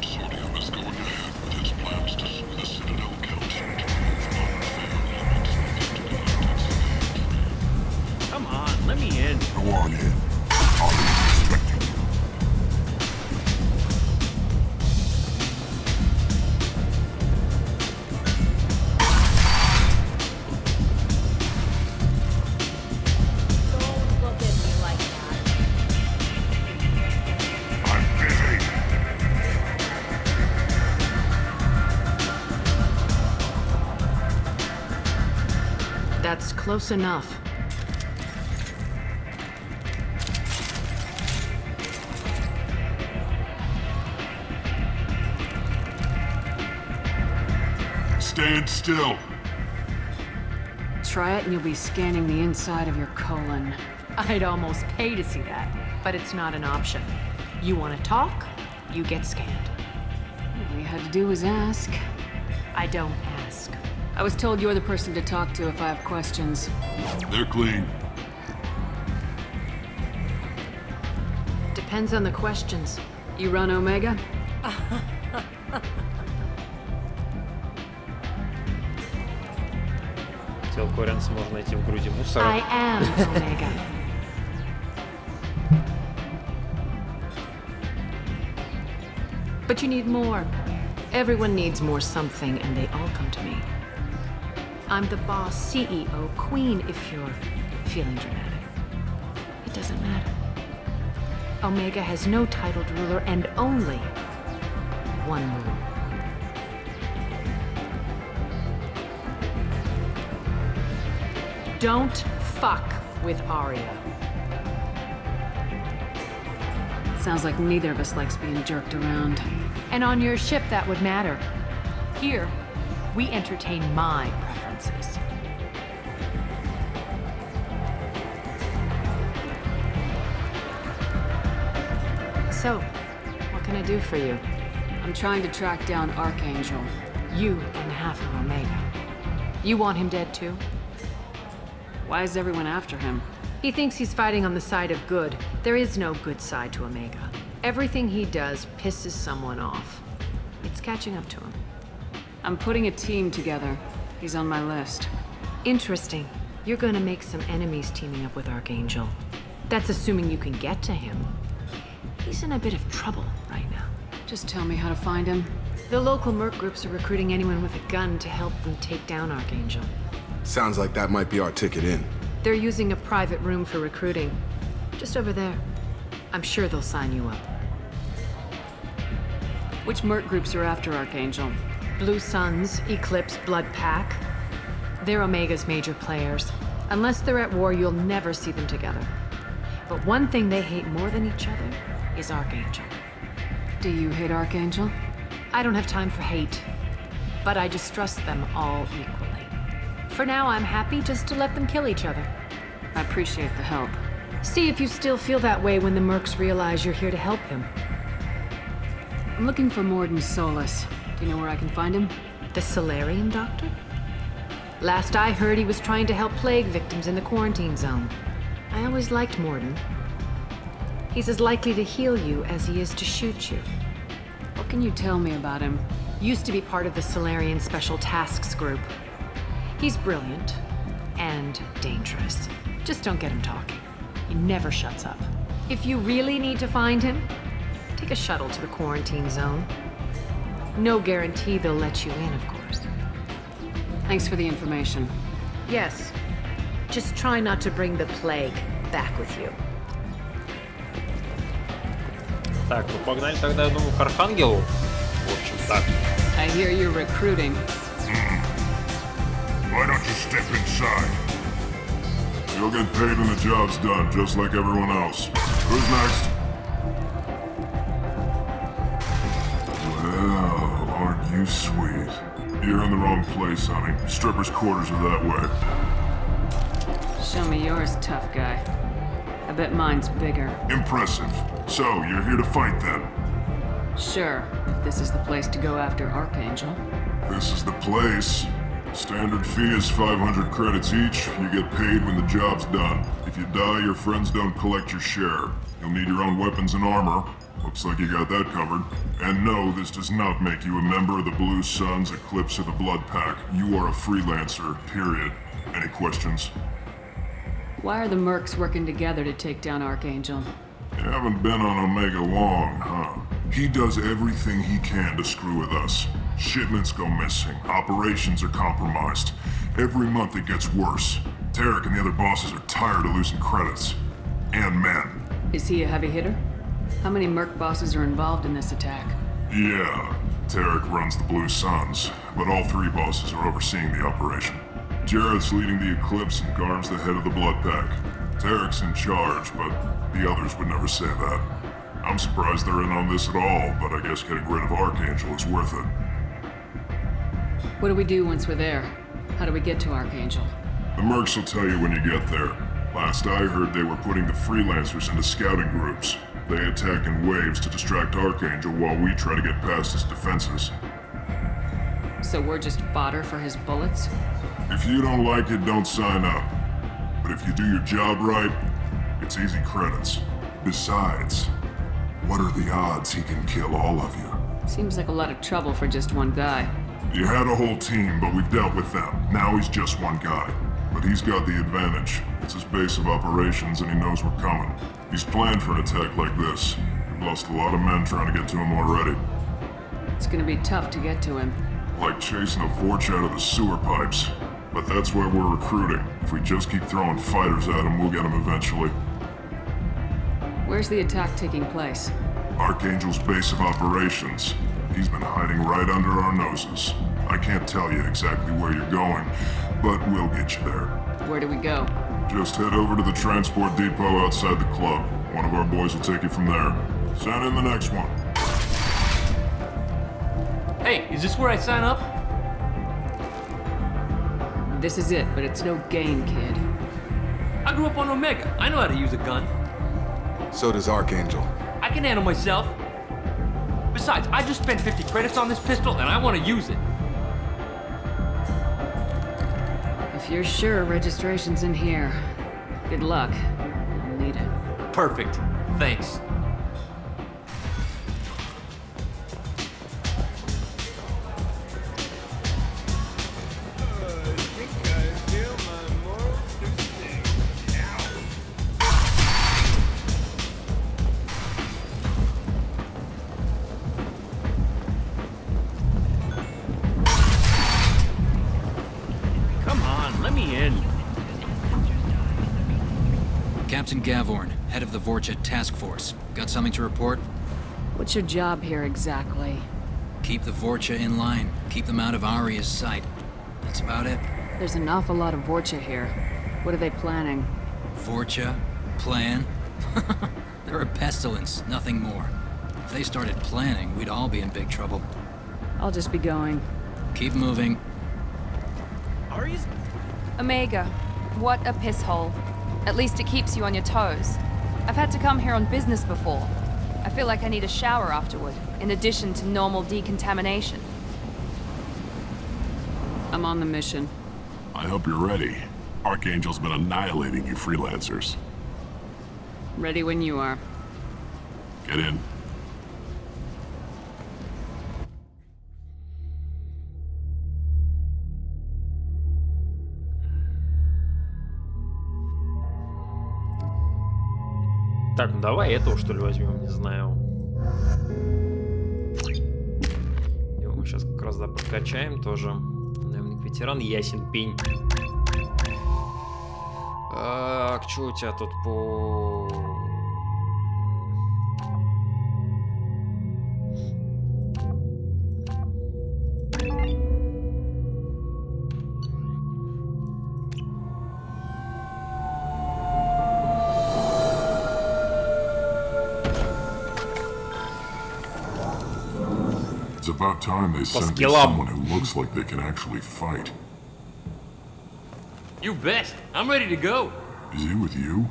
Come on, let me in. Go on in. That's close enough. Stand still. Try it and you'll be scanning the inside of your colon. I'd almost pay to see that, but it's not an option. You want to talk, you get scanned. All you had to do was ask. I don't ask. I was told you're the person to talk to if I have questions. They're clean. Depends on the questions. You run Omega? Тело Корианца можно найти в груди мусора. I am Omega. But you need more. Everyone needs more something, and they all come to me. I'm the boss, CEO, queen, if you're feeling dramatic. It doesn't matter. Omega has no titled ruler and only one rule. Don't fuck with Arya. Sounds like neither of us likes being jerked around. And on your ship, that would matter. Here, we entertain my preferences. So, what can I do for you? I'm trying to track down Archangel. You and half of Omega. You want him dead too? Why is everyone after him? He thinks he's fighting on the side of good. There is no good side to Omega. Everything he does pisses someone off. It's catching up to him. I'm putting a team together. He's on my list. Interesting. You're gonna make some enemies teaming up with Archangel. That's assuming you can get to him. He's in a bit of trouble right now. Just tell me how to find him. The local merc groups are recruiting anyone with a gun to help them take down Archangel. Sounds like that might be our ticket in. They're using a private room for recruiting. Just over there. I'm sure they'll sign you up. Which merc groups are after Archangel? Blue Suns, Eclipse, Blood Pack. They're Omega's major players. Unless they're at war, you'll never see them together. But one thing they hate more than each other is Archangel. Do you hate Archangel? I don't have time for hate, but I distrust them all equally. For now, I'm happy just to let them kill each other. I appreciate the help. See if you still feel that way when the mercs realize you're here to help him. I'm looking for Morden Solus. Do you know where I can find him? The Salarian doctor? Last I heard, he was trying to help plague victims in the quarantine zone. I always liked Morden. He's as likely to heal you as he is to shoot you. What can you tell me about him? Used to be part of the Salarian Special Tasks Group. He's brilliant and dangerous. Just don't get him talking. He never shuts up. If you really need to find him, take a shuttle to the quarantine zone. No guarantee they'll let you in, of course. Thanks for the information. Yes. Just try not to bring the plague back with you. Так, ну погнали тогда, я думаю, к Архангелу. В общем, так. I hear you're recruiting. Why don't you step inside? You'll get paid when the job's done, just like everyone else. Who's next? Well, aren't you sweet? You're in the wrong place, honey. Strippers' quarters are that way. Show me yours, tough guy. I bet mine's bigger. Impressive. So, you're here to fight then? Sure, if this is the place to go after Archangel. This is the place. Standard fee is 500 credits each. You get paid when the job's done. If you die, your friends don't collect your share. You'll need your own weapons and armor. Looks like you got that covered. And no, this does not make you a member of the Blue Suns, Eclipse, or the Blood Pack. You are a freelancer, period. Any questions? Why are the mercs working together to take down Archangel? You haven't been on Omega long, huh? He does everything he can to screw with us. Shipments go missing. Operations are compromised. Every month it gets worse. Tarek and the other bosses are tired of losing credits. And men. Is he a heavy hitter? How many merc bosses are involved in this attack? Yeah. Tarek runs the Blue Suns, but all three bosses are overseeing the operation. Jarrett's leading the Eclipse and Garm's the head of the Blood Pack. Tarek's in charge, but the others would never say that. I'm surprised they're in on this at all, but I guess getting rid of Archangel is worth it. What do we do once we're there? How do we get to Archangel? The mercs will tell you when you get there. Last I heard, they were putting the freelancers into scouting groups. They attack in waves to distract Archangel while we try to get past his defenses. So we're just fodder for his bullets? If you don't like it, don't sign up. But if you do your job right, it's easy credits. Besides, what are the odds he can kill all of you? Seems like a lot of trouble for just one guy. You had a whole team, but we've dealt with them. Now he's just one guy. But he's got the advantage. It's his base of operations and he knows we're coming. He's planned for an attack like this. We've lost a lot of men trying to get to him already. It's gonna be tough to get to him. Like chasing a Vorch out of the sewer pipes. But that's why we're recruiting. If we just keep throwing fighters at him, we'll get him eventually. Where's the attack taking place? Archangel's base of operations. He's been hiding right under our noses. I can't tell you exactly where you're going, but we'll get you there. Where do we go? Just head over to the transport depot outside the club. One of our boys will take you from there. Send in the next one. Hey, is this where I sign up? This is it, but it's no game, kid. I grew up on Omega. I know how to use a gun. So does Archangel. I can handle myself. Besides, I just spent 50 credits on this pistol and I want to use it. If you're sure registration's in here, good luck. I'll need it. Perfect. Thanks. Captain Gavorn, head of the Vorcha Task Force. Got something to report? What's your job here exactly? Keep the Vorcha in line. Keep them out of Aria's sight. That's about it. There's an awful lot of Vorcha here. What are they planning? Vorcha? Plan? They're a pestilence, nothing more. If they started planning, we'd all be in big trouble. I'll just be going. Keep moving. Omega, what a piss hole. At least it keeps you on your toes. I've had to come here on business before. I feel like I need a shower afterward, in addition to normal decontamination. I'm on the mission. I hope you're ready. Archangel's been annihilating you freelancers. Ready when you are. Get in. Так, ну давай этого что ли возьмем, не знаю. Его мы сейчас как раз прокачаем тоже. Наемник ветеран, ясен пень. Что у тебя тут по... It's about time they sent me someone who looks like they can actually fight. You bet. I'm ready to go. Is he with you?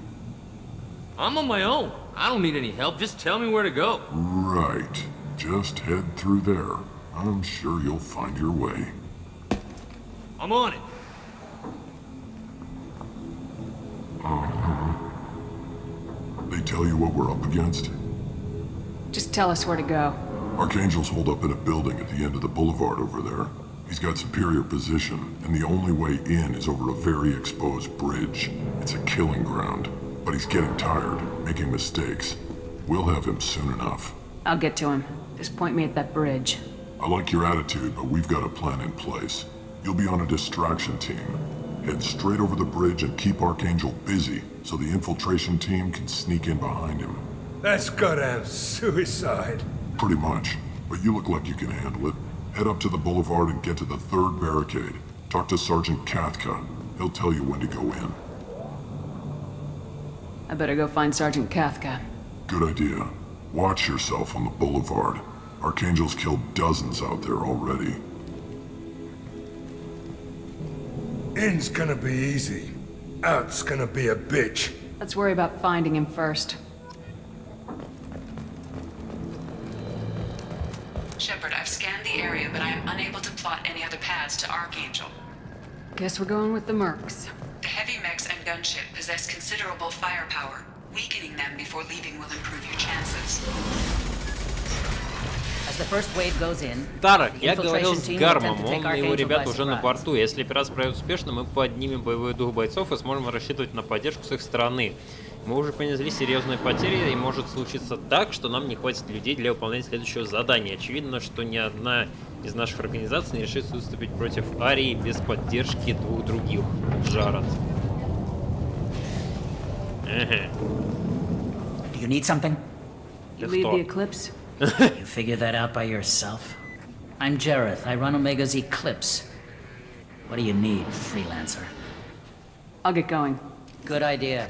I'm on my own. I don't need any help. Just tell me where to go. Right. Just head through there. I'm sure you'll find your way. I'm on it. They tell you what we're up against? Just tell us where to go. Archangel's holed up in a building at the end of the boulevard over there. He's got superior position, and the only way in is over a very exposed bridge. It's a killing ground, but he's getting tired, making mistakes. We'll have him soon enough. I'll get to him. Just point me at that bridge. I like your attitude, but we've got a plan in place. You'll be on a distraction team. Head straight over the bridge and keep Archangel busy, so the infiltration team can sneak in behind him. That's goddamn suicide. Pretty much, but you look like you can handle it. Head up to the boulevard and get to the third barricade. Talk to Sergeant Kathka. He'll tell you when to go in. I better go find Sergeant Kathka. Good idea. Watch yourself on the boulevard. Archangel's killed dozens out there already. In's gonna be easy. Out's gonna be a bitch. Let's worry about finding him first. Shepard, I've scanned the area, but I am unable to plot any other paths to Archangel. Guess we're going with the mercs. The heavy mechs and gunship possess considerable firepower. Weakening them before leaving will improve your chances. As the first wave goes in, Тарок, я говорил с Гармом, он и его ребята уже на борту. Если операция пройдет успешно, мы поднимем боевой дух бойцов и сможем рассчитывать на поддержку с их стороны. Мы уже понесли серьезные потери, и может случиться так, что нам не хватит людей для выполнения следующего задания. Очевидно, что ни одна из наших организаций не решится выступить против Арии без поддержки двух других. Джаред. Do you need something? You lead the Eclipse? You figure that out by yourself? I'm Jareth. I run Omega's Eclipse. What do you need, freelancer? I'll get going. Good idea.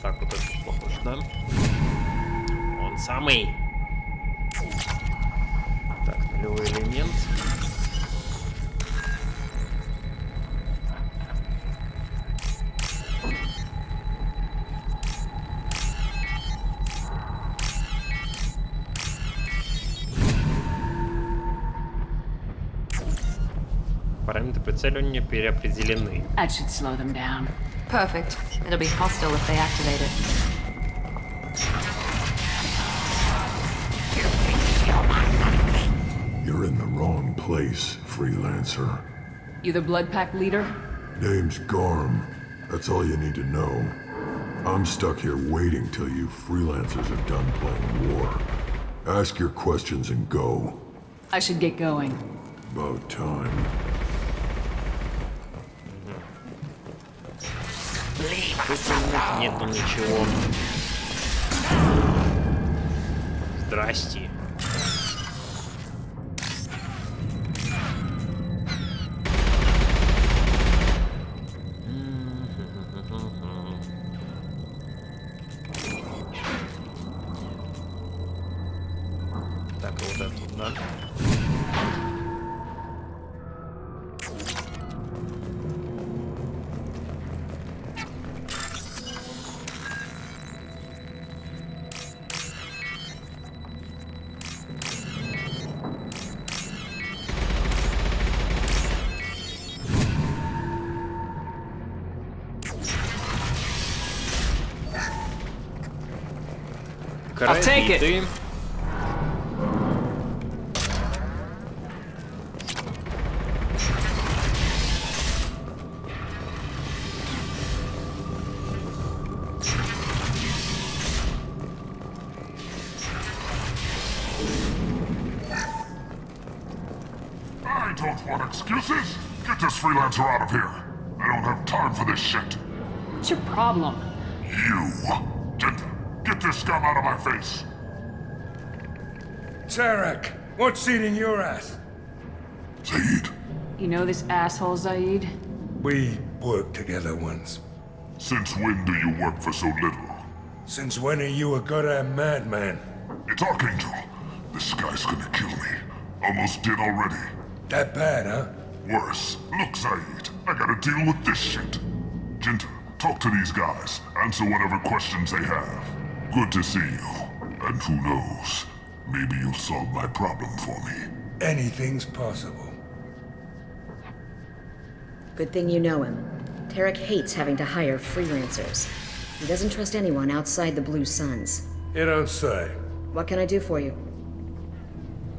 Так, вот этот похож, да? Он самый. Так, нулевой элемент. Параметры прицеливания переопределены. That should slow them down. Perfect. It'll be hostile if they activate it. You're in the wrong place, freelancer. You the Blood Pack leader? Name's Garm. That's all you need to know. I'm stuck here waiting till you freelancers are done playing war. Ask your questions and go. I should get going. About time. Тут нету ничего. Здрасте. Так, вот это, да. I'll take it. I don't want excuses. Get this freelancer out of here. I don't have time for this shit. What's your problem? You. Get this scum out of my face. Tarek, what's eating your ass? Zaid. You know this asshole, Zaid? We worked together once. Since when do you work for so little? Since when are you a goddamn madman? It's Archangel. This guy's gonna kill me. Almost did already. That bad, huh? Worse. Look, Zaid, I gotta deal with this shit. Jinta, talk to these guys. Answer whatever questions they have. Good to see you. And who knows, maybe you'll solve my problem for me. Anything's possible. Good thing you know him. Tarek hates having to hire freelancers. He doesn't trust anyone outside the Blue Suns. You don't say. What can I do for you?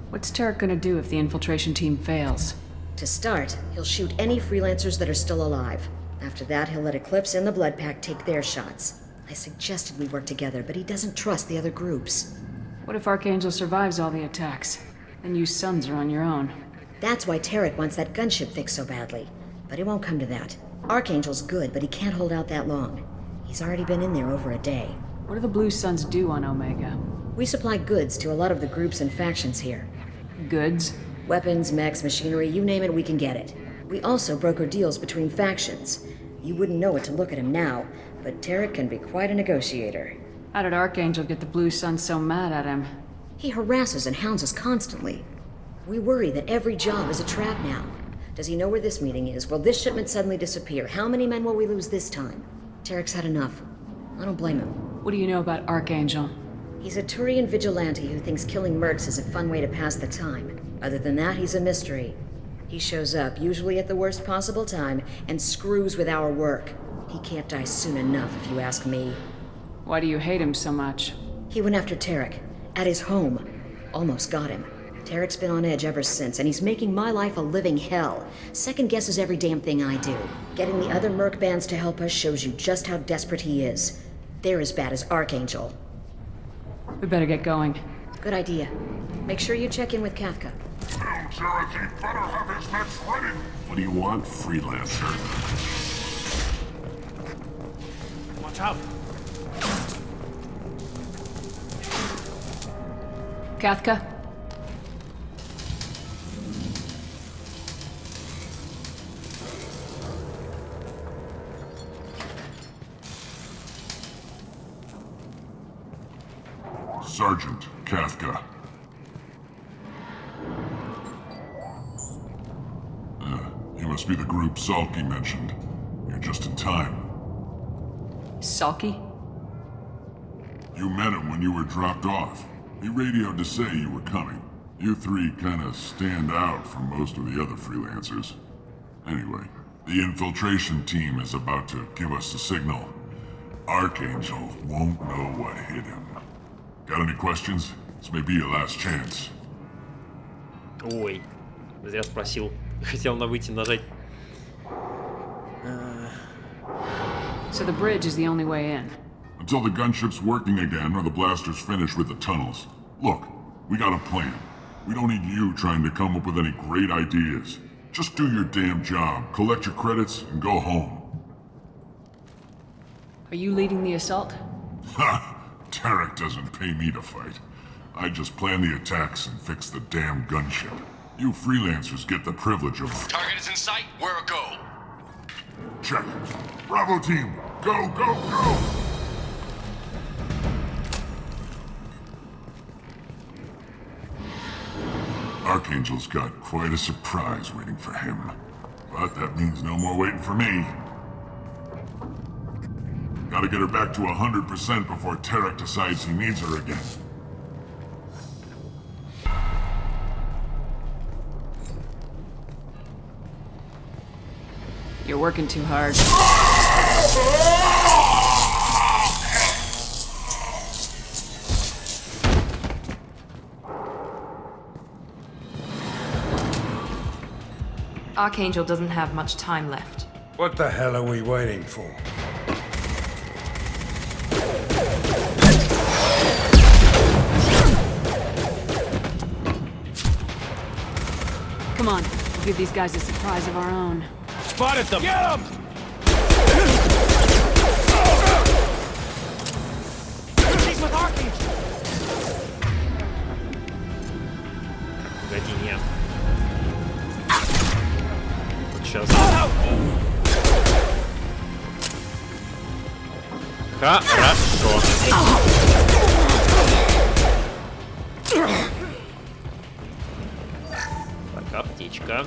What's Tarek gonna do if the infiltration team fails? To start, he'll shoot any freelancers that are still alive. After that, he'll let Eclipse and the Blood Pack take their shots. I suggested we work together, but he doesn't trust the other groups. What if Archangel survives all the attacks? Then you Sons are on your own. That's why Tarek wants that gunship fixed so badly. But it won't come to that. Archangel's good, but he can't hold out that long. He's already been in there over a day. What do the Blue Suns do on Omega? We supply goods to a lot of the groups and factions here. Goods? Weapons, mechs, machinery, you name it, we can get it. We also broker deals between factions. You wouldn't know it to look at him now, but Tarek can be quite a negotiator. How did Archangel get the Blue Suns so mad at him? He harasses and hounds us constantly. We worry that every job is a trap now. Does he know where this meeting is? Will this shipment suddenly disappear? How many men will we lose this time? Tarek's had enough. I don't blame him. What do you know about Archangel? He's a Turian vigilante who thinks killing mercs is a fun way to pass the time. Other than that, he's a mystery. He shows up, usually at the worst possible time, and screws with our work. He can't die soon enough, if you ask me. Why do you hate him so much? He went after Tarek. At his home. Almost got him. Tarek's been on edge ever since, and he's making my life a living hell. Second guesses every damn thing I do. Getting the other merc bands to help us shows you just how desperate he is. They're as bad as Archangel. We better get going. Good idea. Make sure you check in with Kafka. Tell Jareth he better have his next ready. What do you want, freelancer? Watch out. Kafka? Sergeant Kafka. You must be the group Salky mentioned. You're just in time. Salky? You met him when you were dropped off. He radioed to say you were coming. You three kinda stand out from most of the other freelancers. Anyway, the infiltration team is about to give us the signal. Archangel won't know what hit him. Got any questions? This may be your last chance. Ой, зря спросил. Хотел на выйти нажать. So the bridge is the only way in. Until the gunship's working again or the blasters finish with the tunnels. Look, we got a plan. We don't need you trying to come up with any great ideas. Just do your damn job, collect your credits, and go home. Are you leading the assault? Ha! Tarek doesn't pay me to fight. I just plan the attacks and fix the damn gunship. You freelancers get the privilege of... Target is in sight. Where go? Check. Bravo team, go, go, go! Archangel's got quite a surprise waiting for him. But that means no more waiting for me. Gotta get her back to 100% before Tarek decides he needs her again. You're working too hard. Archangel doesn't have much time left. What the hell are we waiting for? Come on, we'll give these guys a surprise of our own. Spotted them! Get them! She's with Archangel! Погоди, нет. Вот сейчас. Хорошо. Так, аптечка.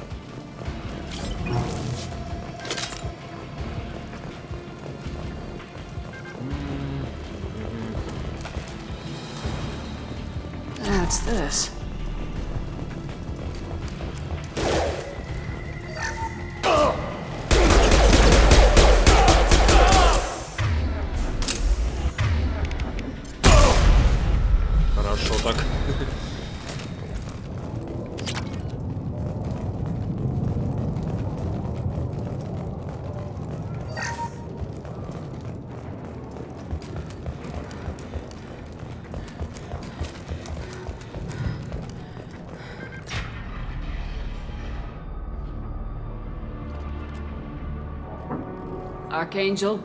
What's this? Хорошо так. Archangel?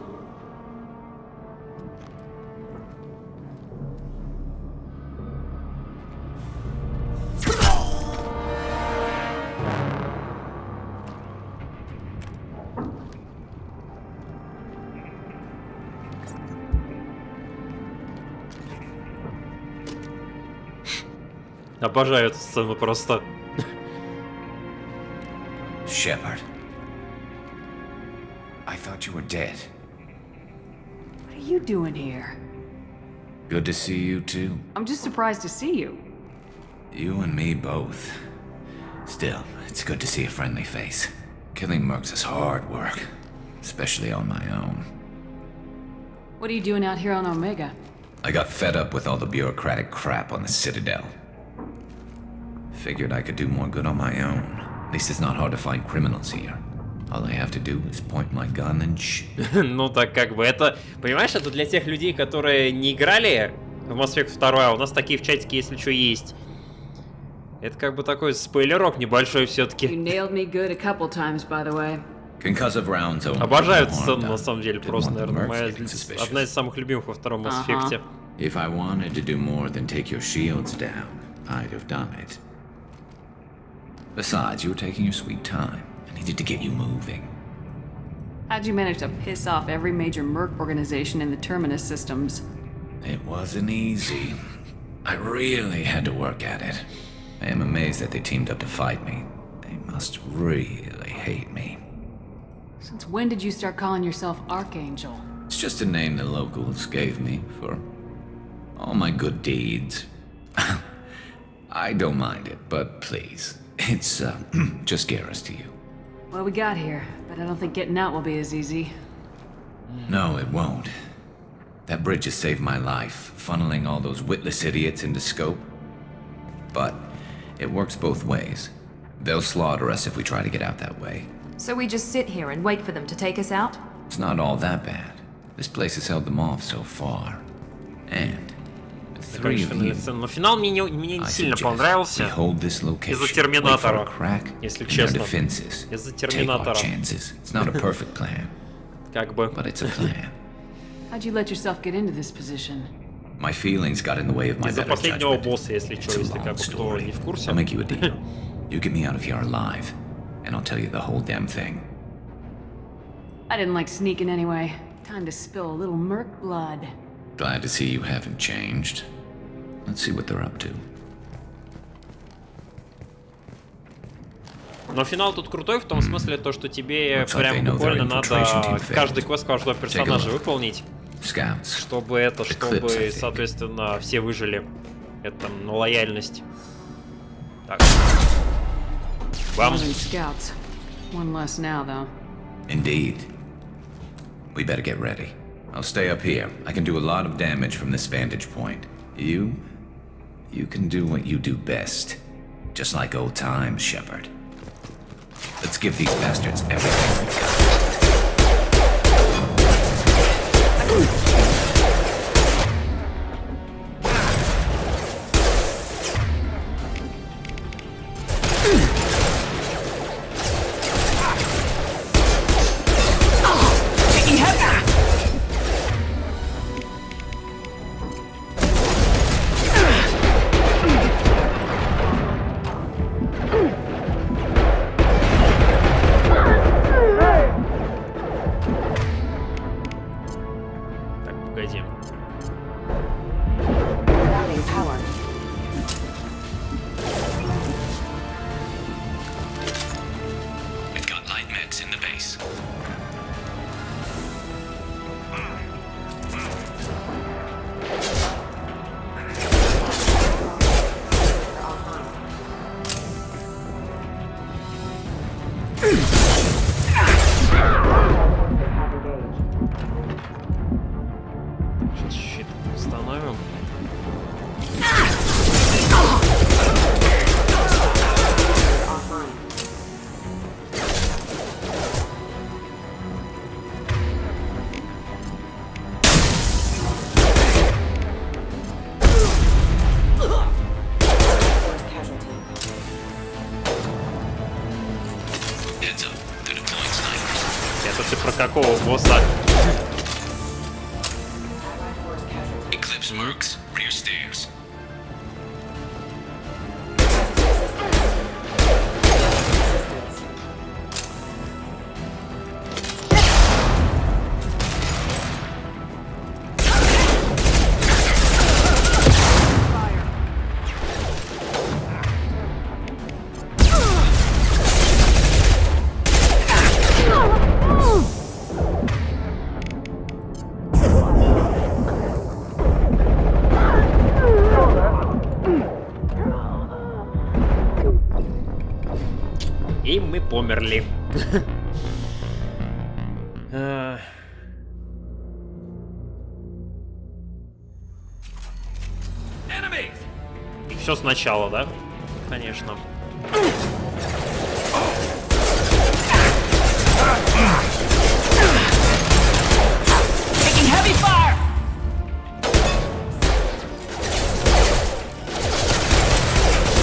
Обожаю эту сцену просто. Shepard. I thought you were dead. What are you doing here? Good to see you too. I'm just surprised to see you. You and me both. Still, it's good to see a friendly face. Killing mercs is hard work, especially on my own. What are you doing out here on Omega? I got fed up with all the bureaucratic crap on the Citadel. Figured I could do more good on my own. At least it's not hard to find criminals here. All I have to do is point my gun and shoot. Ну так как бы это... Понимаешь, это для тех людей, которые не играли в Mass Effect 2, а у нас такие в чатике, если что, есть. Это как бы такой спойлерок небольшой все-таки. Обожаю эту сцену, на самом деле, просто, наверное, одна из самых любимых во втором Mass Effect. If I wanted to do more than take your shields down, I'd have done it. Besides, you were taking your sweet time. I needed to get you moving. How'd you manage to piss off every major merc organization in the Terminus systems? It wasn't easy. I really had to work at it. I am amazed that they teamed up to fight me. They must really hate me. Since when did you start calling yourself Archangel? It's just a name the locals gave me for all my good deeds. I don't mind it, but please, it's just Garrus to you. Well, we got here, but I don't think getting out will be as easy. No, it won't. That bridge has saved my life, funneling all those witless idiots into scope. But it works both ways. They'll slaughter us if we try to get out that way. So we just sit here and wait for them to take us out? It's not all that bad. This place has held them off so far. And но финал мне не сильно понравился из-за Терминатора, если честно. Из-за Терминатора. Как бы. How'd you let yourself get into this position? My feelings got in the way of my Из-за better последнего judgment. босса, если It's что, a если long как бы кто story. не в курсе. I'll make you a deal. You get me out of here alive, and I'll tell you the whole damn thing. I didn't like sneaking anyway. Time to spill a little merc blood. Glad to see you haven't changed. Let's see what they're up to. Но финал тут крутой в том смысле, то, что тебе прям буквально надо каждый квест каждого персонажа выполнить, чтобы соответственно, все выжили. Это лояльность. Так. Бам. One less now, though. Indeed. We better get ready. I'll stay up here. I can do a lot of damage from this vantage point. You can do what you do best. Just like old times, Shepard. Let's give these bastards everything we've got. Какого босса? Eclipse marks, rear stairs. И мы померли. И все сначала, да? Конечно. Taking heavy fire!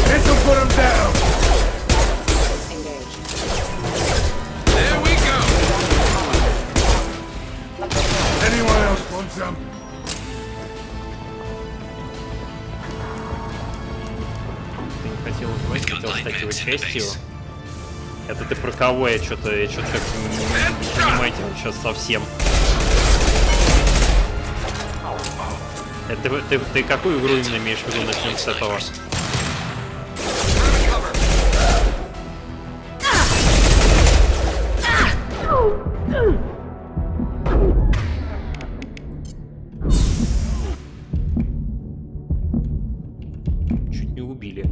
This will put him down! There we go! Anyone else want some? Хотел стать его частью. Это ты про кого? Я что-то как не понимаете сейчас совсем. Ты какую игру именно имеешь в виду? Начнем с этого. Чуть не убили.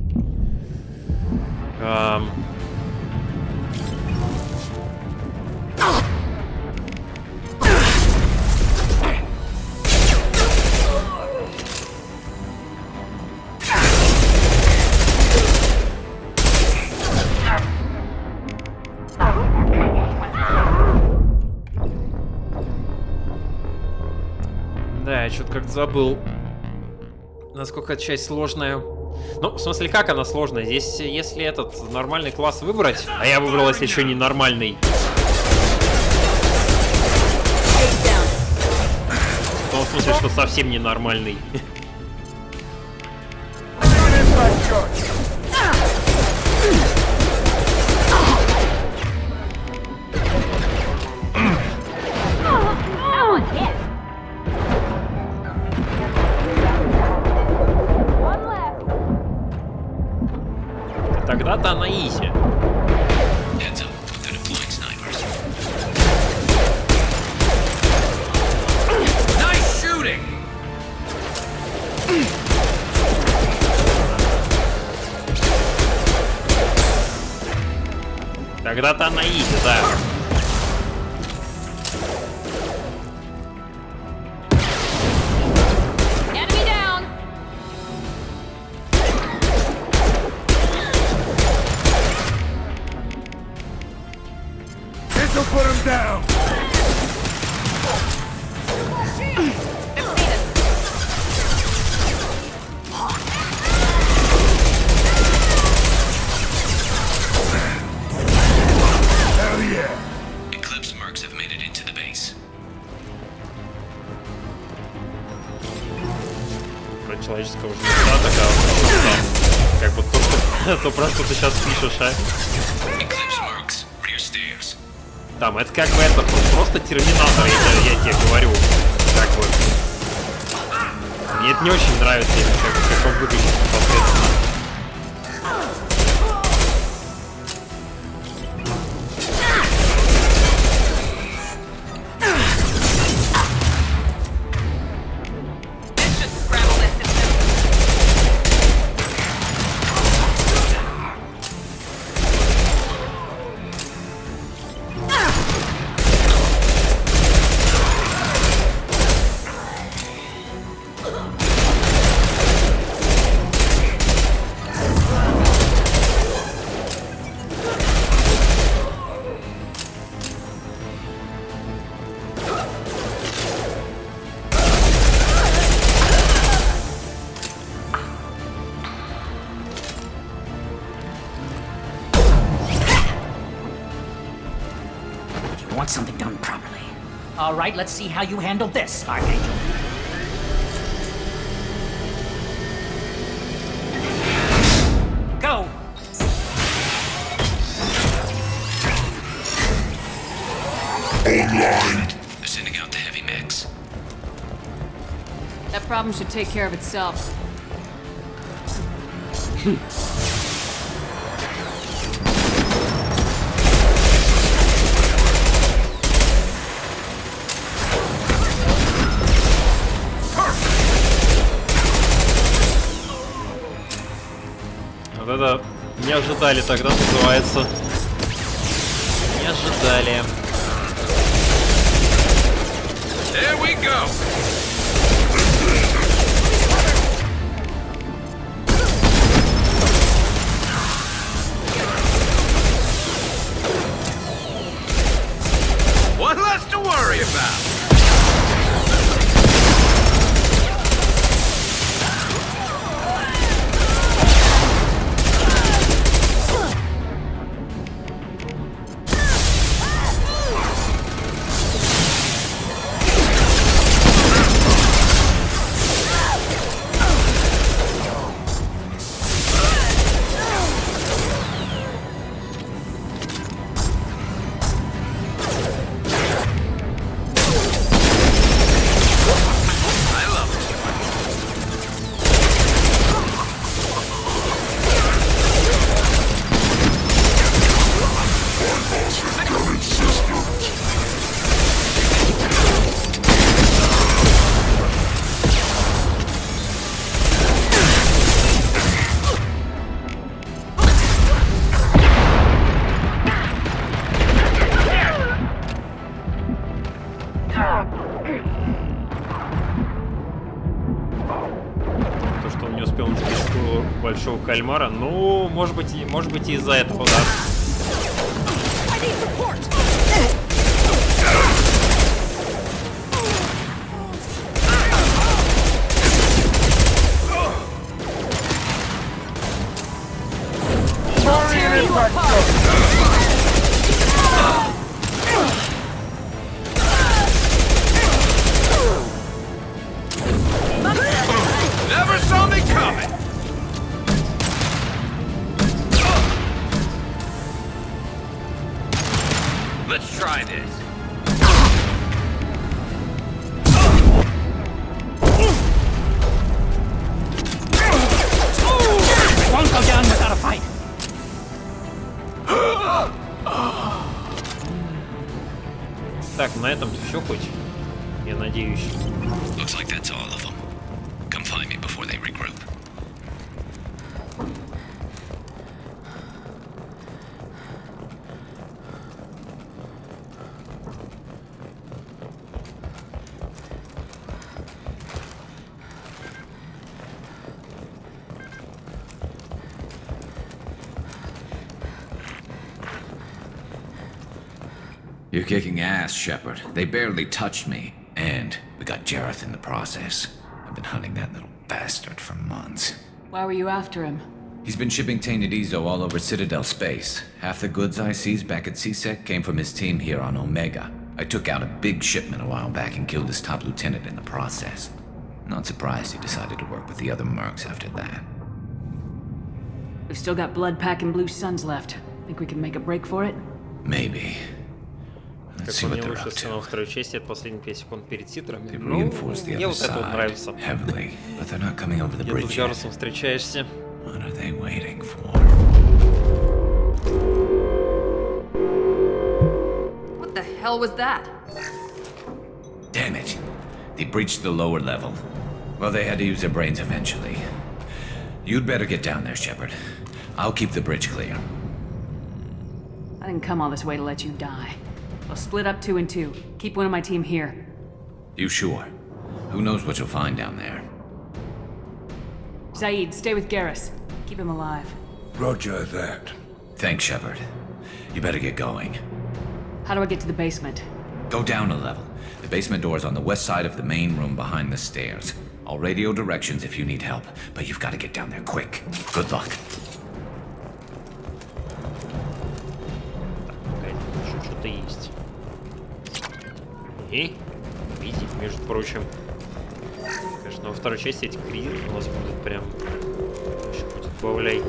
Да, я что-то как-то забыл, насколько эта часть сложная. Ну, в смысле, как она сложная? Здесь, если этот нормальный класс выбрать, а я выбрал, если еще не нормальный. В том смысле, что совсем ненормальный. Тогда-то она изи. Тогда-то она изи, да. Enemy down. This'll put him down. Человеческого уже недостаток, а как бы то, про что ты сейчас пишешь, а? Там, это как бы это просто терминатор, я тебе говорю. Как бы. Мне это не очень нравится, как он выглядит непосредственно. Want something done properly. All right, let's see how you handle this, Archangel. Go! Online. They're sending out the heavy mix. That problem should take care of itself. Вот это не ожидали тогда, называется. Не ожидали. There we go. One less to worry about. То, что он не успел на спичку большого кальмара, ну, может быть и из-за этого, да. Let's try this. Won't go down without a fight. Так, на этом все хоть, я надеюсь. Looks like that's all of them. Come find me before they regroup. You're kicking ass, Shepard. They barely touched me. And we got Jareth in the process. I've been hunting that little bastard for months. Why were you after him? He's been shipping tainted Ezo all over Citadel space. Half the goods I seized back at CSEC came from his team here on Omega. I took out a big shipment a while back and killed his top lieutenant in the process. Not surprised he decided to work with the other mercs after that. We've still got Bloodpack and Blue Suns left. Think we can make a break for it? Maybe. Как по мне лучше сцена во второй части от последних 5 секунд перед титрами. Ну, мне вот это вот нравится. Где ты с Гаррусом встречаешься? What are they waiting for? What the hell was that? Damn it. They breached the lower level. Well, they had to use their brains eventually. You'd better get down there, Shepard. I'll keep the bridge clear. I didn't come all this way to let you die. I'll split up 2 and 2. Keep one of my team here. You sure? Who knows what you'll find down there? Saeed, stay with Garrus. Keep him alive. Roger that. Thanks, Shepard. You better get going. How do I get to the basement? Go down a level. The basement door is on the west side of the main room behind the stairs. I'll radio directions if you need help, but you've got to get down there quick. Good luck. Что-то есть. И видите, между прочим, конечно, во второй части эти кризисы у нас будут прям еще хоть отбавляй.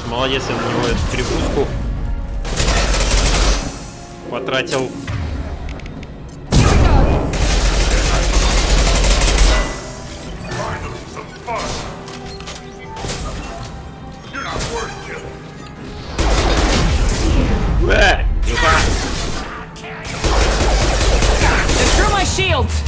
Молодец, я на него эту перепуску потратил. Through my shields!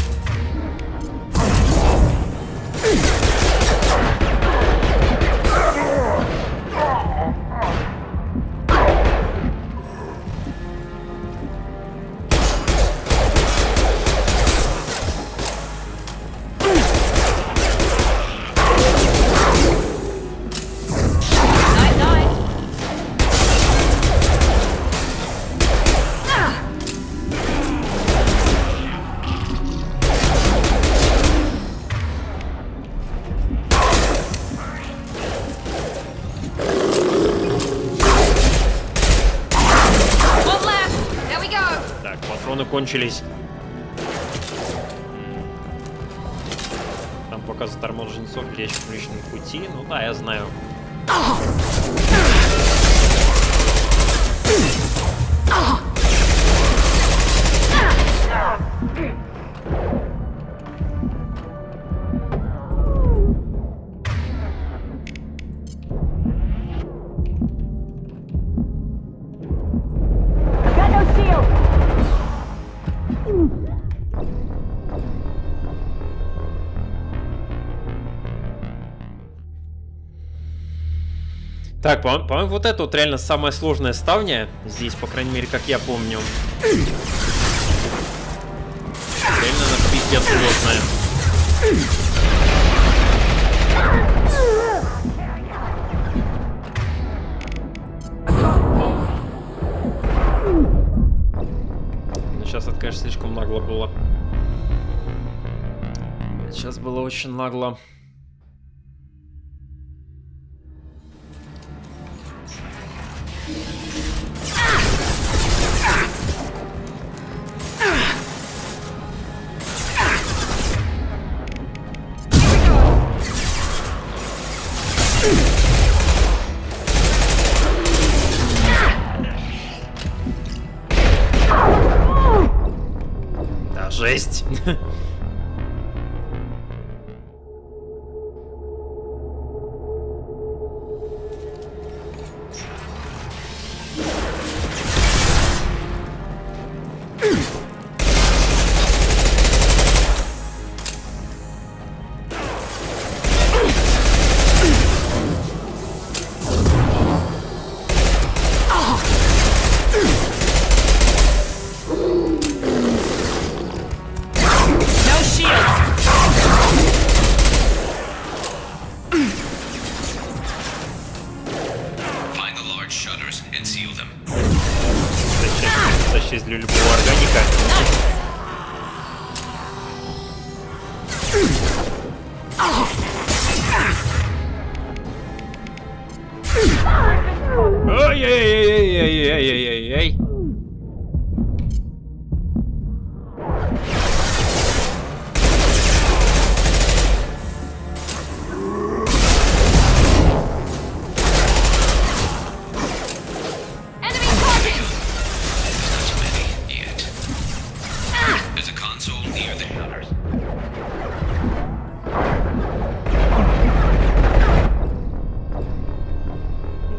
закончились. Там пока заторможен жнецов, лечь в личном пути. Ну да, я знаю. Так, по-моему, вот это вот реально самая сложная ставня. Здесь, по крайней мере, как я помню. Реально она пиздец сложная. Но сейчас это, конечно, слишком нагло было. Сейчас было очень нагло. Да, жесть. Защита для любого органика. Ай-яй-яй-яй-яй-яй-яй-яй.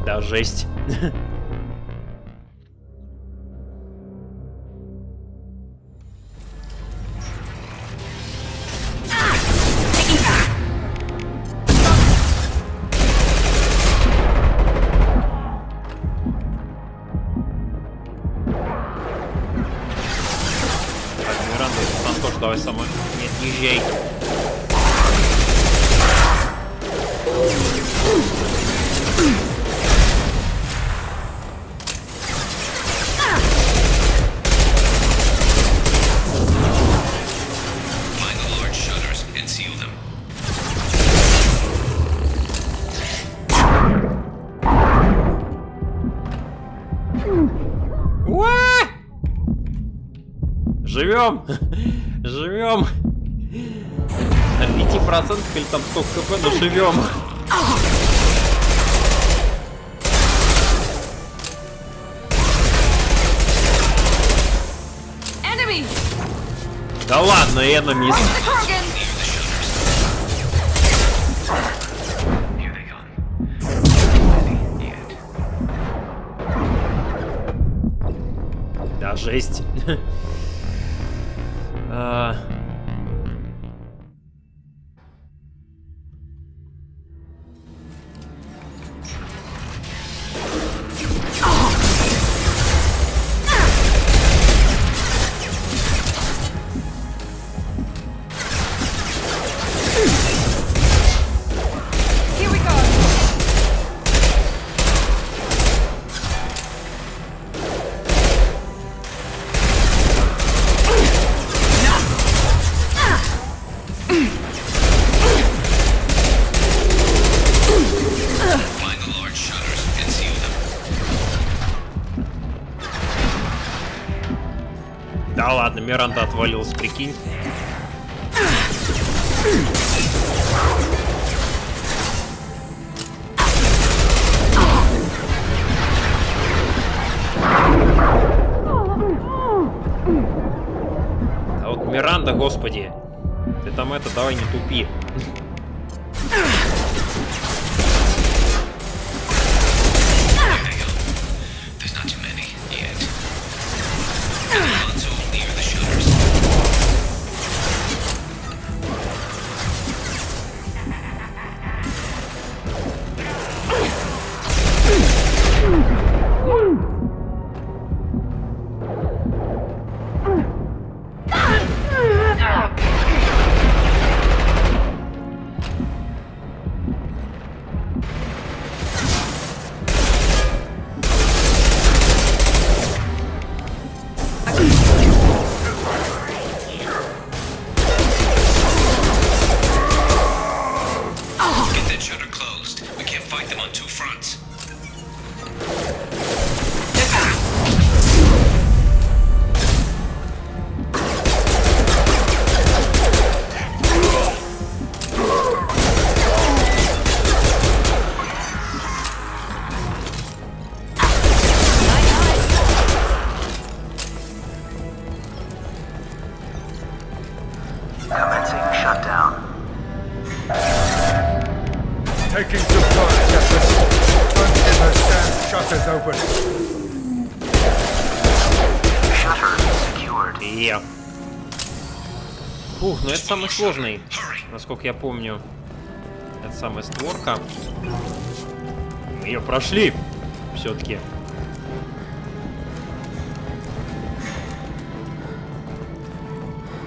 Да, жесть. Тоже давай сама. Нет, не езжай. Живем! Живем! На 5% или там сколько КП, но живем! Да ладно, enemies! Да, жесть! Ладно, Миранда отвалилась, прикинь. А вот Миранда, господи. Ты там это, давай не тупи. Фух, ну это самый сложный, насколько я помню. Это самая створка. Мы ее прошли все-таки.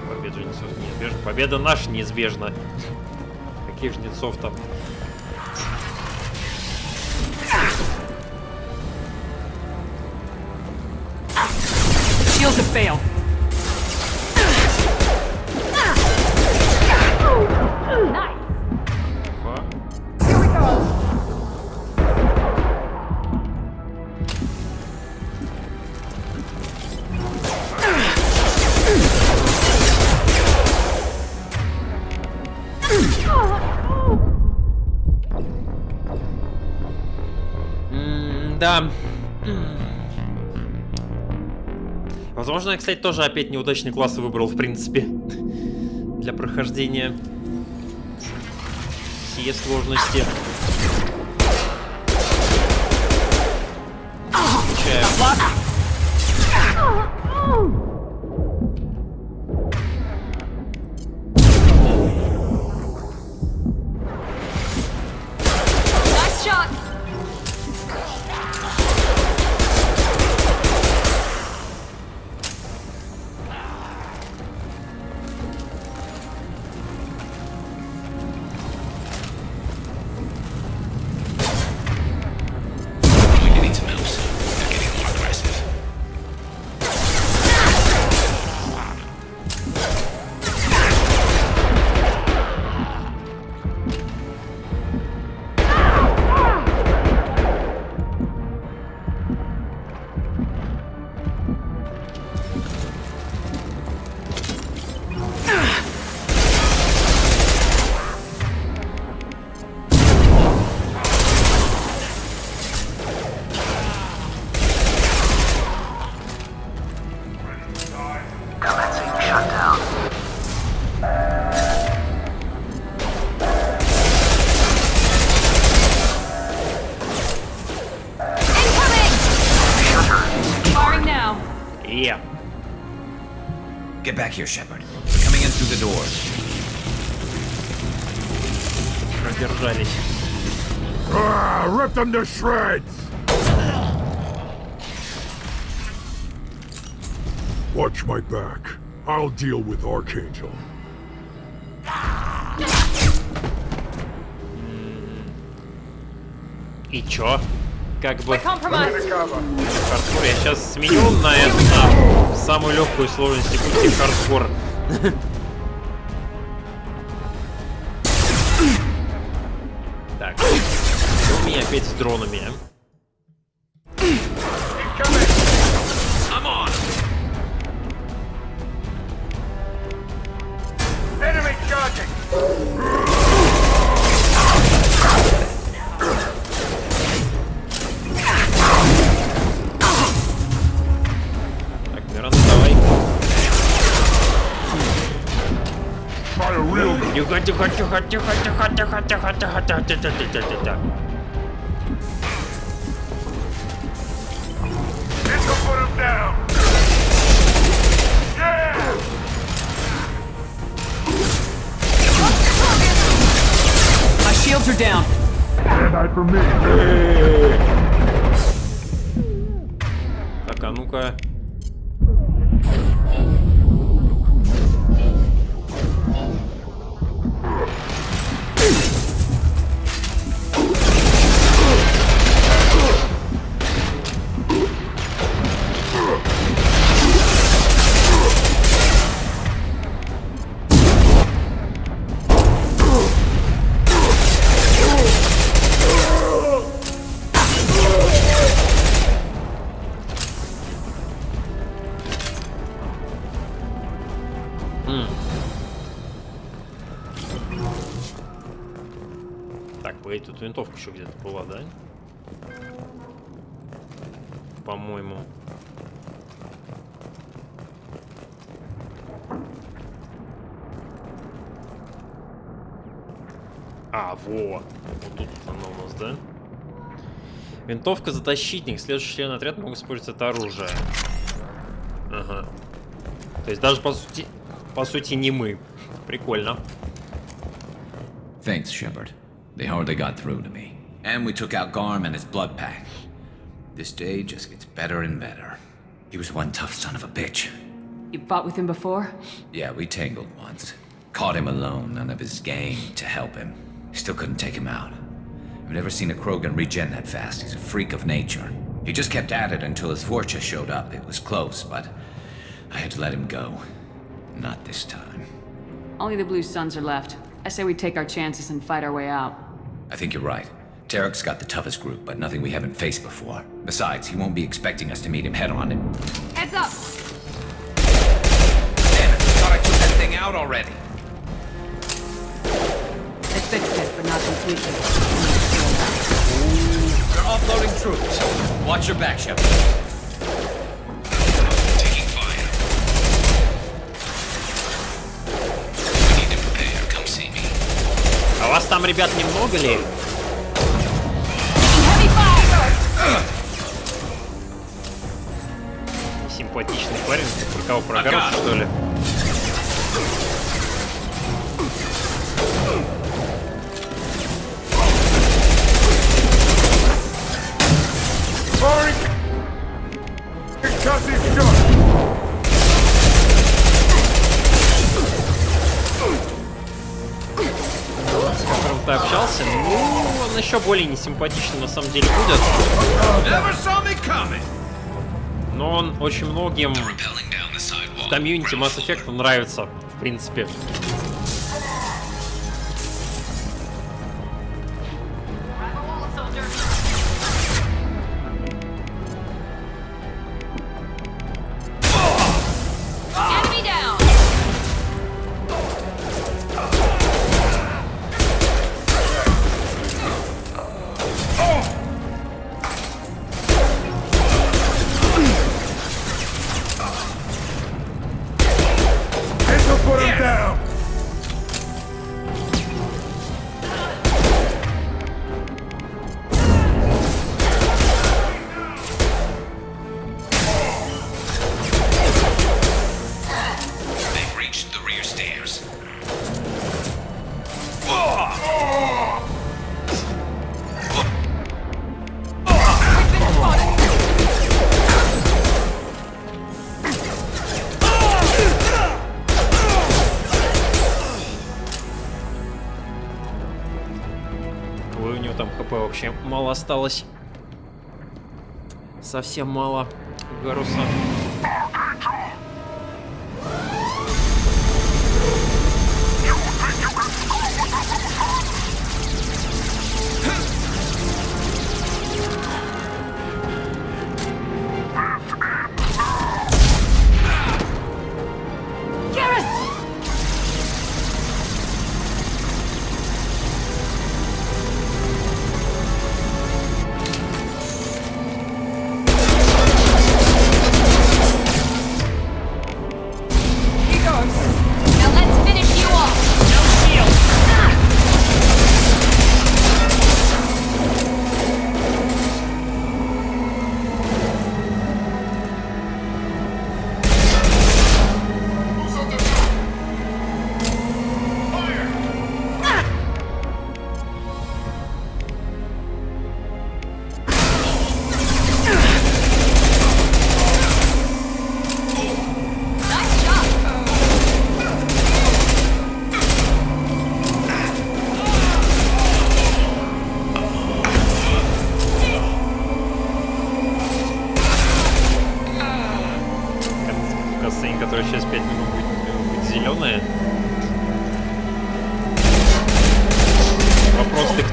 Победа жнецов неизбежна. Победа наша неизбежна. Каких жнецов там? Shields have failed. Nice. Here we go. Да. Возможно, я, кстати, тоже опять неудачный класс выбрал, в принципе, для прохождения всей сложности. Nice shot. Yeah. Get back here, Shepard. We're coming in through the doors. Продержались. Rip them to shreds! Watch my back. I'll deal with Archangel. И чё? Как бы... Хардкор я сейчас сменю на это, на самую легкую сложность и пути хардкор. Так, что у меня опять с дронами, а? Так, Мирон, давай. Тихо, тихо, тихо, тихо, тихо, тихо, тихо, тихо, тихо, тихо, тихо, тихо. My shields are down. For me. Так, а ну-ка. Так, погоди, тут винтовка еще где-то была, да? По-моему. А, во! Вот тут она у нас, да? Винтовка защитник. Следующий член отряда могут использовать это оружие. Ага. То есть даже по сути не мы. Прикольно. Thanks, Shepard. They hardly got through to me. And we took out Garm and his blood pack. This day just gets better and better. He was one tough son of a bitch. You fought with him before? Yeah, we tangled once. Caught him alone, none of his gang to help him. Still couldn't take him out. I've never seen a Krogan regen that fast. He's a freak of nature. He just kept at it until his Forcha showed up. It was close, but I had to let him go. Not this time. Only the Blue Suns are left. I say we take our chances and fight our way out. I think you're right. Tarek's got the toughest group, but nothing we haven't faced before. Besides, he won't be expecting us to meet him head-on and... Heads up! Damn it, I thought I took that thing out already. They fixed it, but not completely. They're offloading troops. Watch your back, Shepard. Taking fire. We need to prepare. Come see me. А вас там, ребят, немного ли? Симпатичный парень. Кого прогород, что ли? С которым ты общался, ну, он еще более несимпатичный на самом деле будет. Но он очень многим в комьюнити Mass Effect нравится, в принципе. У него там хп вообще мало осталось. Совсем мало Гаруса.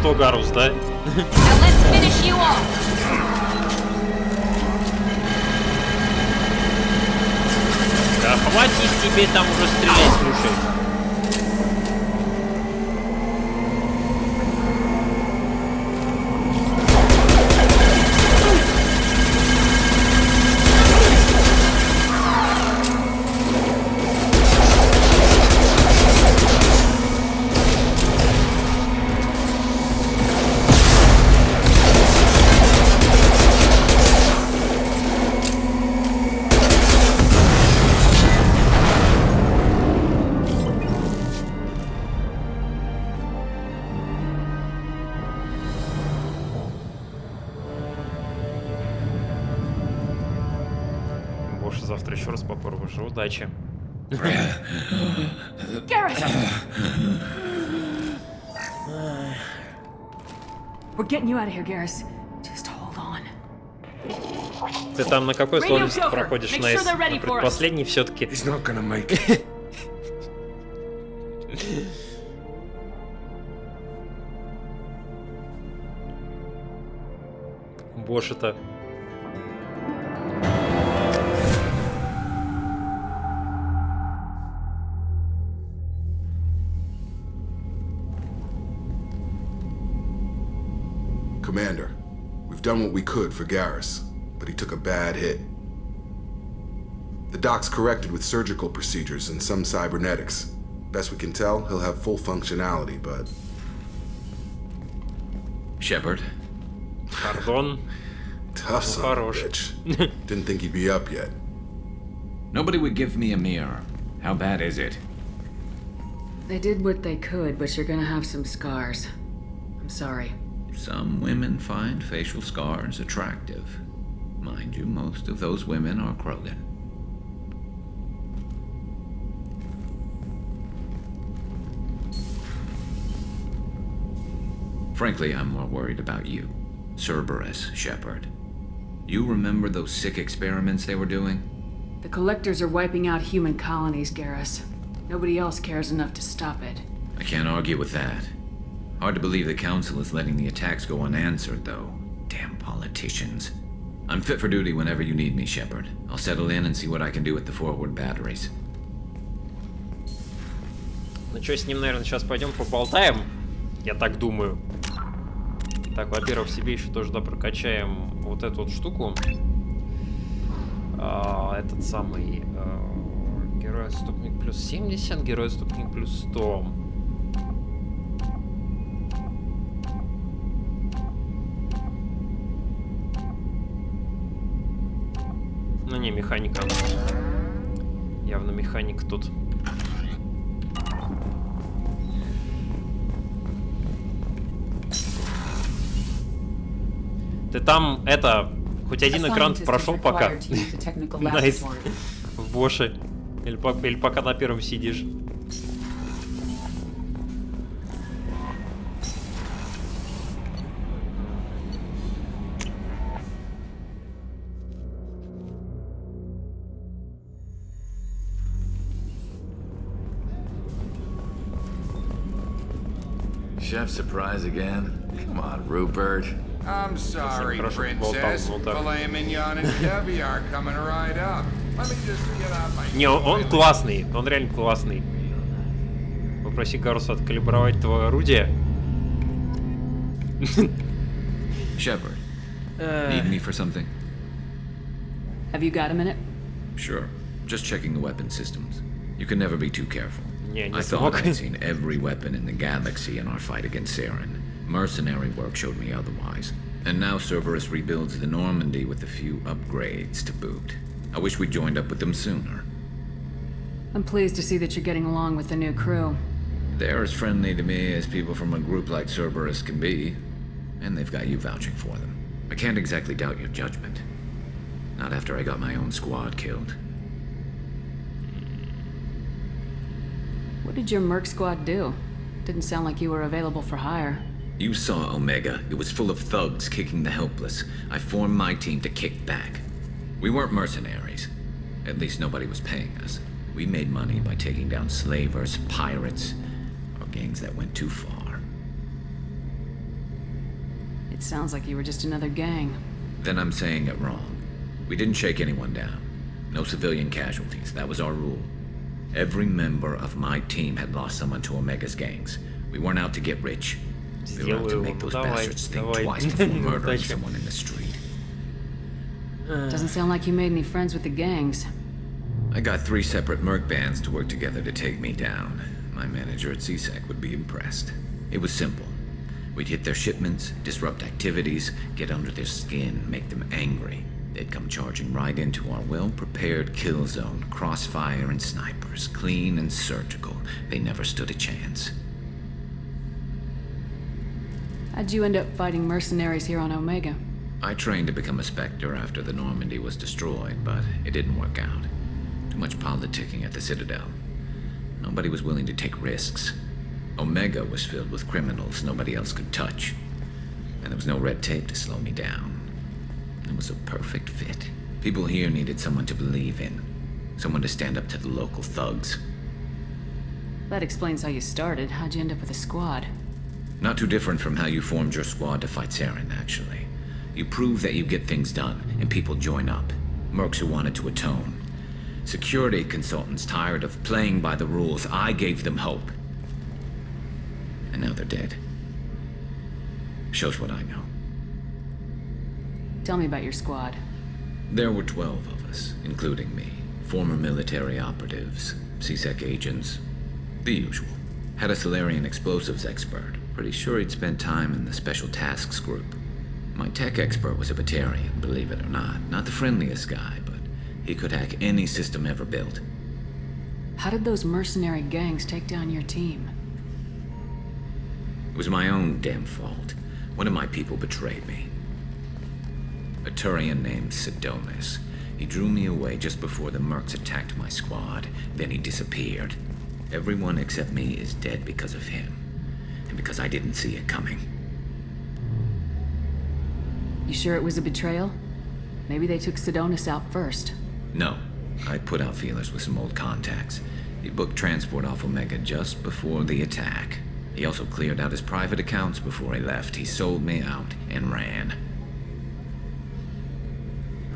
что, Гарус, да? Да хватит тебе там уже стрелять, слушай. Завтра еще раз попробуешь. Удачи. We're getting you out of here, Garrus. Just hold on. Ты там на какой сложности проходишь? На предпоследний все-таки. Больше-то. Commander, we've done what we could for Garrus, but he took a bad hit. The doc's corrected with surgical procedures and some cybernetics. Best we can tell, he'll have full functionality, but... Shepard. Pardon. Tough son of a bitch. Didn't think he'd be up yet. Nobody would give me a mirror. How bad is it? They did what they could, but you're gonna have some scars. I'm sorry. Some women find facial scars attractive. Mind you, most of those women are Krogan. Frankly, I'm more worried about you. Cerberus, Shepard. You remember those sick experiments they were doing? The Collectors are wiping out human colonies, Garrus. Nobody else cares enough to stop it. I can't argue with that. Hard to believe the Council is letting the attacks go unanswered, though. Damn politicians. I'm fit for duty whenever you need me, Shepard. I'll settle in and see what I can do with the forward batteries. Ну что, с ним, наверное, сейчас пойдем поболтаем. Я так думаю. Так, во-первых, себе еще тоже прокачаем вот эту вот штуку. Этот самый герой отступник плюс 70, герой отступник плюс 100. Ну не, механика. Явно механик тут. Ты там, это, хоть один экран прошел пока? Найс. В Боше. Или пока на первом сидишь? Chef surprise again? Come on, Rupert. I'm sorry, princess. Filet mignon and caviar coming right up. Let me just get out my... Не, он классный. Он реально классный. Попроси Гаруса откалибровать твое орудие. Shepard, need me for something? Have you got a minute? Sure. Just checking the weapon systems. You can never be too careful. Не I thought I'd seen every weapon in the galaxy in our fight against Saren. Mercenary work showed me otherwise. And now Cerberus rebuilds the Normandy with a few upgrades to boot. I wish we'd joined up with them sooner. I'm pleased to see that you're getting along with the new crew. They're as friendly to me as people from a group like Cerberus can be. And they've got you vouching for them. I can't exactly doubt your judgment. Not after I got my own squad killed. What did your merc squad do? Didn't sound like you were available for hire. You saw Omega. It was full of thugs kicking the helpless. I formed my team to kick back. We weren't mercenaries. At least nobody was paying us. We made money by taking down slavers, pirates, or gangs that went too far. sounds like you were just another gang. Then I'm saying it wrong. We didn't shake anyone down. No civilian casualties, that was our rule. Every member of my team had lost someone to Omega's gangs. We weren't out to get rich. We were out to make those bastards think twice before murdering someone in the street. Doesn't sound like you made any friends with the gangs. I got 3 separate merc bands to work together to take me down. My manager at CSEC would be impressed. It was simple. We'd hit their shipments, disrupt activities, get under their skin, make them angry. They'd come charging right into our well-prepared kill zone, crossfire and snipers, clean and surgical. They never stood a chance. How'd you end up fighting mercenaries here on Omega? I trained to become a Spectre after the Normandy was destroyed, but it didn't work out. Too much politicking at the Citadel. Nobody was willing to take risks. Omega was filled with criminals nobody else could touch. And there was no red tape to slow me down. It was a perfect fit. People here needed someone to believe in. Someone to stand up to the local thugs. That explains how you started. How'd you end up with a squad? Not too different from how you formed your squad to fight Saren, actually. You prove that you get things done, and people join up. Mercs who wanted to atone. Security consultants tired of playing by the rules. I gave them hope. And now they're dead. Shows what I know. Tell me about your squad. There were 12 of us, including me. Former military operatives, CSEC agents, the usual. Had a Solarian explosives expert. Pretty sure he'd spent time in the Special Tasks Group. My tech expert was a Batarian, believe it or not. Not the friendliest guy, but he could hack any system ever built. How did those mercenary gangs take down your team? It was my own damn fault. One of my people betrayed me. A Turian named Sidonis. He drew me away just before the mercs attacked my squad. Then he disappeared. Everyone except me is dead because of him. And because I didn't see it coming. You sure it was a betrayal? Maybe they took Sidonis out first. No. I put out feelers with some old contacts. He booked transport off Omega just before the attack. He also cleared out his private accounts before he left. He sold me out and ran.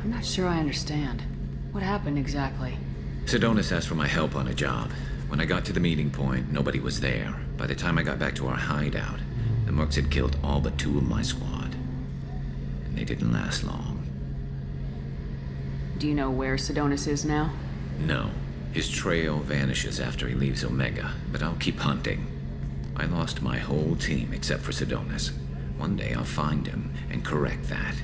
I'm not sure I understand. What happened exactly? Sidonis asked for my help on a job. When I got to the meeting point, nobody was there. By the time I got back to our hideout, the mercs had killed all but 2 of my squad. And they didn't last long. Do you know where Sidonis is now? No. His trail vanishes after he leaves Omega, but I'll keep hunting. I lost my whole team except for Sidonis. One day I'll find him and correct that.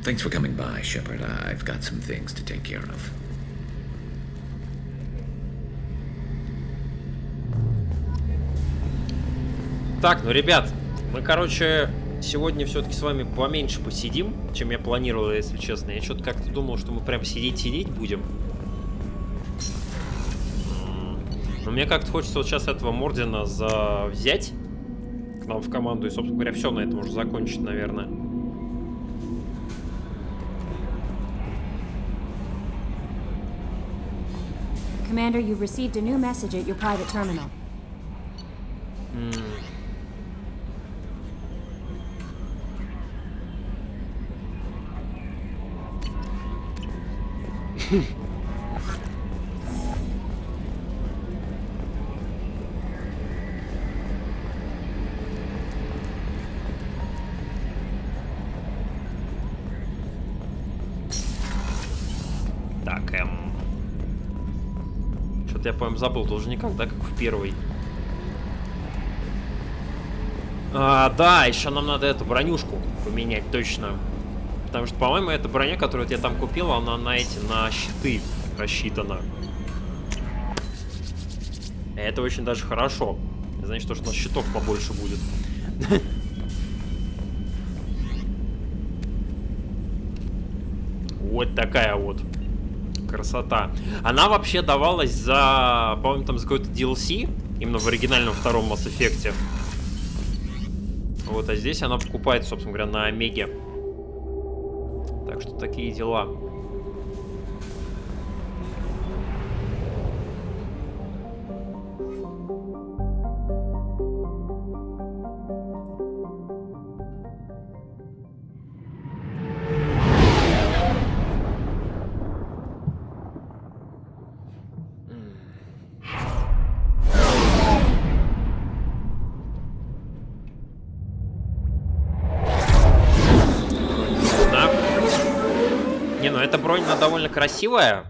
Thanks for coming by, Shepard. I've got some things to take care of. Так, ну, ребят, мы, короче, сегодня все-таки с вами поменьше посидим, чем я планировал, если честно. Я что-то как-то думал, что мы прям сидеть будем. Но мне как-то хочется вот сейчас этого Мордина взять к нам в команду. И, собственно говоря, все на этом уже закончить, наверное. Commander, you've received a new message at your private terminal. Так, что-то я, по-моему, забыл должниках, да, как в первой. Да, еще нам надо эту бронюшку поменять, точно. Потому что, по-моему, эта броня, которую я там купил, она на щиты рассчитана. И это очень даже хорошо. Значит, что у нас щитов побольше будет. Вот такая вот красота. Она вообще давалась за, по-моему, там за какой-то DLC, именно в оригинальном втором Mass Effect. Вот, а здесь она покупается, собственно говоря, на Омеге. Так что такие дела. эта бронь, она довольно красивая.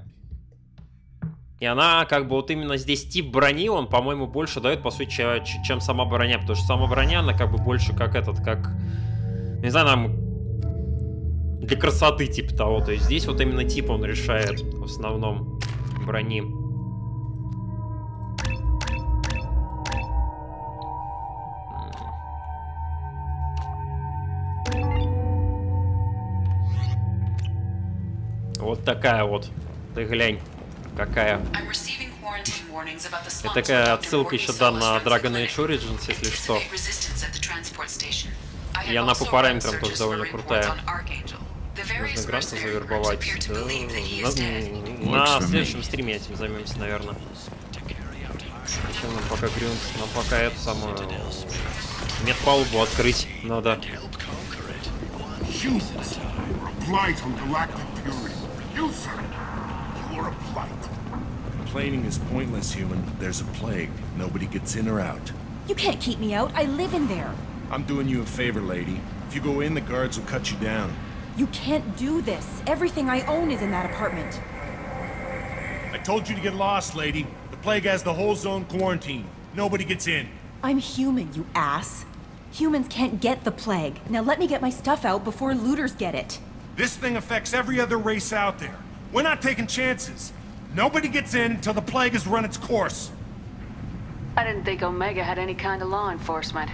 И она, как бы, вот именно здесь тип брони, он, по-моему, больше дает, по сути, чем сама броня. Потому что сама броня, она, как бы, больше как не знаю, нам для красоты, типа того. То есть здесь вот именно тип он решает, в основном, брони. Вот такая вот. Ты глянь, какая. Это такая отсылка еще, да, на Dragon Age Origins, если что. И она по параметрам тоже довольно крутая. Нужно Гранта завербовать. На следующем стриме этим займемся, наверное. Зачем нам пока Грюнт? Нам пока эту самую медпалубу открыть надо. Complaining is pointless, human. There's a plague. Nobody gets in or out. You can't keep me out. I live in there. I'm doing you a favor, lady. If you go in, the guards will cut you down. You can't do this. Everything I own is in that apartment. I told you to get lost, lady. The plague has the whole zone quarantined. Nobody gets in. I'm human, you ass. Humans can't get the plague. Now let me get my stuff out before looters get it. This thing affects every other race out there. We're not taking chances. Nobody gets in until the plague has run its course. I didn't think Omega had any kind of law enforcement.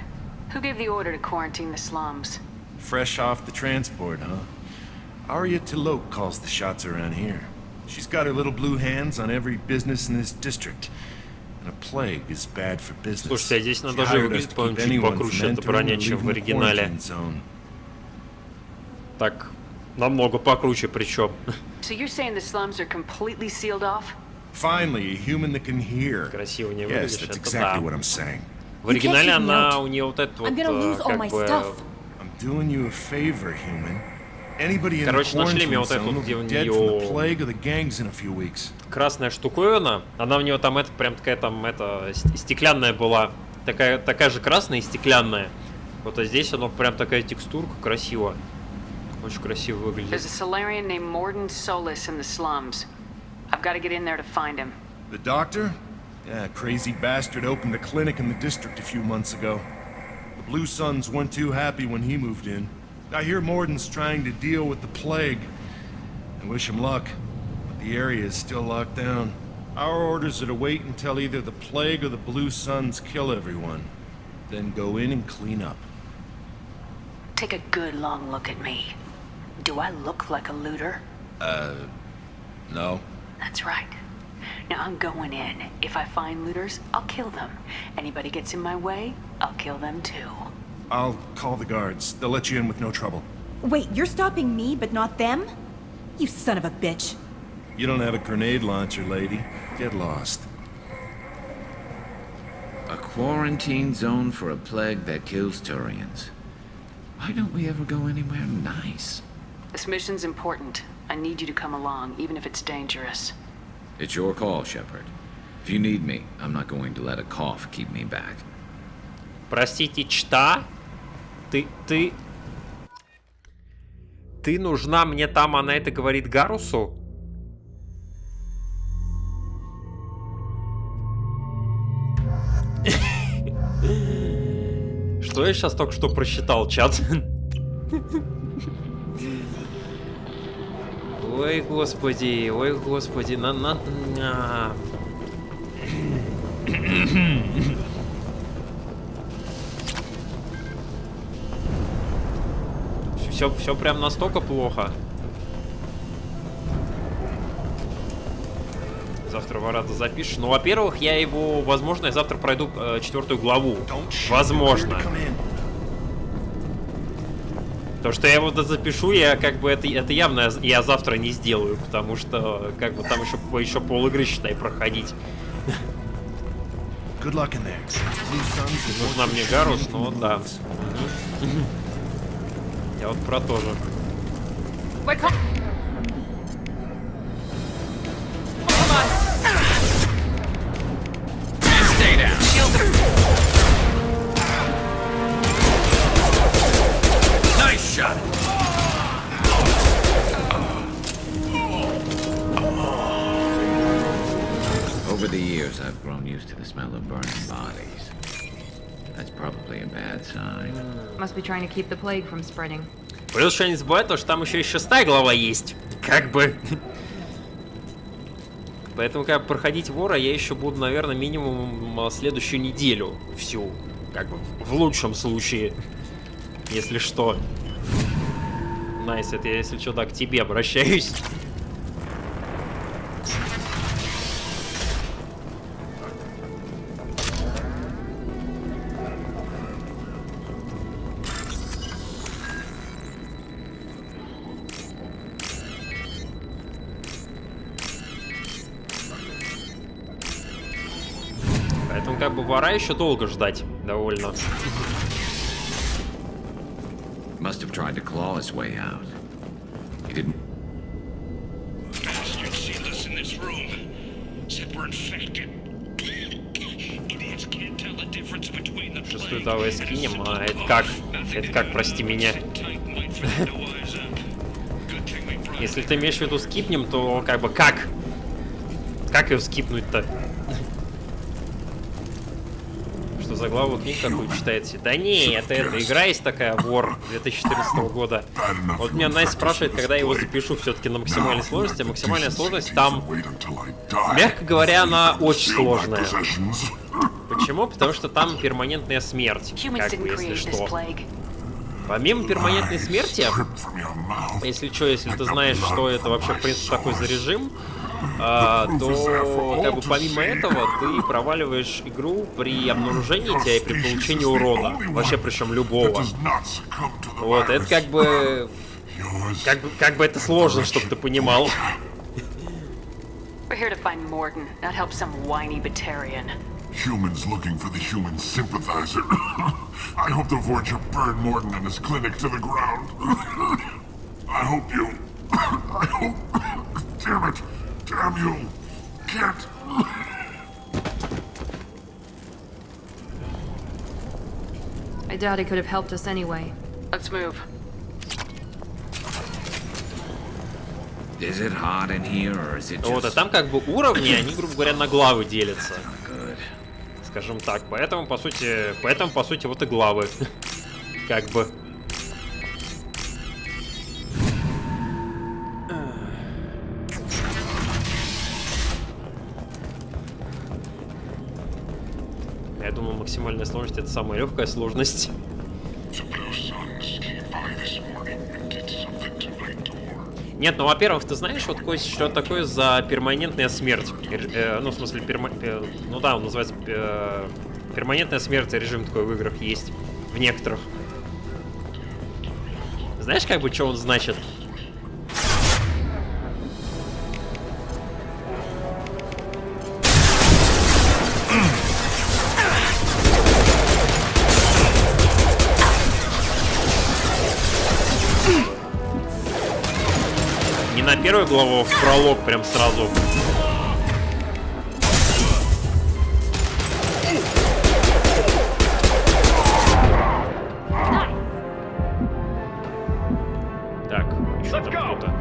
Who gave the order to quarantine the slums? Fresh off the transport, huh? Arya Tilok calls the shots around here. She's got her little blue hands on every business in this district. And a plague is bad for business. Слушайте, а здесь надо же выглядит, по-моему, чуть покруче эта броня, чем в оригинале. Так, намного покруче причем. So you're saying the slums are completely sealed off? Finally, a human that can hear. Красиво не Yes, выглядишь, that's это exactly да. what I'm saying. В оригинале она, у нее вот это вот, как бы... I'm doing you a favor, human. Anybody in the Короче, на шлеме quarantine вот это zone вот, где у will be dead from the нее plague or the gangs in a few weeks. красная штуковина, она у нее там это прям такая там это стеклянная была, такая же красная и стеклянная. Вот а здесь оно прям такая текстурка, красиво, очень красиво выглядит. There's a Solarian named Morden Solis in the slums. I've got to get in there to find him. The doctor? Yeah, crazy bastard opened a clinic in the district a few months ago. The Blue Suns weren't too happy when he moved in. I hear Morden's trying to deal with the plague. I wish him luck, but the area is still locked down. Our orders are to wait until either the plague or the Blue Suns kill everyone. Then go in and clean up. Take a good long look at me. Do I look like a looter? No. That's right. Now I'm going in. If I find looters, I'll kill them. Anybody gets in my way, I'll kill them too. I'll call the guards. They'll let you in with no trouble. Wait, you're stopping me, but not them? You son of a bitch. You don't have a grenade launcher, lady. Get lost. A quarantine zone for a plague that kills Turians. Why don't we ever go anywhere nice? This mission's important. I need you to come along, even if it's dangerous. It's your call, Shepard. If you need me, I'm not going to let a cough keep me back. Простите, чта? Ты нужна мне там, она это говорит Гарусу? Что я сейчас только что просчитал, чат? Ой, господи, Все прям настолько плохо. Завтра Варада запишешь. Ну, во-первых, я его, возможно, я завтра пройду 4-ю главу. Возможно. То, что я его запишу, я как бы это явно я завтра не сделаю, потому что как бы там еще пол игры, считай, проходить. Нужна мне Гарус, но да. Я вот про то же. burning bodies. That's probably a bad sign. Must be trying to keep the plague from spreading. Плюс что не забывай, то что там еще и 6-я глава есть. Как бы. Поэтому, как проходить вора, я еще буду, наверное, минимум следующую неделю всю. Как бы в лучшем случае. Если что. Найс, это я, если что, так к тебе обращаюсь. Поэтому как бы вора еще долго ждать довольно. Must have tried to claw his way out. He didn't. Bastard sealed us in this room. Said we're infected. Idiots can't tell the difference between the Шестую давай скинем, а это как, прости меня. Если ты имеешь в виду скипнем, то как бы как? Как ее скипнуть-то? Что за главу книг какую читаете? Да не, это игра есть такая, вор 2014 года. Вот меня Найс спрашивает, когда я его запишу все-таки на максимальной сложности. Максимальная сложность там, мягко говоря, она очень сложная. Почему? Потому что там перманентная смерть, как бы, если что. Помимо перманентной смерти, если что, если ты знаешь, что это вообще, в принципе, такой за режим, то, как бы, помимо этого, ты проваливаешь игру при обнаружении тебя и при получении урона. Вообще, причем любого. Вот, это как бы это сложно, чтобы ты понимал. We're here to find Morden, not help some whiny Batarian. Humans looking for the human sympathizer. I hope the Vorger burned Morden and his clinic to the ground. I hope you... I hope... Damn it! Damn you! Can't... I doubt he could have helped us anyway. Let's move. Is it hot in here, or is it just... Вот, а там как бы уровни, они, грубо говоря, на главы делятся. Скажем так, поэтому, по сути, вот и главы. Как бы. Я думаю, максимальная сложность — это самая легкая сложность. Нет, ну, во-первых, ты знаешь, вот, Кость, что такое за перманентная смерть? Ну, в смысле, ну да, он называется перманентная смерть, режим такой в играх есть, в некоторых. Знаешь, как бы, что он значит? На первую главу, в пролог прям сразу. Так, еще там кто-то.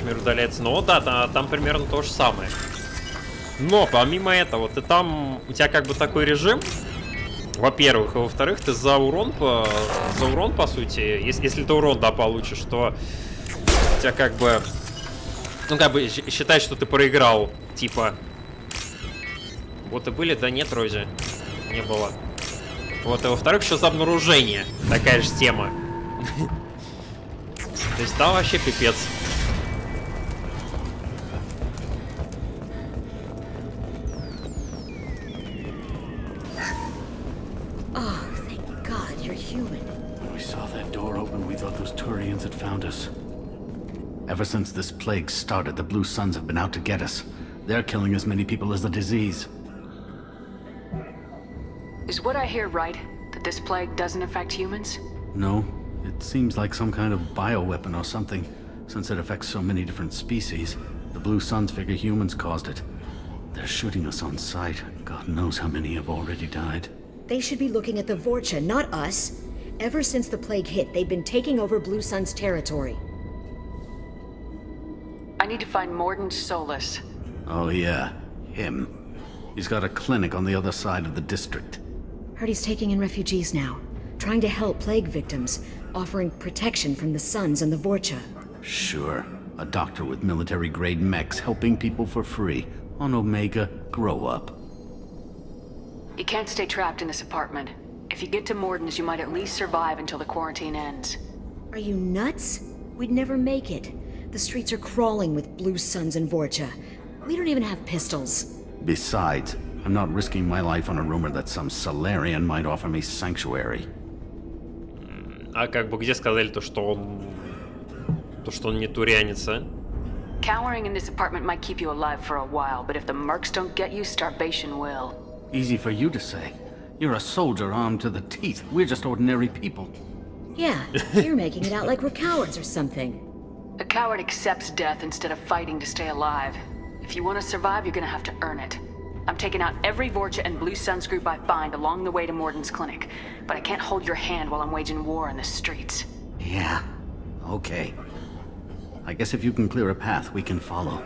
Мир удаляется. Ну да, там примерно то же самое. Но помимо этого, у тебя как бы такой режим, во-первых, и во-вторых, ты за урон по сути, если ты урон, да, получишь, то у тебя как бы, ну как бы считай, что ты проиграл, типа. Вот и были, да нет, вроде не было. Вот, и во-вторых, еще за обнаружение такая же тема. То есть там вообще пипец. you're human. When we saw that door open, we thought those Turians had found us. Ever since this plague started, the Blue Suns have been out to get us. They're killing as many people as the disease. Is what I hear right? That this plague doesn't affect humans? No, it seems like some kind of bioweapon or something. Since it affects so many different species, the Blue Suns figure humans caused it. They're shooting us on sight. God knows how many have already died. They should be looking at the Vorcha, not us. Ever since the plague hit, they've been taking over Blue Sun's territory. I need to find Morden Solus. Oh yeah, him. He's got a clinic on the other side of the district. Heard he's taking in refugees now, trying to help plague victims, offering protection from the Suns and the Vorcha. Sure. A doctor with military-grade mechs helping people for free. On Omega, grow up. You can't stay trapped in this apartment. If you get to Morden's, you might at least survive until the quarantine ends. Are you nuts? We'd never make it. The streets are crawling with Blue Suns and Vorcha. We don't even have pistols. Besides, I'm not risking my life on a rumor that some Solarian might offer me sanctuary. А как бы где сказали то, что он не турианец, а? Cowering in this apartment might keep you alive for a while, but if the mercs don't get you, starvation will. Easy for you to say. You're a soldier armed to the teeth. We're just ordinary people. Yeah, you're making it out like we're cowards or something. A coward accepts death instead of fighting to stay alive. If you want to survive, you're gonna have to earn it. I'm taking out every Vorcha and Blue Suns group I find along the way to Morden's clinic, but I can't hold your hand while I'm waging war in the streets. Yeah, okay. I guess if you can clear a path, we can follow.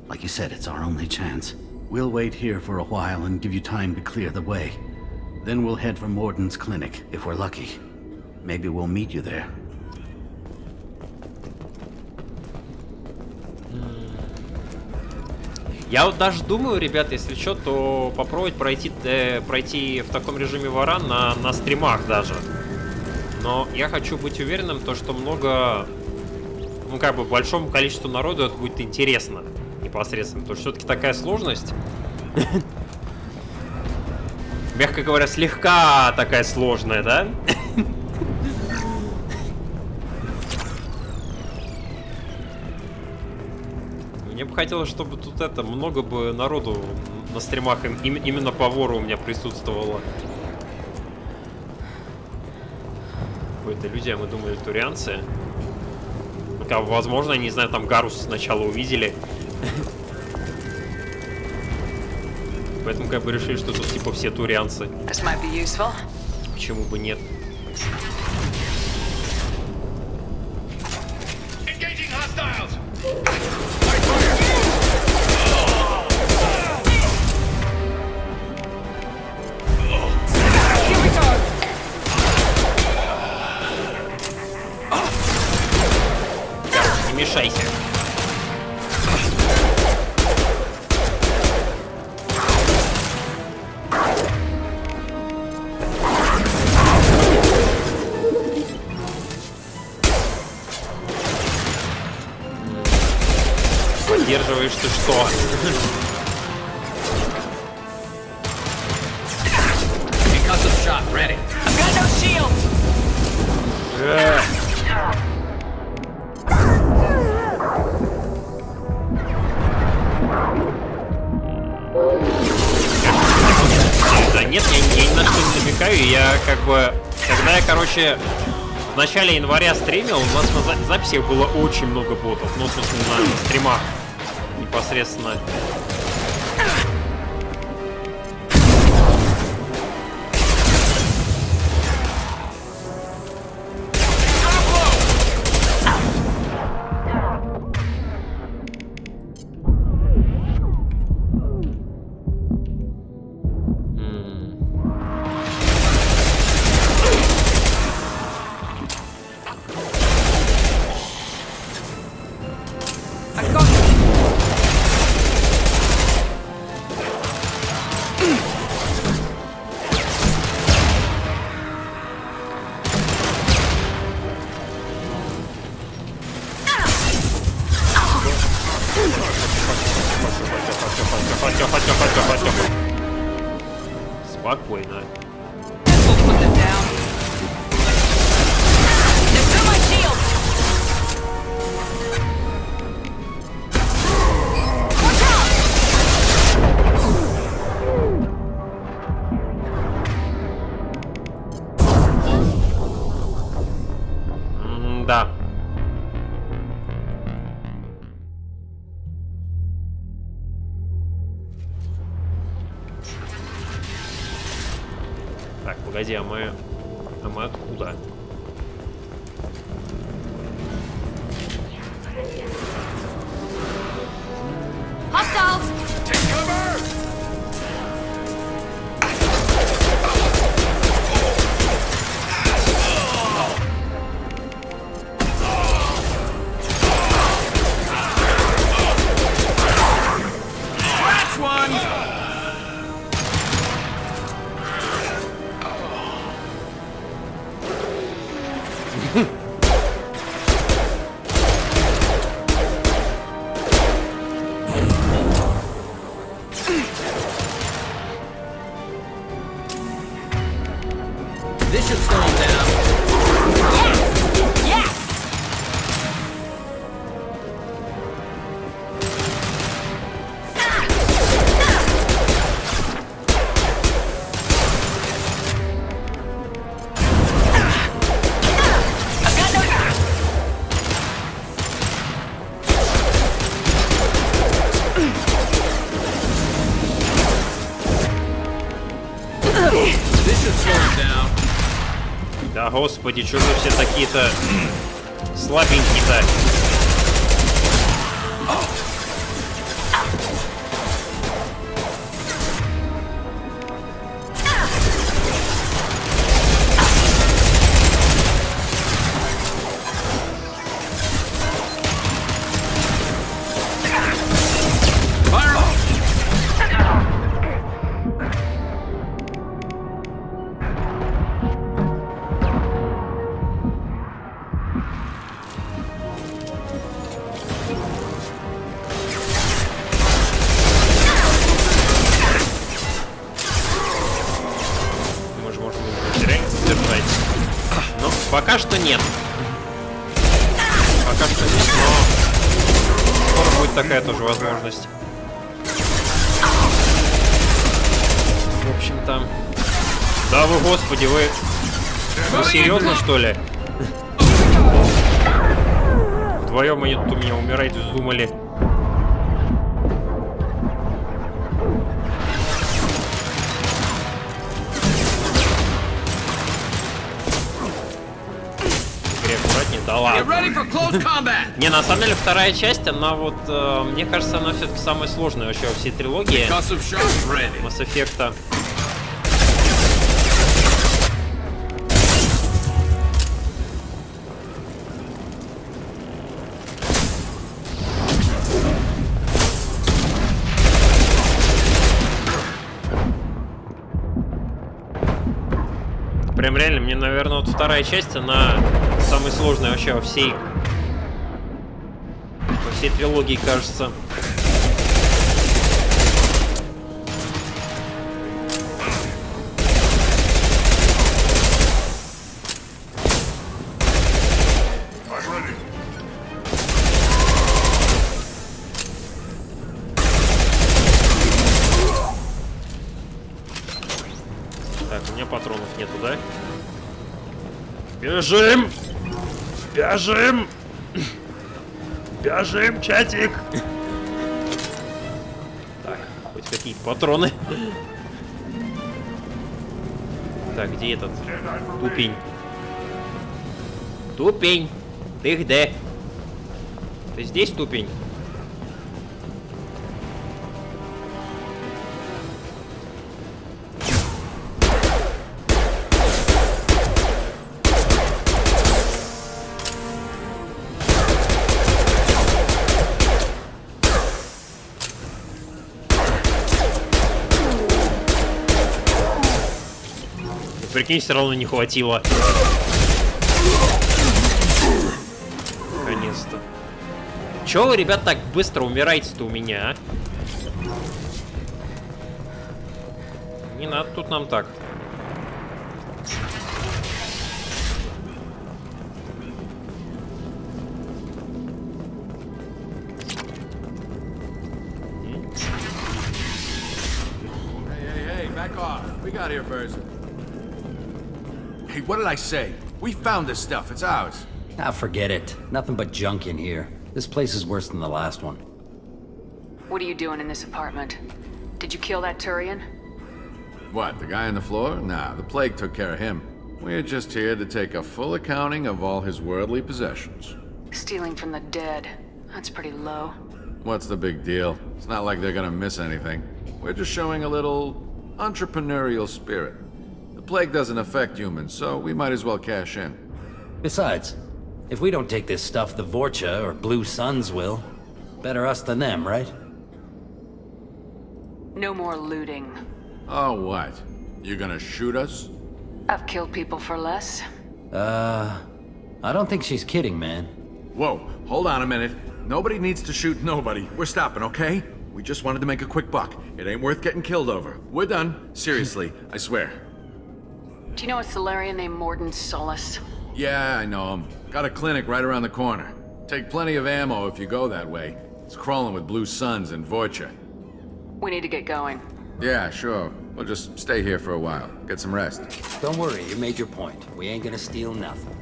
Like you said, it's our only chance. We'll wait here for a while and give you time to clear the way. Then we'll head for Morden's clinic, if we're lucky. Maybe we'll meet you there. Я вот даже думаю, ребята, если что, то попробовать пройти в таком режиме вора на стримах даже. Но я хочу быть уверенным, что много, ну как бы большому количеству народу это будет интересно непосредственно. Потому что все-таки такая сложность, мягко говоря, слегка такая сложная, да? Мне бы хотелось, чтобы тут много бы народу на стримах именно по вору у меня присутствовало. Какой-то люди, а мы думали, турианцы. Возможно, не знаю, там Гарус сначала увидели. Поэтому как бы решили, что тут типа все турианцы. Почему бы нет? Не мешайся. Поддерживаешь ты что? Да нет, я ни на что не намекаю, я как бы... Когда я, короче, в начале января стримил, у нас на записях было очень много ботов, ну, собственно, на стримах непосредственно. Спокойно. Да. Так, погоди, а мы откуда? Hostiles! Take cover! Scratch one! This should slow him down. Yes! This should slow him down. Да, господи, что же все такие-то слабенькие-то? Пока что нет. Пока что нет, но скоро будет такая тоже возможность. В общем-то... Да вы, господи, вы серьезно, что ли? Вдвоем они тут у меня умирать вздумали. Да ладно. Не, на самом деле вторая часть, она вот, мне кажется, она все-таки самая сложная вообще во всей трилогии Mass Effect'а. Прям реально, мне, наверное, вот вторая часть, она самая сложная вообще во всей трилогии, кажется. Так, у меня патронов нету, да? Бежим! Бежим! Бежим, чатик! Так, хоть какие-то патроны. Так, где этот тупень? Тупень! Ты где? Ты здесь, тупень? Прикинь, все равно не хватило. Наконец-то. Чего вы, ребят, так быстро умираете-то у меня, а? Не надо тут нам так. Hey, back off. We got here first. Hey, what did I say? We found this stuff. It's ours. Ah, forget it. Nothing but junk in here. This place is worse than the last one. What are you doing in this apartment? Did you kill that Turian? What, the guy on the floor? Nah, the plague took care of him. We're just here to take a full accounting of all his worldly possessions. Stealing from the dead. That's pretty low. What's the big deal? It's not like they're gonna miss anything. We're just showing a little entrepreneurial spirit. The plague doesn't affect humans, so we might as well cash in. Besides, if we don't take this stuff, the Vorcha or Blue Suns will. Better us than them, right? No more looting. Oh, what? You gonna shoot us? I've killed people for less. I don't think she's kidding, man. Whoa, hold on a minute. Nobody needs to shoot nobody. We're stopping, okay? We just wanted to make a quick buck. It ain't worth getting killed over. We're done. Seriously, I swear. Do you know a Solarian named Morden Solus? Yeah, I know him. Got a clinic right around the corner. Take plenty of ammo if you go that way. It's crawling with Blue Suns and Vorcha. We need to get going. Yeah, sure. We'll just stay here for a while. Get some rest. Don't worry, you made your point. We ain't gonna steal nothing.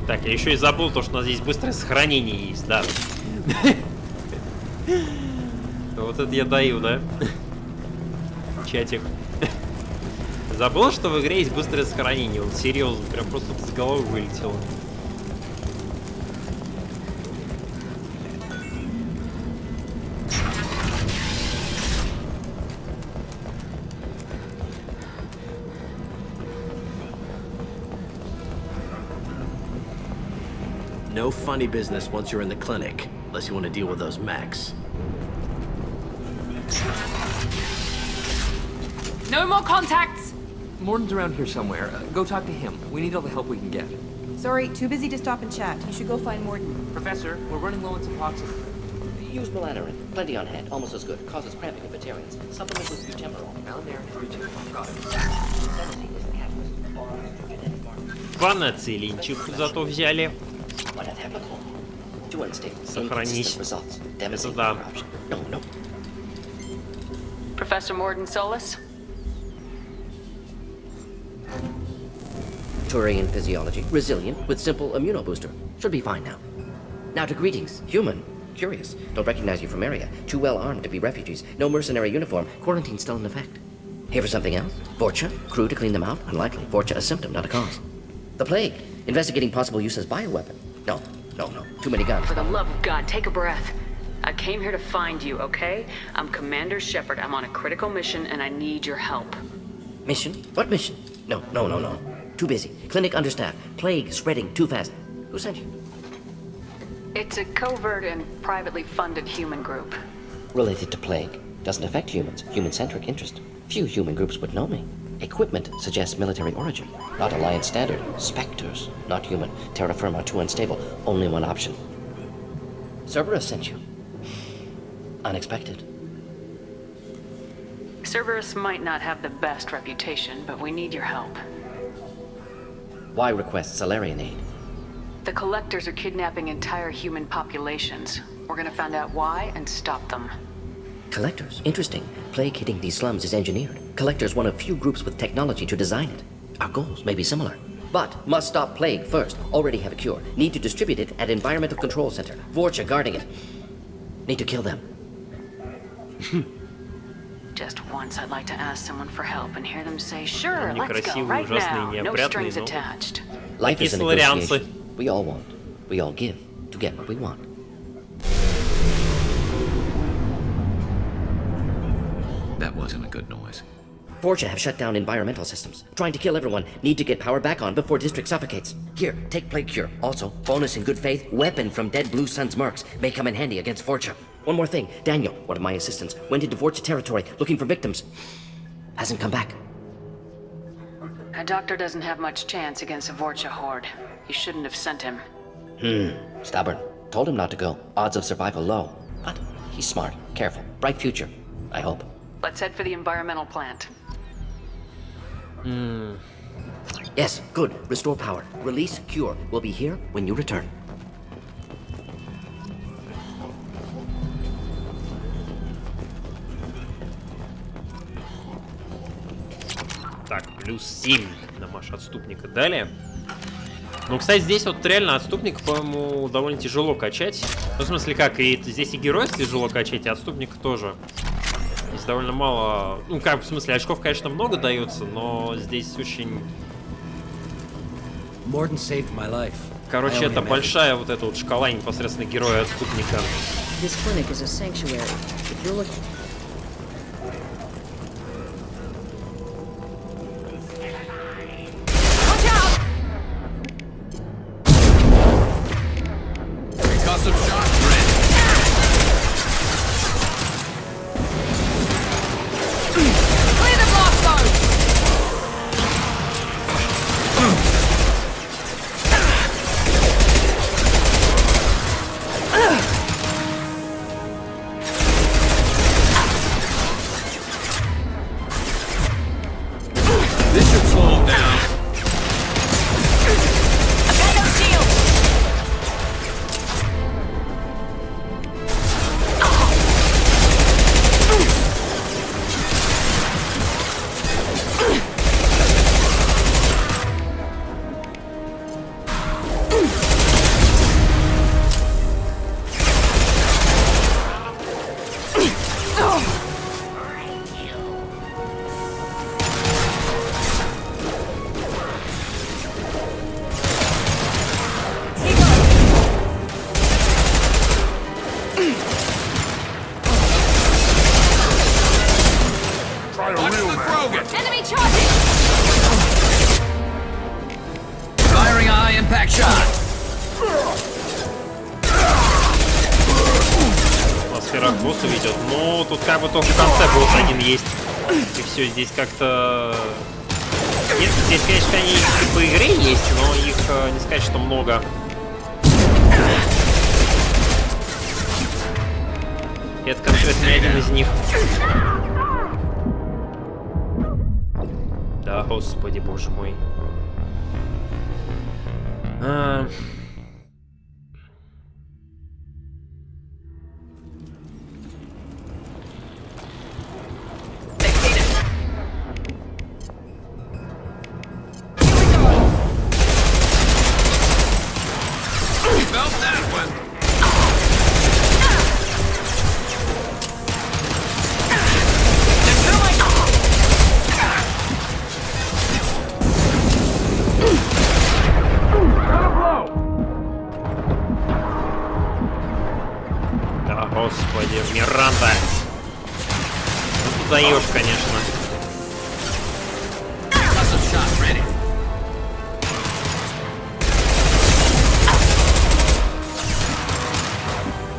Так, я еще и забыл то, что у нас здесь быстрое сохранение есть, да. Вот это я даю, да? Чатик. Забыл, что в игре есть быстрое сохранение. Вот серьезно, прям просто с головы вылетело. No funny business once you're in the clinic, unless you want to deal with those mechs. No more contacts! Morden's around here somewhere. Go talk to him. We need all the help we can get. Sorry, too busy to stop and chat. You should go find Morden. Professor, we're running low on suppoxy. Use melanorin. Plenty on hand. Almost as good. Causes cramping in vegetarians. Supplement with butemurol. Found there. Ванацилинчик зато взяли. Сохранись. Это да. Professor Morden Solus? Turian physiology. Resilient with simple immunobooster. Should be fine now. Now to greetings. Human. Curious. Don't recognize you from area. Too well armed to be refugees. No mercenary uniform. Quarantine still in effect. Here for something else? Vorcha? Crew to clean them out? Unlikely. Vorcha a symptom, not a cause. The plague. Investigating possible use as bioweapon. No. Too many guns. For the love of God, take a breath. I came here to find you, okay? I'm Commander Shepard. I'm on a critical mission and I need your help. Mission? What mission? No. Too busy. Clinic understaffed. Plague spreading too fast. Who sent you? It's a covert and privately funded human group. Related to plague. Doesn't affect humans. Human-centric interest. Few human groups would know me. Equipment suggests military origin. Not Alliance standard. Spectres. Not human. Terra firma too unstable. Only one option. Cerberus sent you. Unexpected. Cerberus might not have the best reputation, but we need your help. Why request Solarian aid? The Collectors are kidnapping entire human populations. We're gonna find out why and stop them. Collectors? Interesting. Plague hitting these slums is engineered. Collectors one of few groups with technology to design it. Our goals may be similar. But must stop plague first. Already have a cure. Need to distribute it at Environmental Control Center. Vorcha guarding it. Need to kill them. Just once I'd like to ask someone for help and hear them say, sure, let's go Некрасивый, right ужасный, now. No неопрятный, strings но... attached. Life is a negotiation. We all want. We all give to get what we want. That wasn't a good noise. Vorcha have shut down environmental systems. Trying to kill everyone. Need to get power back on before district suffocates. Here, take plague cure. Also, bonus in good faith, weapon from dead Blue Suns mercs. May come in handy against Vorcha. One more thing. Daniel, one of my assistants, went into Vorcha territory looking for victims. Hasn't come back. A doctor doesn't have much chance against a Vorcha horde. You shouldn't have sent him. Stubborn. Told him not to go. Odds of survival low. But he's smart, careful, bright future. I hope. Let's head for the environmental plant. Yes, good. Restore power. Release cure. We'll be here when you return. Так, плюс 7 на Маш отступника дали. Ну, кстати, здесь вот реально отступника, по-моему, довольно тяжело качать. Ну, в смысле, как, и здесь и героя тяжело качать, и отступника тоже. Здесь довольно мало... Ну, как, в смысле, очков, конечно, много дается, но здесь очень... Короче, это большая вот эта вот шкала непосредственно героя-отступника. Enemy charging! Firing eye impact shot. Атмосфера к боссу ведет. Ну, тут как бы только в конце босс один есть. И все, здесь как-то... Нет, здесь, конечно, они и по игре есть, но их не сказать, что много. Это конкретно не один из них. Да, господи, боже мой. Господи, Миранда. Ну, ты даешь, конечно.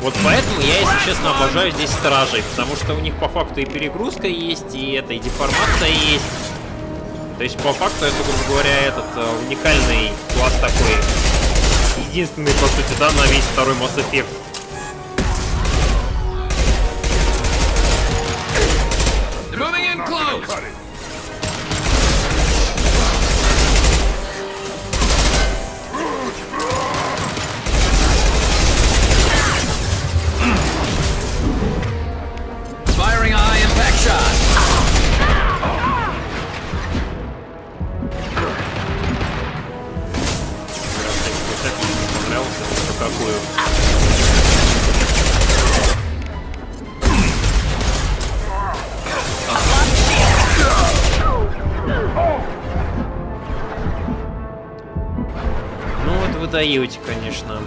Вот поэтому я, если честно, обожаю здесь стражей, потому что у них по факту и перегрузка есть, и это, и деформация есть. То есть по факту это, грубо говоря, этот уникальный класс такой. Единственный, по сути, да, на весь второй Mass Effect. Moving in close. Firing eye impact shot. Какую? Ну вот вы даете, конечно.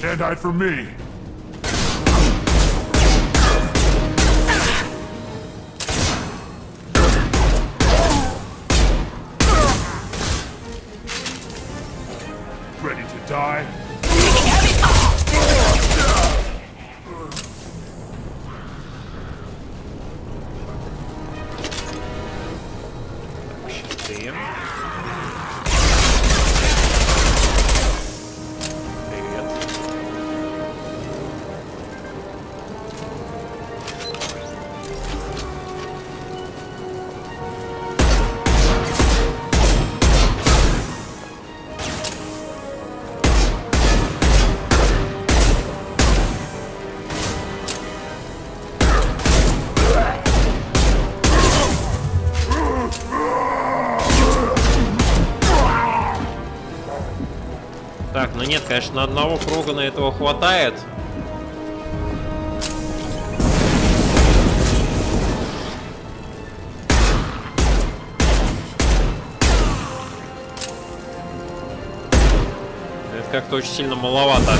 Can't hide from me. Ready to die? Щиты. Привет. Так, ну нет, конечно, на одного круга на этого хватает. Это как-то очень сильно маловато.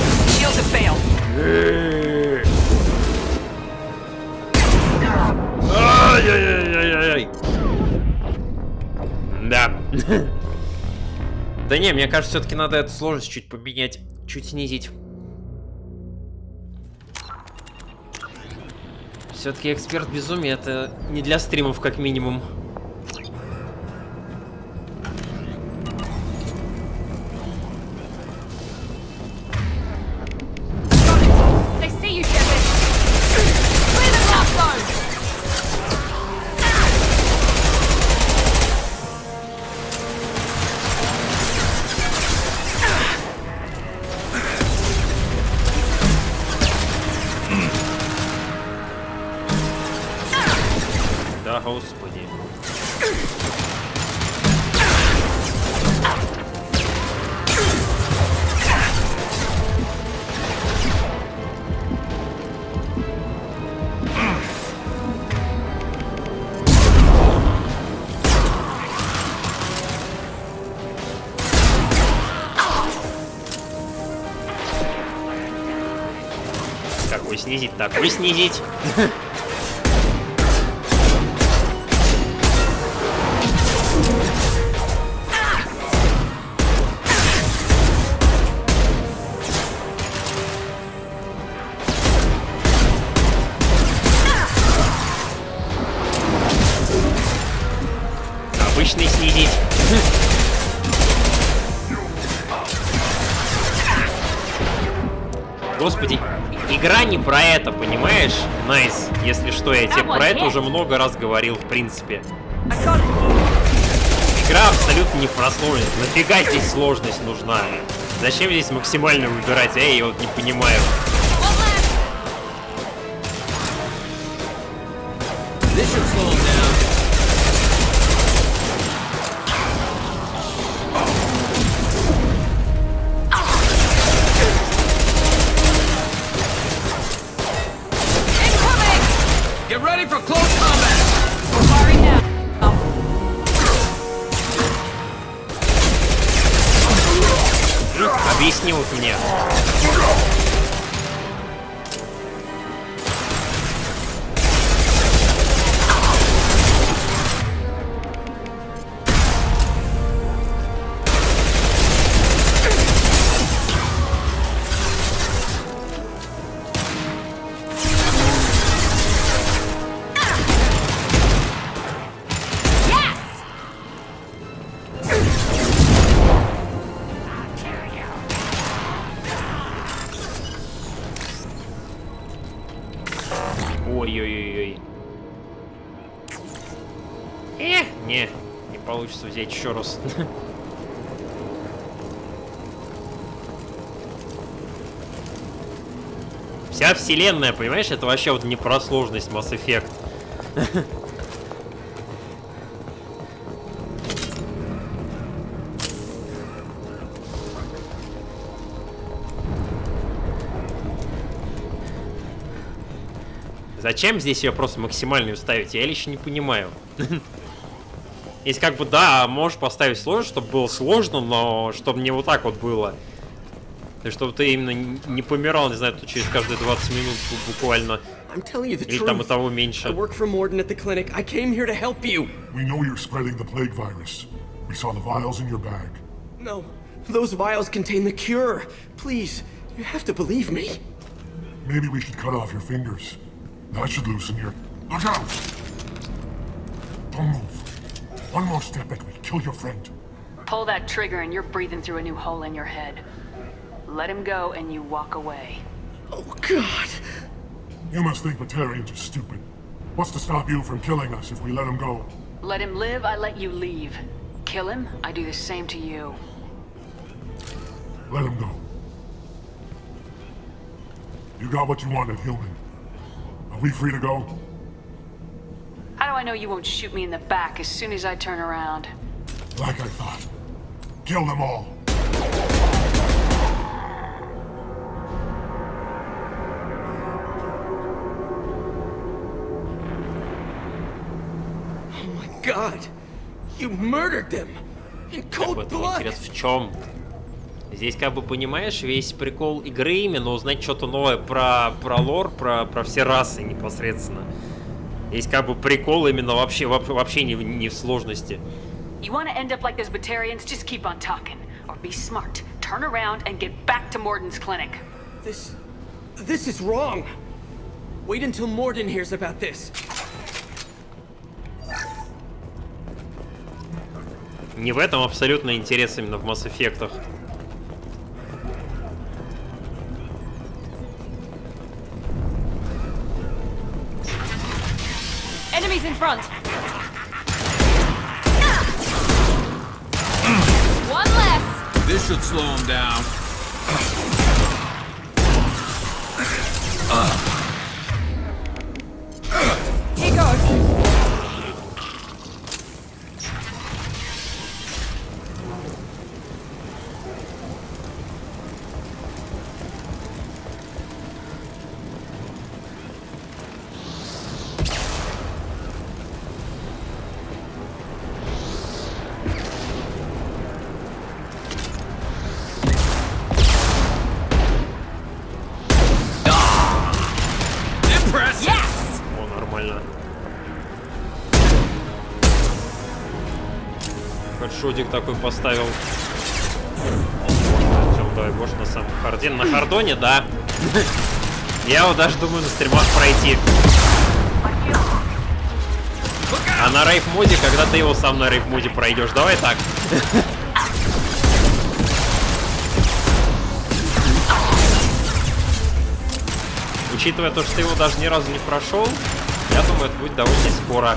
Ай-яй-яй-яй-яй. Да. Да не, мне кажется, все-таки надо эту сложность чуть поменять, чуть снизить. Все-таки эксперт безумия это не для стримов, как минимум. Да, господи. Такой снизить, такой снизить. Обычный снизить. Господи, игра не про это, понимаешь? Найс, если что, я тебе про это уже много раз говорил, в принципе. Игра абсолютно не про сложность. Нафига здесь сложность нужна? Зачем здесь максимально выбирать? Я вот не понимаю. Get ready for close combat! Firing now! Объясни вот мне. Ой-ой-ой-ой. Не получится взять еще раз. Вся вселенная, понимаешь, это вообще вот не про сложность Mass Effect. Зачем здесь ее просто максимальную ставить? Я лично не понимаю. Если как бы, да, можешь поставить сложно, чтобы было сложно, но чтобы не вот так вот было. И чтобы ты именно не помирал, не знаю, тут через каждые 20 минут буквально. Или там и того меньше. I work for Morden at the clinic. I came here to help you. We know you're spreading the plague virus. We saw the vials in your bag. No, those vials contain the cure. Please, you have to believe me. Maybe we should cut off your fingers. That should loosen your... Look out! Don't move. One more step and we kill your friend. Pull that trigger and you're breathing through a new hole in your head. Let him go and you walk away. Oh, God. You must think Batarians are stupid. What's to stop you from killing us if we let him go? Let him live, I let you leave. Kill him, I do the same to you. Let him go. You got what you wanted, human. Are we free to go? How do I know you won't shoot me in the back as soon as I turn around? Like I thought. Kill them all. Oh my God! You murdered them in cold blood. Интерес в чем? Здесь, как бы, понимаешь, весь прикол игры именно узнать что-то новое про лор, про все расы непосредственно. Здесь, как бы, прикол именно вообще не в сложности. You want to end up like those Batarians? Just keep on talking. Or be smart. Turn around and get back to Morden's clinic. This is wrong. Wait until Morden hears about this. Не в этом абсолютно интерес именно в Mass Effect'ах. Enemies in front. One less. This should slow him down. Here goes. Шотик такой поставил. Давай, может, на самом харде. На хардоне, да. Я его даже думаю на стримах пройти. А на рейв-моде, когда ты его сам на рейв-моде пройдешь. Давай так. Учитывая то, что ты его даже ни разу не прошел, я думаю, это будет довольно скоро.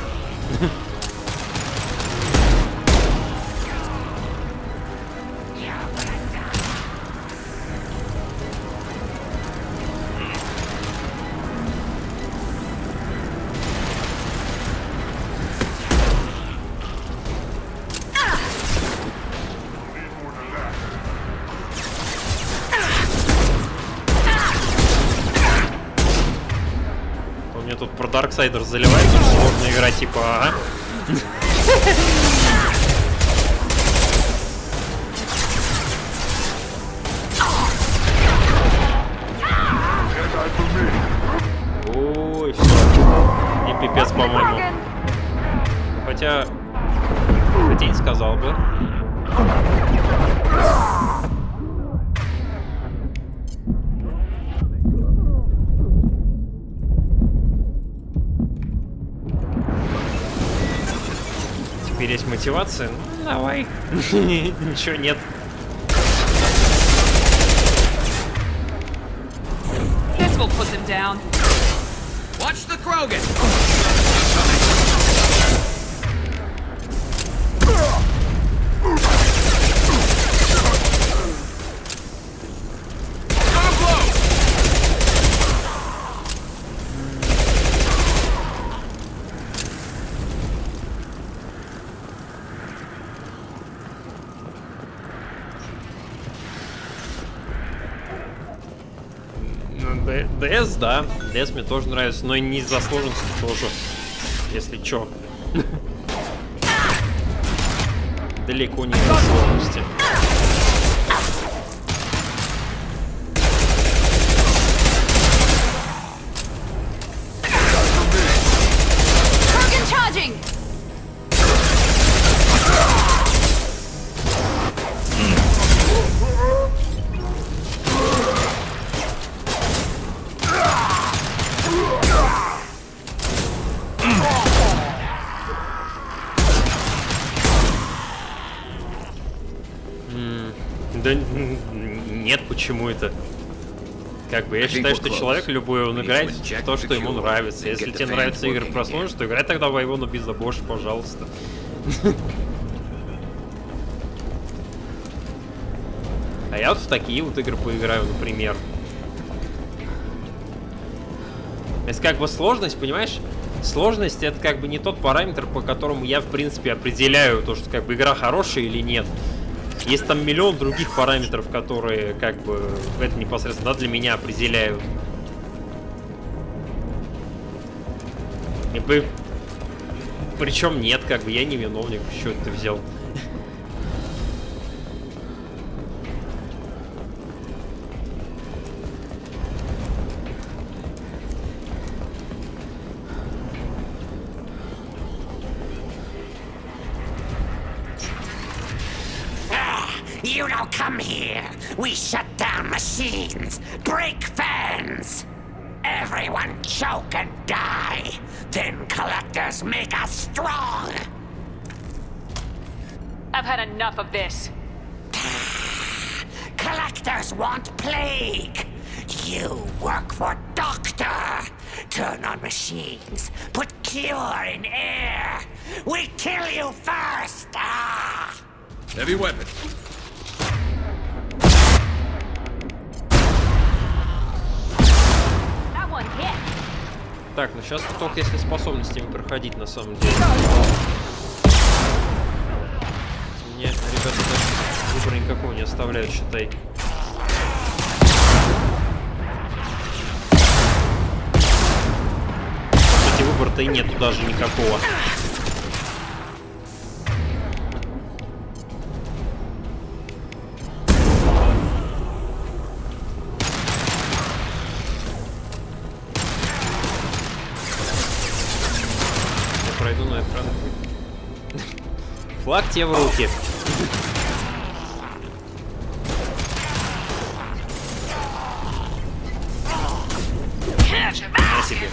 Тут про Дарксайдер заливается, сложная игра, типа, ага. Ой, все. И пипец, по-моему. Хотя не сказал бы. Теперь есть мотивация. Ну, давай. Ничего нет. This will put them down. Watch the Krogan. ДС, да. ДС мне тоже нравится, но и не из-за сложности тоже, если чё. Далеко не из-за сложности. нет, почему это? Как бы я считаю, что человек любой, он играет в то, что ему нравится. Если тебе нравятся игры про сложность, то играй тогда в Айвона без забоша, пожалуйста. А я вот в такие вот игры поиграю, например. Это как бы сложность, понимаешь? Сложность — это как бы не тот параметр, по которому я, в принципе, определяю то, что как бы игра хорошая или нет. Есть там миллион других параметров, которые как бы это непосредственно для меня определяют. И причем нет, как бы я не виновник, что ты взял. You don't come here. We shut down machines, break fans. Everyone choke and die. Then collectors make us strong. I've had enough of this. Collectors want plague. You work for Doctor. Turn on machines. Put cure in air. We kill you first. Ah! Heavy weapons. Так, ну сейчас только если способностями проходить, на самом деле. Мне, ребята, даже выбора никакого не оставляют, считай. Кстати, выбора-то и нету даже никакого. Пройду на экран. Флаг тебе в руки. На себе.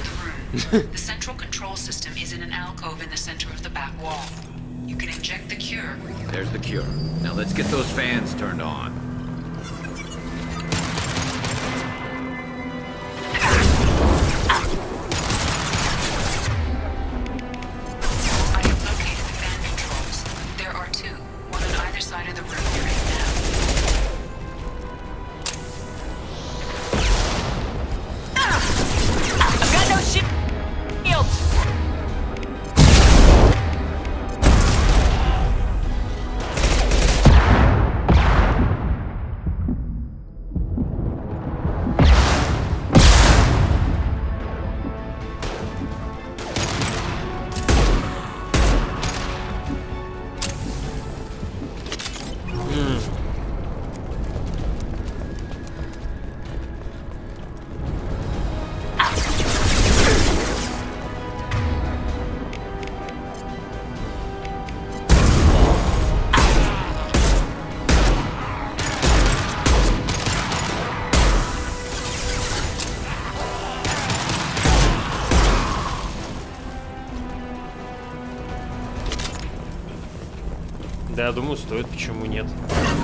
The central control system is in an alcove in the center of the back wall. You can inject the cure. There's the cure. Now let's get those fans turned on. Да, я думаю, стоит, почему нет.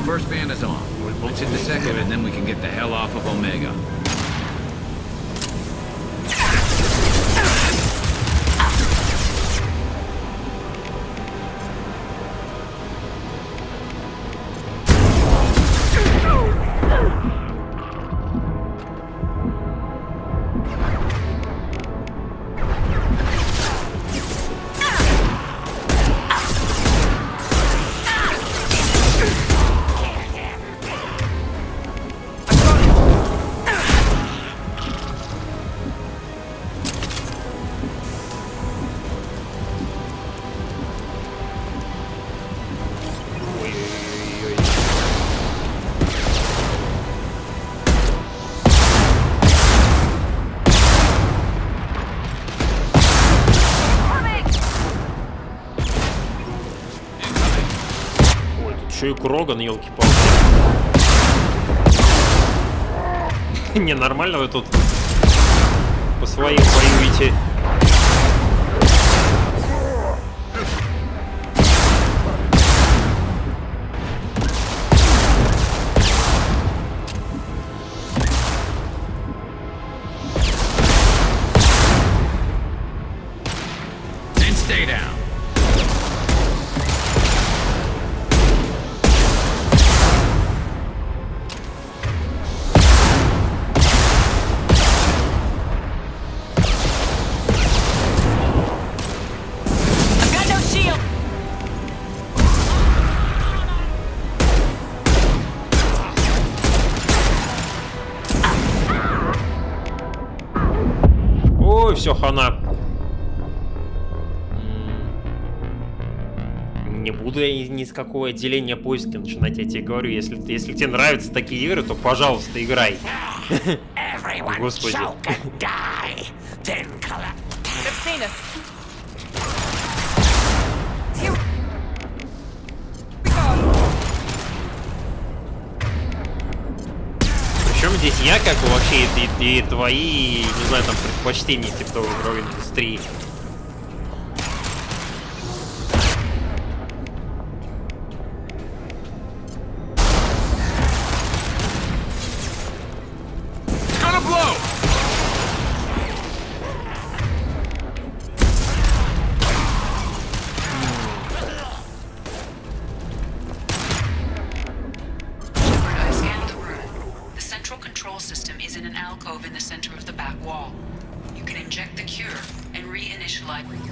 First fan is on. Let's hit the second and then we can get the hell off of Omega. Еще и Кроган, елки-палки. Не, нормально вы тут по своим воюете. и все, хана. Не буду я ни с какого отделения поиска начинать, я тебе говорю. Если тебе нравятся такие игры, то, пожалуйста, играй. Господи. Причем здесь я, как вообще, и твои, не знаю, там, предпочтения типа того игровой индустрии.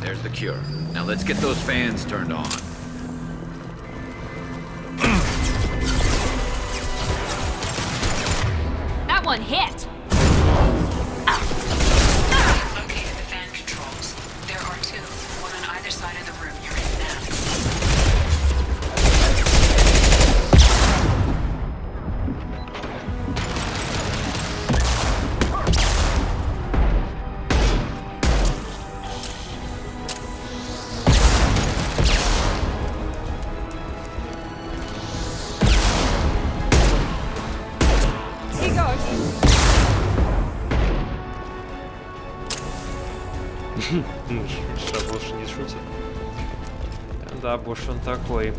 There's the cure. Now let's get those fans turned on. That one hit! Located the fan controls. There are two, one on either side of the room you're in now. Больше не шутит. Да, больше он такой.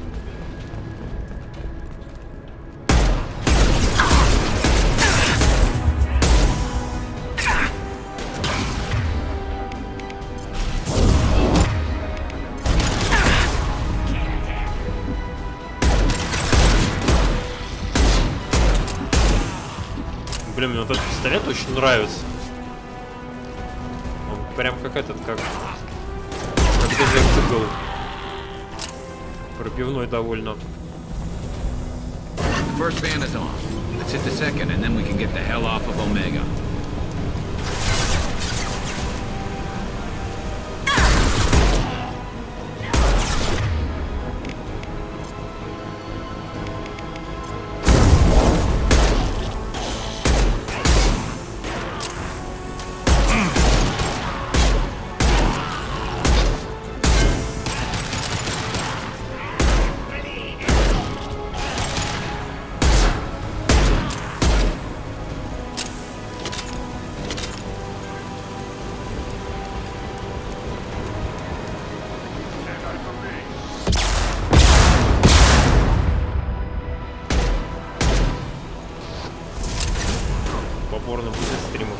Блин, мне вот этот пистолет очень нравится. Он прям как этот, как был. Пробивной довольно. First fan is on. Let's hit the second, and then we can get the hell off of Omega.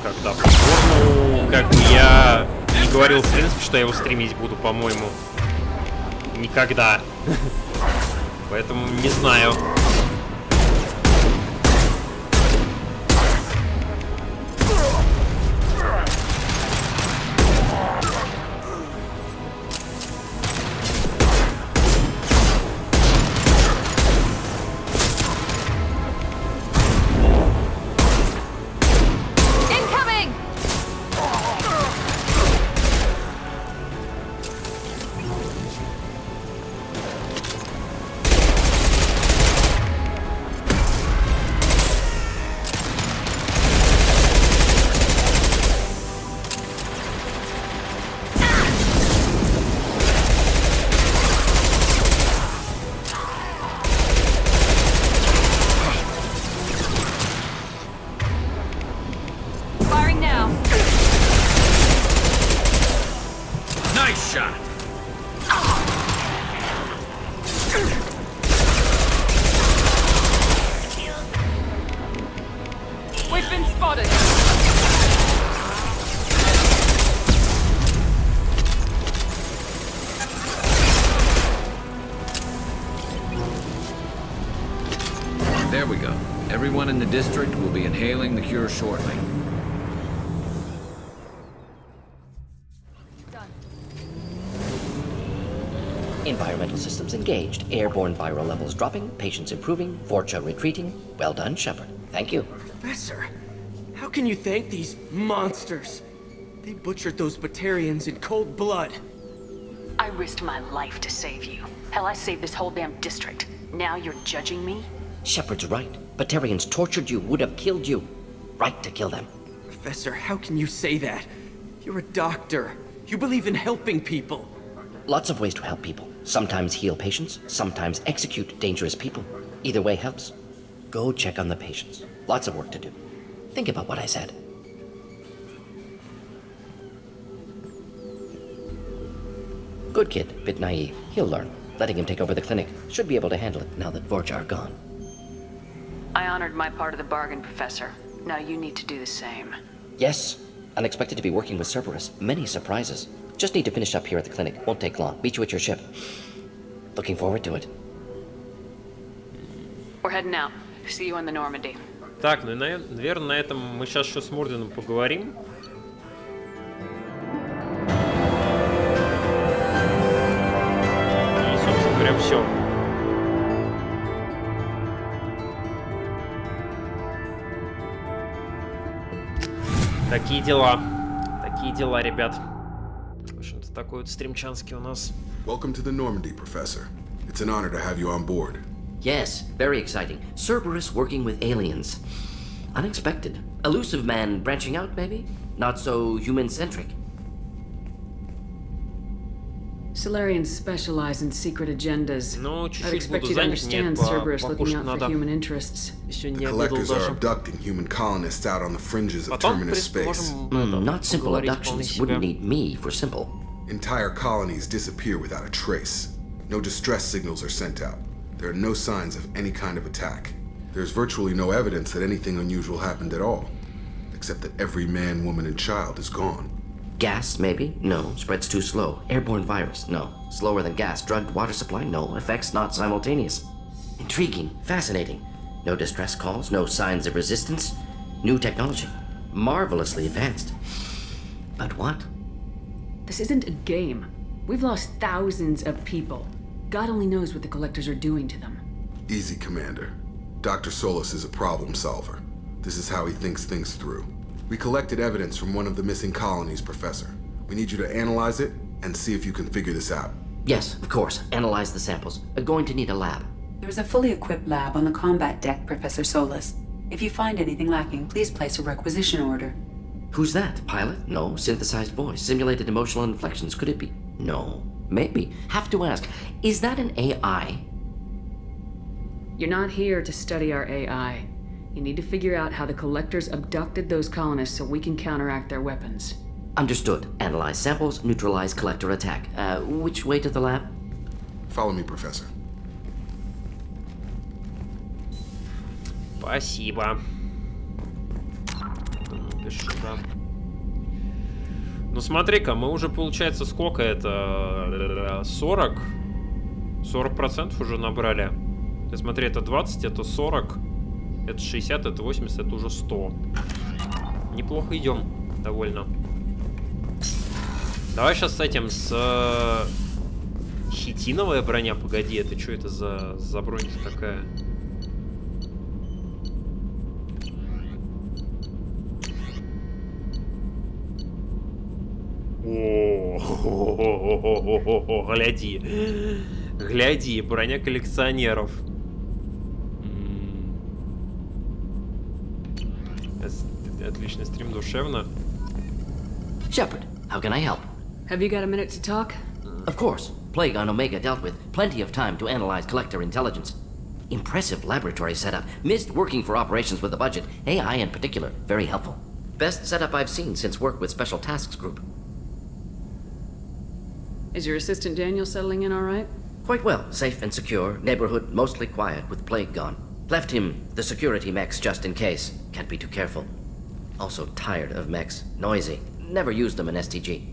Когда ну, как бы я не говорил, в принципе, что я его стримить буду, по-моему, никогда. Поэтому не знаю. There we go. Everyone in the district will be inhaling the cure shortly. Environmental systems engaged. Airborne viral levels dropping. Patients improving. Vorcha retreating. Well done, Shepard. Thank you. Professor, how can you thank these monsters? They butchered those Batarians in cold blood. I risked my life to save you. Hell, I saved this whole damn district. Now you're judging me? Shepard's right. Batarians tortured you, would have killed you. Right to kill them. Professor, how can you say that? You're a doctor. You believe in helping people. Lots of ways to help people. Sometimes heal patients, sometimes execute dangerous people. Either way helps. Go check on the patients. Lots of work to do. Think about what I said. Good kid, bit naive. He'll learn. Letting him take over the clinic. Should be able to handle it now that Vorja are gone. I honored my part of the bargain, Professor. Now you need to do the same. Yes. Unexpected to be working with Cerberus. Many surprises. Just need to finish up here at the clinic. Won't take long. Meet you at your ship. Looking forward to it. We're heading out. See you in the Normandy. Так, ну и, наверное, на этом мы сейчас еще с Морденом поговорим. И, собственно говоря, все. Такие дела, ребят. В общем-то, такой вот стримчанский у нас. Welcome to the Normandy, Professor. It's an honor to have you on board. Yes, very exciting. Cerberus working with aliens. Unexpected. Elusive man branching out, maybe? Not so human-centric. Solarians specialize in secret agendas. Ну, I'd чуть-чуть expect буду you to занят, мне understand Cerberus looking покушать out for надо. human interests. Еще The не обедал collectors are даже. abducting human colonists out on the fringes of Потом, в terminus принципе, space. можем Not simple поговорить abductions. вполне Wouldn't себе. need me for simple. Entire colonies disappear without a trace. No distress signals are sent out. There are no signs of any kind of attack. There's virtually no evidence that anything unusual happened at all, except that every man, woman, and child is gone. Gas, maybe? No. Spreads too slow. Airborne virus? No. Slower than gas. Drugged water supply? No. Effects not simultaneous. Intriguing. Fascinating. No distress calls. No signs of resistance. New technology. Marvelously advanced. But what? This isn't a game. We've lost thousands of people. God only knows what the collectors are doing to them. Easy, Commander. Dr. Solis is a problem solver. This is how he thinks things through. We collected evidence from one of the missing colonies, Professor. We need you to analyze it and see if you can figure this out. Yes, of course. Analyze the samples. Going to need a lab. There's a fully equipped lab on the combat deck, Professor Solis. If you find anything lacking, please place a requisition order. Who's that? Pilot? No. Synthesized voice. Simulated emotional inflections. Could it be? No. Maybe. Have to ask. Is that an AI? You're not here to study our AI. You need to figure out how the collectors abducted those colonists so we can counteract their weapons. Understood. Analyze samples, neutralize collector attack. Which way to the lab? Follow me, Professor. Спасибо. Пишу, да. Ну смотри-ка, мы уже, получается, сколько это? 40? 40% уже набрали. Ты смотри, это 20, это 40, это 60, это 80, это уже 100. Неплохо идем, довольно. Давай сейчас с этим, с... Хитиновая броня, погоди, это что это за бронька такая? О, гляди. Гляди, броня коллекционеров. Отличный стрим, душевно. Shepard, how can I help? Have you got a minute to talk? Of course. Plague on Omega dealt with. Plenty of time to analyze collector intelligence. Impressive laboratory setup. Missed working for operations with a budget. AI in particular. Very helpful. Best setup I've seen since work with Special Tasks Group. Is your assistant Daniel settling in all right? Quite well. Safe and secure. Neighborhood mostly quiet with Plague gone. Left him the security mechs just in case. Can't be too careful. Also tired of mechs. Noisy. Never used them in STG.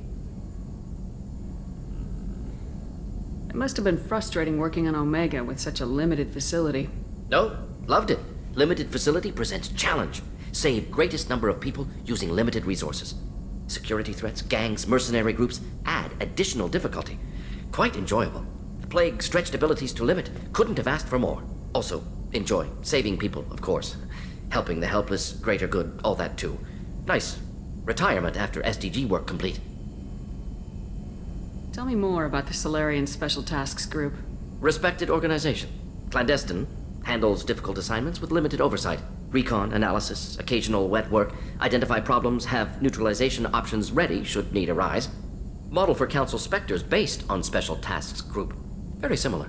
It must have been frustrating working on Omega with such a limited facility. No, loved it. Limited facility presents challenge. Save greatest number of people using limited resources. Security threats, gangs, mercenary groups add additional difficulty. Quite enjoyable. Plague stretched abilities to limit. Couldn't have asked for more. Also, enjoy. Saving people, of course. Helping the helpless, greater good, all that too. Nice. Retirement after SDG work complete. Tell me more about the Solarian Special Tasks Group. Respected organization. Clandestine. Handles difficult assignments with limited oversight. Recon, analysis, occasional wet work. Identify problems, have neutralization options ready should need arise. Model for Council Spectres based on Special Tasks Group. Very similar.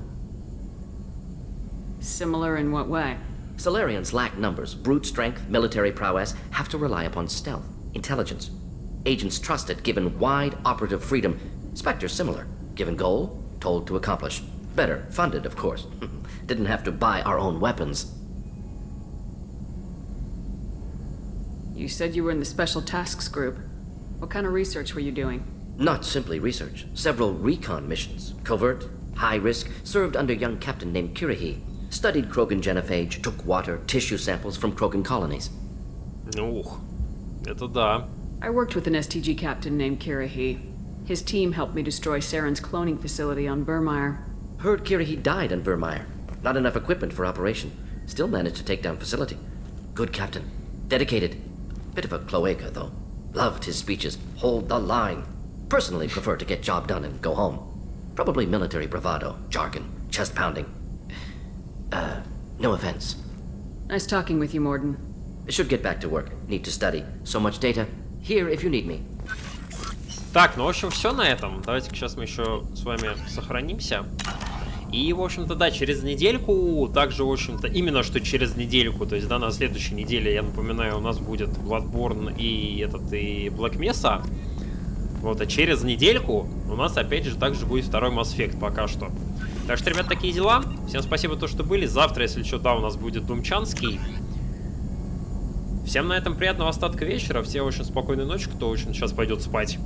Similar in what way? Solarians lack numbers, brute strength, military prowess, have to rely upon stealth, intelligence. Agents trusted, given wide operative freedom. Spectres similar, given goal, told to accomplish. Better funded, of course. Didn't have to buy our own weapons. You said you were in the Special Tasks Group. What kind of research were you doing? Not simply research. Several recon missions. Covert, high risk, served under a young captain named Kirihi. Studied Krogan genophage, took water, tissue samples from Krogan colonies. Ух, это да. I worked with an STG captain named Kirihi. His team helped me destroy Saren's cloning facility on Vermeer. Heard Kirihi died on Vermeer. Not enough equipment for operation. Still managed to take down facility. Good captain. Dedicated. Bit of a cloaca, though. Loved his speeches. Hold the line. Personally prefer to get job done and go home. Probably military bravado, jargon, chest pounding. No offense. Nice talking with you, Morden. Should get back to work. Need to study. So much data. Here if you need me. Так, ну, в общем, все на этом. Давайте-ка сейчас мы еще с вами сохранимся. И, в общем-то, да, через недельку, также, в общем-то, именно что через недельку, то есть, да, на следующей неделе, я напоминаю, у нас будет Bloodborne и Black Mesa. Вот, а через недельку у нас, опять же, также будет второй Mass Effect пока что. Так что, ребят, такие дела. Всем спасибо, то, что были. Завтра, если что, да, у нас будет Думчанский. Всем на этом приятного остатка вечера. Всем очень спокойной ночи, кто очень сейчас пойдет спать.